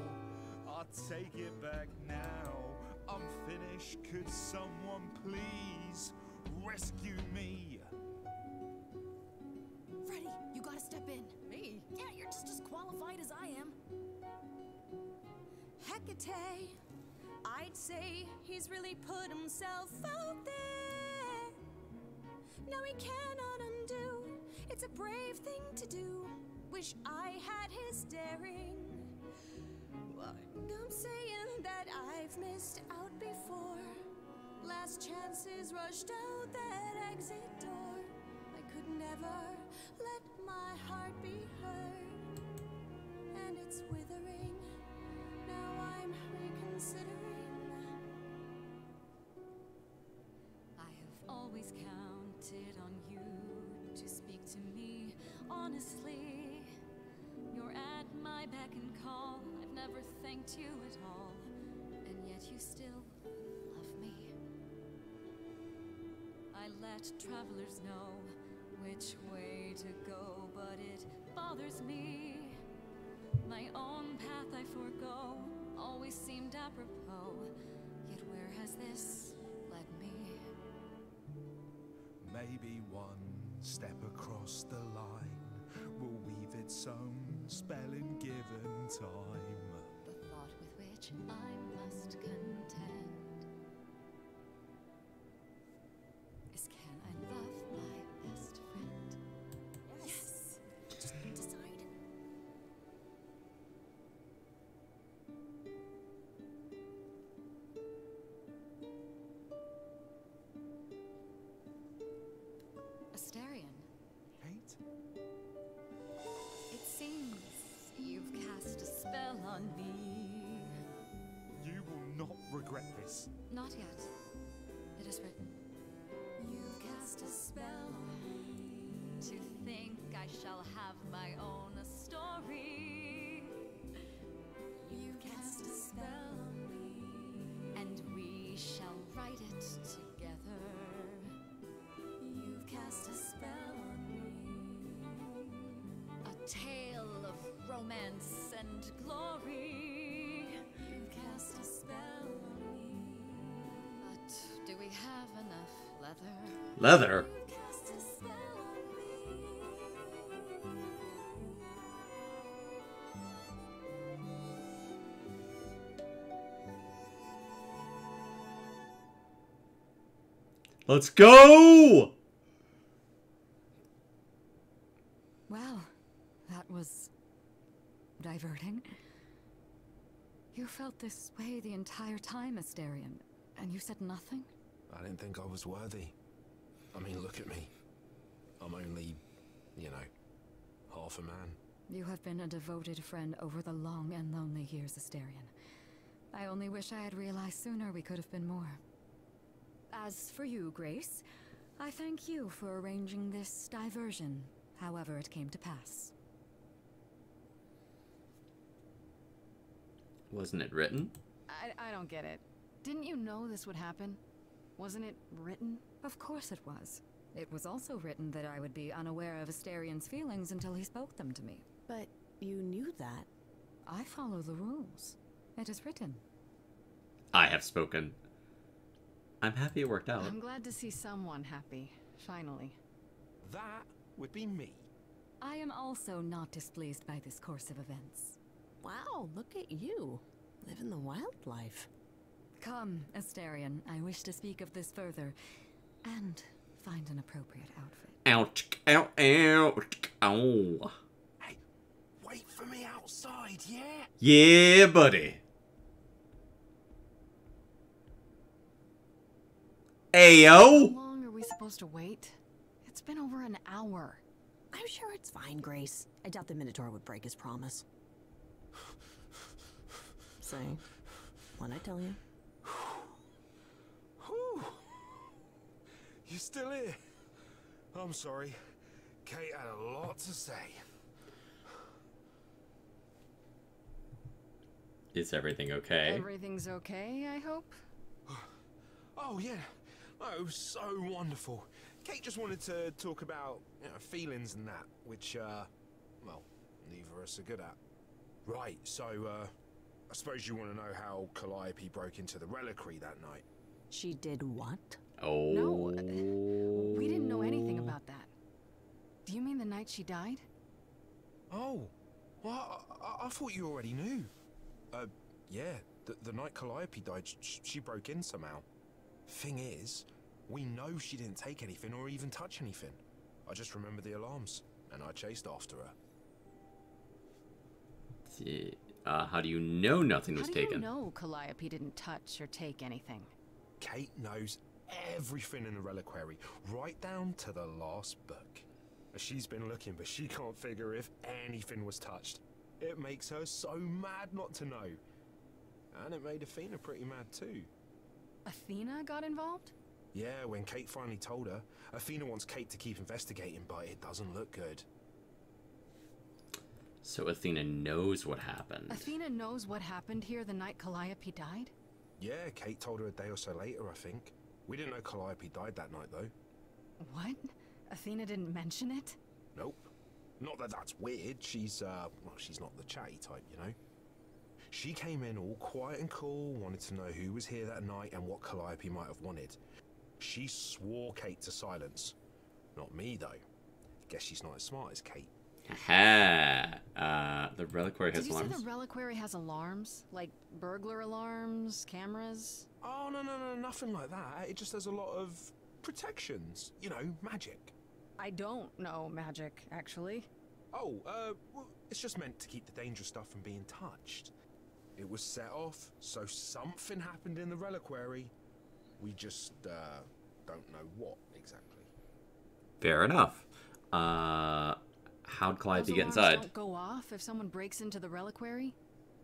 I'll take it back now. I'm finished. Could someone please rescue me? Freddy, you gotta step in. Me? Yeah, you're just as qualified as I am. Hecate, I'd say he's really put himself out there. No, he cannot undo. It's a brave thing to do. Wish I had his daring. I'm saying that I've missed out before. Last chances rushed out that exit door. I could never let my heart be heard. And it's withering. Now I'm reconsidering. I have always counted on you to speak to me honestly. You're at my beck and call. I've never thanked you at all, and yet you still love me. I let travelers know which way to go, but it bothers me. My own path I forego always seemed apropos, yet where has this led me? Maybe one step across the line will weave its own spell in given time. The thought with which I must contend is, can I love my best friend? Yes. Just decide. Asterian, Hate? it seems you've cast a spell on me. You will not regret this. Not yet. It is written. You've cast a spell on me. To think I shall have my own story. You've cast a spell on me. And we shall write it together. romance and glory. You cast a spell on me. But do we have enough leather? Leather? You cast a spell on me. Let's go! Well, that was diverting. You felt this way the entire time, Asterion, and you said nothing? I didn't think I was worthy. I mean, look at me. I'm only, you know, half a man. You have been a devoted friend over the long and lonely years, Asterion. I only wish I had realized sooner we could have been more. As for you, Grace, I thank you for arranging this diversion, however it came to pass. Wasn't it written? I don't get it. Didn't you know this would happen? Wasn't it written? Of course it was. It was also written that I would be unaware of Asterion's feelings until he spoke them to me. But you knew that. I follow the rules. It is written. I have spoken. I'm happy it worked out. I'm glad to see someone happy, finally. That would be me. I am also not displeased by this course of events. Wow, look at you. Living the wildlife. Come, Asterion, I wish to speak of this further, and find an appropriate outfit. Ouch, ow, ouch, ow. Hey, wait for me outside, yeah? Yeah, buddy. Ayo! How long are we supposed to wait? It's been over an hour. I'm sure it's fine, Grace. I doubt the Minotaur would break his promise. Say, what'd I tell you? You still here? I'm sorry. Kate had a lot to say. Is everything okay? Everything's okay, I hope? Oh, yeah. Oh, it was so wonderful. Kate just wanted to talk about, you know, feelings and that, which, well, neither of us are good at. Right, so, I suppose you want to know how Calliope broke into the reliquary that night. She did what? Oh. No, we didn't know anything about that. Do you mean the night she died? Oh, well, I thought you already knew. Yeah, the night Calliope died, she broke in somehow. Thing is, we know she didn't take anything or even touch anything. I just remember the alarms, and I chased after her. How do you know nothing was taken? How do you know Calliope didn't touch or take anything? Kate knows everything in the reliquary, right down to the last book. She's been looking, but she can't figure if anything was touched. It makes her so mad not to know. And it made Athena pretty mad too. Athena got involved? Yeah, when Kate finally told her, Athena wants Kate to keep investigating, but it doesn't look good. So Athena knows what happened. Athena knows what happened here the night Calliope died? Yeah, Kate told her a day or so later, I think. We didn't know Calliope died that night, though. What? Athena didn't mention it? Nope. Not that that's weird. She's, well, she's not the chatty type, you know? She came in all quiet and cool, wanted to know who was here that night and what Calliope might have wanted. She swore Kate to silence. Not me, though. Guess she's not as smart as Kate. Aha! The reliquary has alarms? Did you say the reliquary has alarms? Like burglar alarms, cameras? Oh, no, nothing like that. It just has a lot of protections. You know, magic. I don't know magic, actually. Oh, well, it's just meant to keep the dangerous stuff from being touched. It was set off, so something happened in the reliquary. We just, don't know what exactly. Fair enough. How'd Calliope get Those alarms inside? don't go off if someone breaks into the reliquary?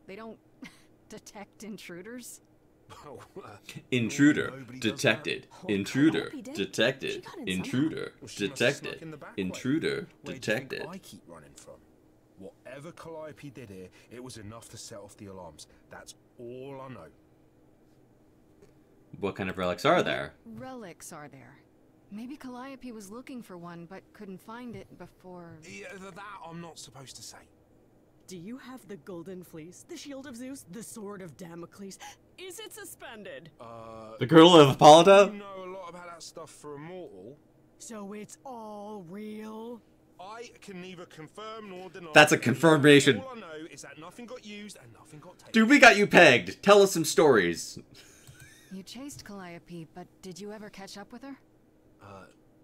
They don't detect intruders? Intruder detected. Intruder detected. Intruder detected. Intruder detected. I keep running from. Whatever Calliope did here, it was enough to set off the alarms. That's all I know. What kind of relics are there? Relics are there. Maybe Calliope was looking for one, but couldn't find it before... Yeah, that I'm not supposed to say. Do you have the golden fleece, the shield of Zeus, the sword of Damocles? Is it suspended? The girdle of Hippolyta? You know a lot about that stuff for a mortal. So it's all real? I can neither confirm nor deny. That's a confirmation. All I know is that nothing got used and nothing got taken. Dude, we got you pegged. Tell us some stories. You chased Calliope, but did you ever catch up with her?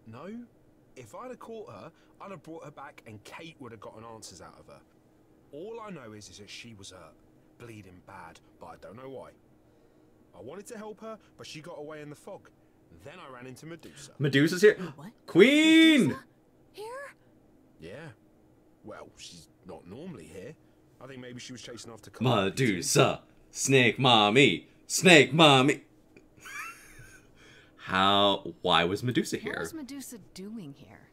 No. If I'd have caught her, I'd have brought her back and Kate would have gotten answers out of her. All I know is that she was hurt, bleeding bad, but I don't know why. I wanted to help her, but she got away in the fog. Then I ran into Medusa. Medusa's here? What? Queen! Medusa? Here? Yeah. Well, she's not normally here. I think maybe she was chasing after Calliope. Medusa. Snake mommy. Snake mommy. Why was Medusa here? What was Medusa doing here?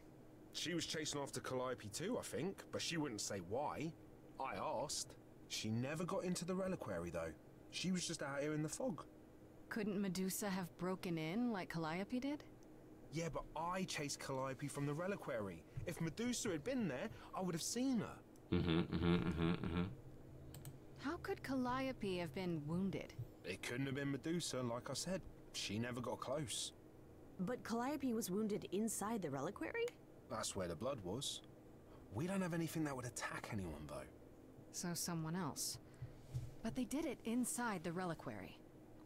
She was chasing after Calliope too, I think, but she wouldn't say why. I asked. She never got into the reliquary though. She was just out here in the fog. Couldn't Medusa have broken in like Calliope did? Yeah, but I chased Calliope from the reliquary. If Medusa had been there, I would have seen her. How could Calliope have been wounded? It couldn't have been Medusa, like I said. She never got close. But Calliope was wounded inside the reliquary? That's where the blood was. We don't have anything that would attack anyone, though. So someone else. But they did it inside the reliquary.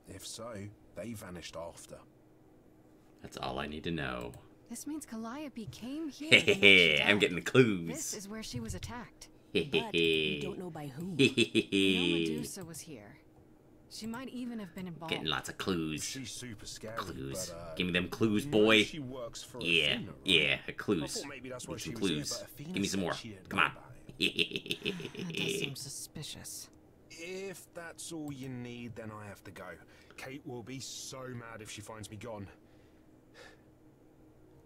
If so, they vanished after. That's all I need to know. This means Calliope came here. Hehehe, I'm getting the clues. This is where she was attacked. But we don't know by whom. We know Medusa was here. She might even have been involved. Getting lots of clues. She's super scary. Clues. But, Give me them clues, you boy. know she works for Yeah, Athena, right? yeah, I clues. thought maybe that's why Need she some was here, clues. but Athena Give me some said more. she didn't Come know on. about it. That does seem suspicious. If that's all you need, then I have to go. Kate will be so mad if she finds me gone.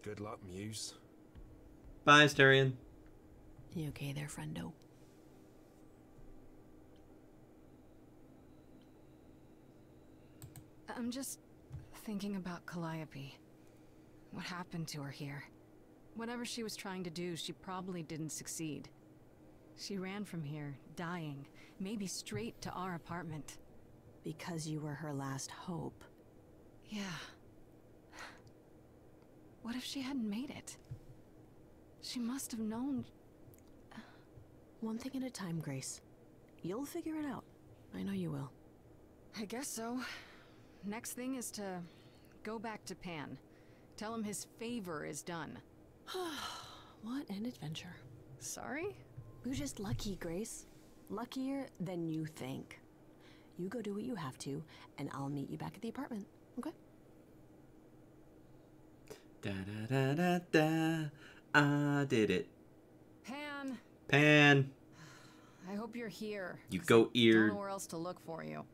Good luck, Muse. Bye, Styrian. You okay there, friendo? I'm just thinking about Calliope. What happened to her here? Whatever she was trying to do, she probably didn't succeed. She ran from here, dying, maybe straight to our apartment. Because you were her last hope. Yeah. What if she hadn't made it? She must have known. One thing at a time, Grace. You'll figure it out. I know you will. I guess so. Next thing is to go back to Pan. Tell him his favor is done. What an adventure. Sorry? You're just lucky, Grace. Luckier than you think. You go do what you have to, and I'll meet you back at the apartment, okay? Da da da da da. I did it. Pan! Pan. I hope you're here. You go-eared. Don't know where else to look for you.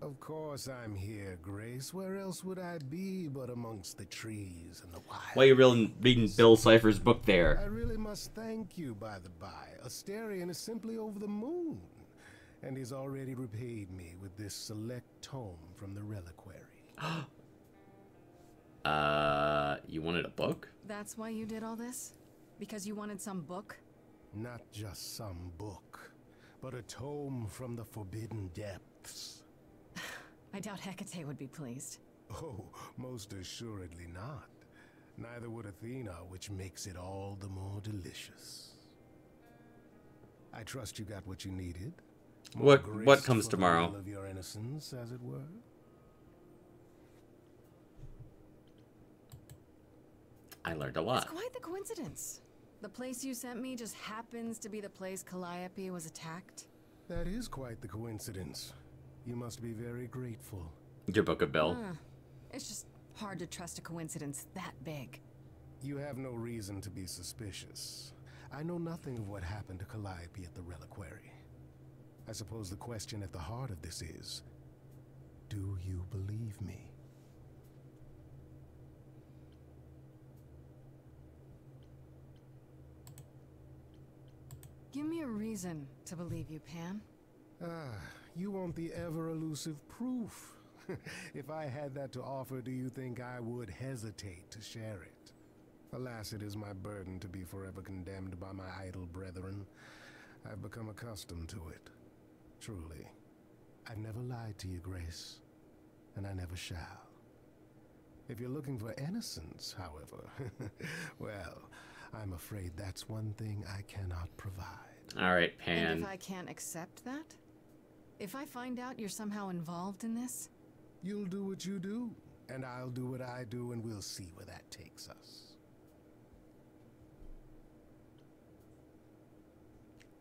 Of course I'm here, Grace. Where else would I be but amongst the trees and the wild? Why are you reading Bill Cipher's book there? I really must thank you, by the by. Asterion is simply over the moon, and he's already repaid me with this select tome from the reliquary. You wanted a book? That's why you did all this? Because you wanted some book? Not just some book, but a tome from the forbidden depths. I doubt Hecate would be pleased. Oh, most assuredly not. Neither would Athena, which makes it all the more delicious. I trust you got what you needed. What Grace comes for the tomorrow? will of your innocence, as it were. I learned a lot. It's quite the coincidence. The place you sent me just happens to be the place Calliope was attacked. That is quite the coincidence. You must be very grateful. Your book of Bill. It's just hard to trust a coincidence that big. You have no reason to be suspicious. I know nothing of what happened to Calliope at the reliquary. I suppose the question at the heart of this is, do you believe me? Give me a reason to believe you, Pan. You want the ever-elusive proof. If I had that to offer, do you think I would hesitate to share it? Alas, it is my burden to be forever condemned by my idle brethren. I've become accustomed to it. Truly. I've never lied to you, Grace, and I never shall. If you're looking for innocence, however, well, I'm afraid that's one thing I cannot provide. All right, Pan. And if I can't accept that? If I find out you're somehow involved in this? You'll do what you do, and I'll do what I do, and we'll see where that takes us.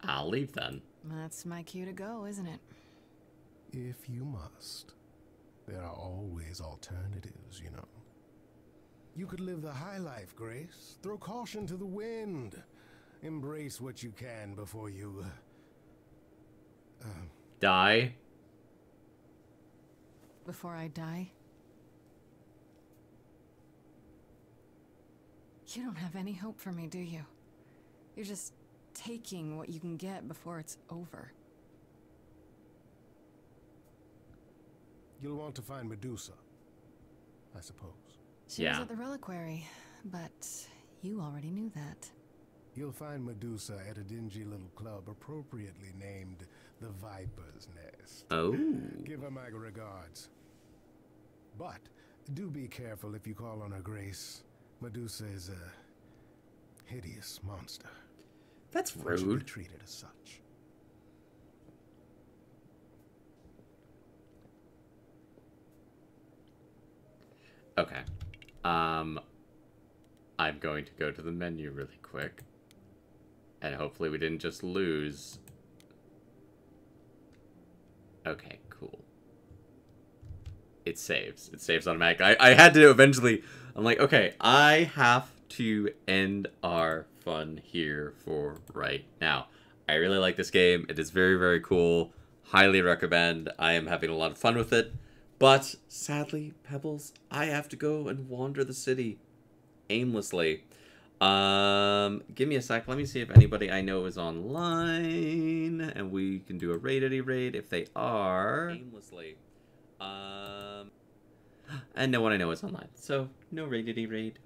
I'll leave then. That's my cue to go, isn't it? If you must. There are always alternatives, you know. You could live the high life, Grace. Throw caution to the wind. Embrace what you can before you... Die? Before I die? You don't have any hope for me, do you? You're just taking what you can get before it's over. You'll want to find Medusa, I suppose. She was at the reliquary, but you already knew that. You'll find Medusa at a dingy little club appropriately named the Viper's Nest. Oh. Give her my regards. But do be careful if you call on her, Grace. Medusa is a hideous monster. That's One should be rude. treated as such. Okay. I'm going to go to the menu really quick. And hopefully we didn't just lose. Okay, cool. It saves. It saves automatically. I had to eventually... I'm like, okay, I have to end our fun here for right now. I really like this game. It is very, very cool. Highly recommend. I am having a lot of fun with it. But, sadly, Pebbles, I have to go and wander the city aimlessly. Give me a sec. Let me see if anybody I know is online. And we can do a raid if they are. Aimlessly. And no one I know is online. So, no raid.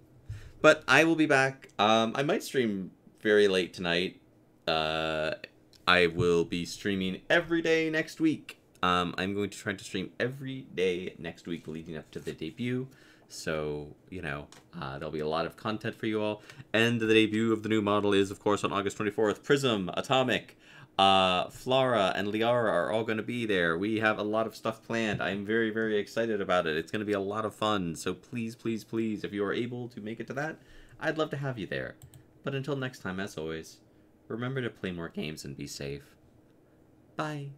But I will be back. I might stream very late tonight. I will be streaming every day next week. I'm going to try to stream every day next week leading up to the debut. So, you know, there'll be a lot of content for you all. And the debut of the new model is, of course, on August 24th. Prism, Atomic, Flora, and Liara are all going to be there. We have a lot of stuff planned. I'm very, very excited about it. It's going to be a lot of fun. So please, please, please, if you are able to make it to that, I'd love to have you there. But until next time, as always, remember to play more games and be safe. Bye.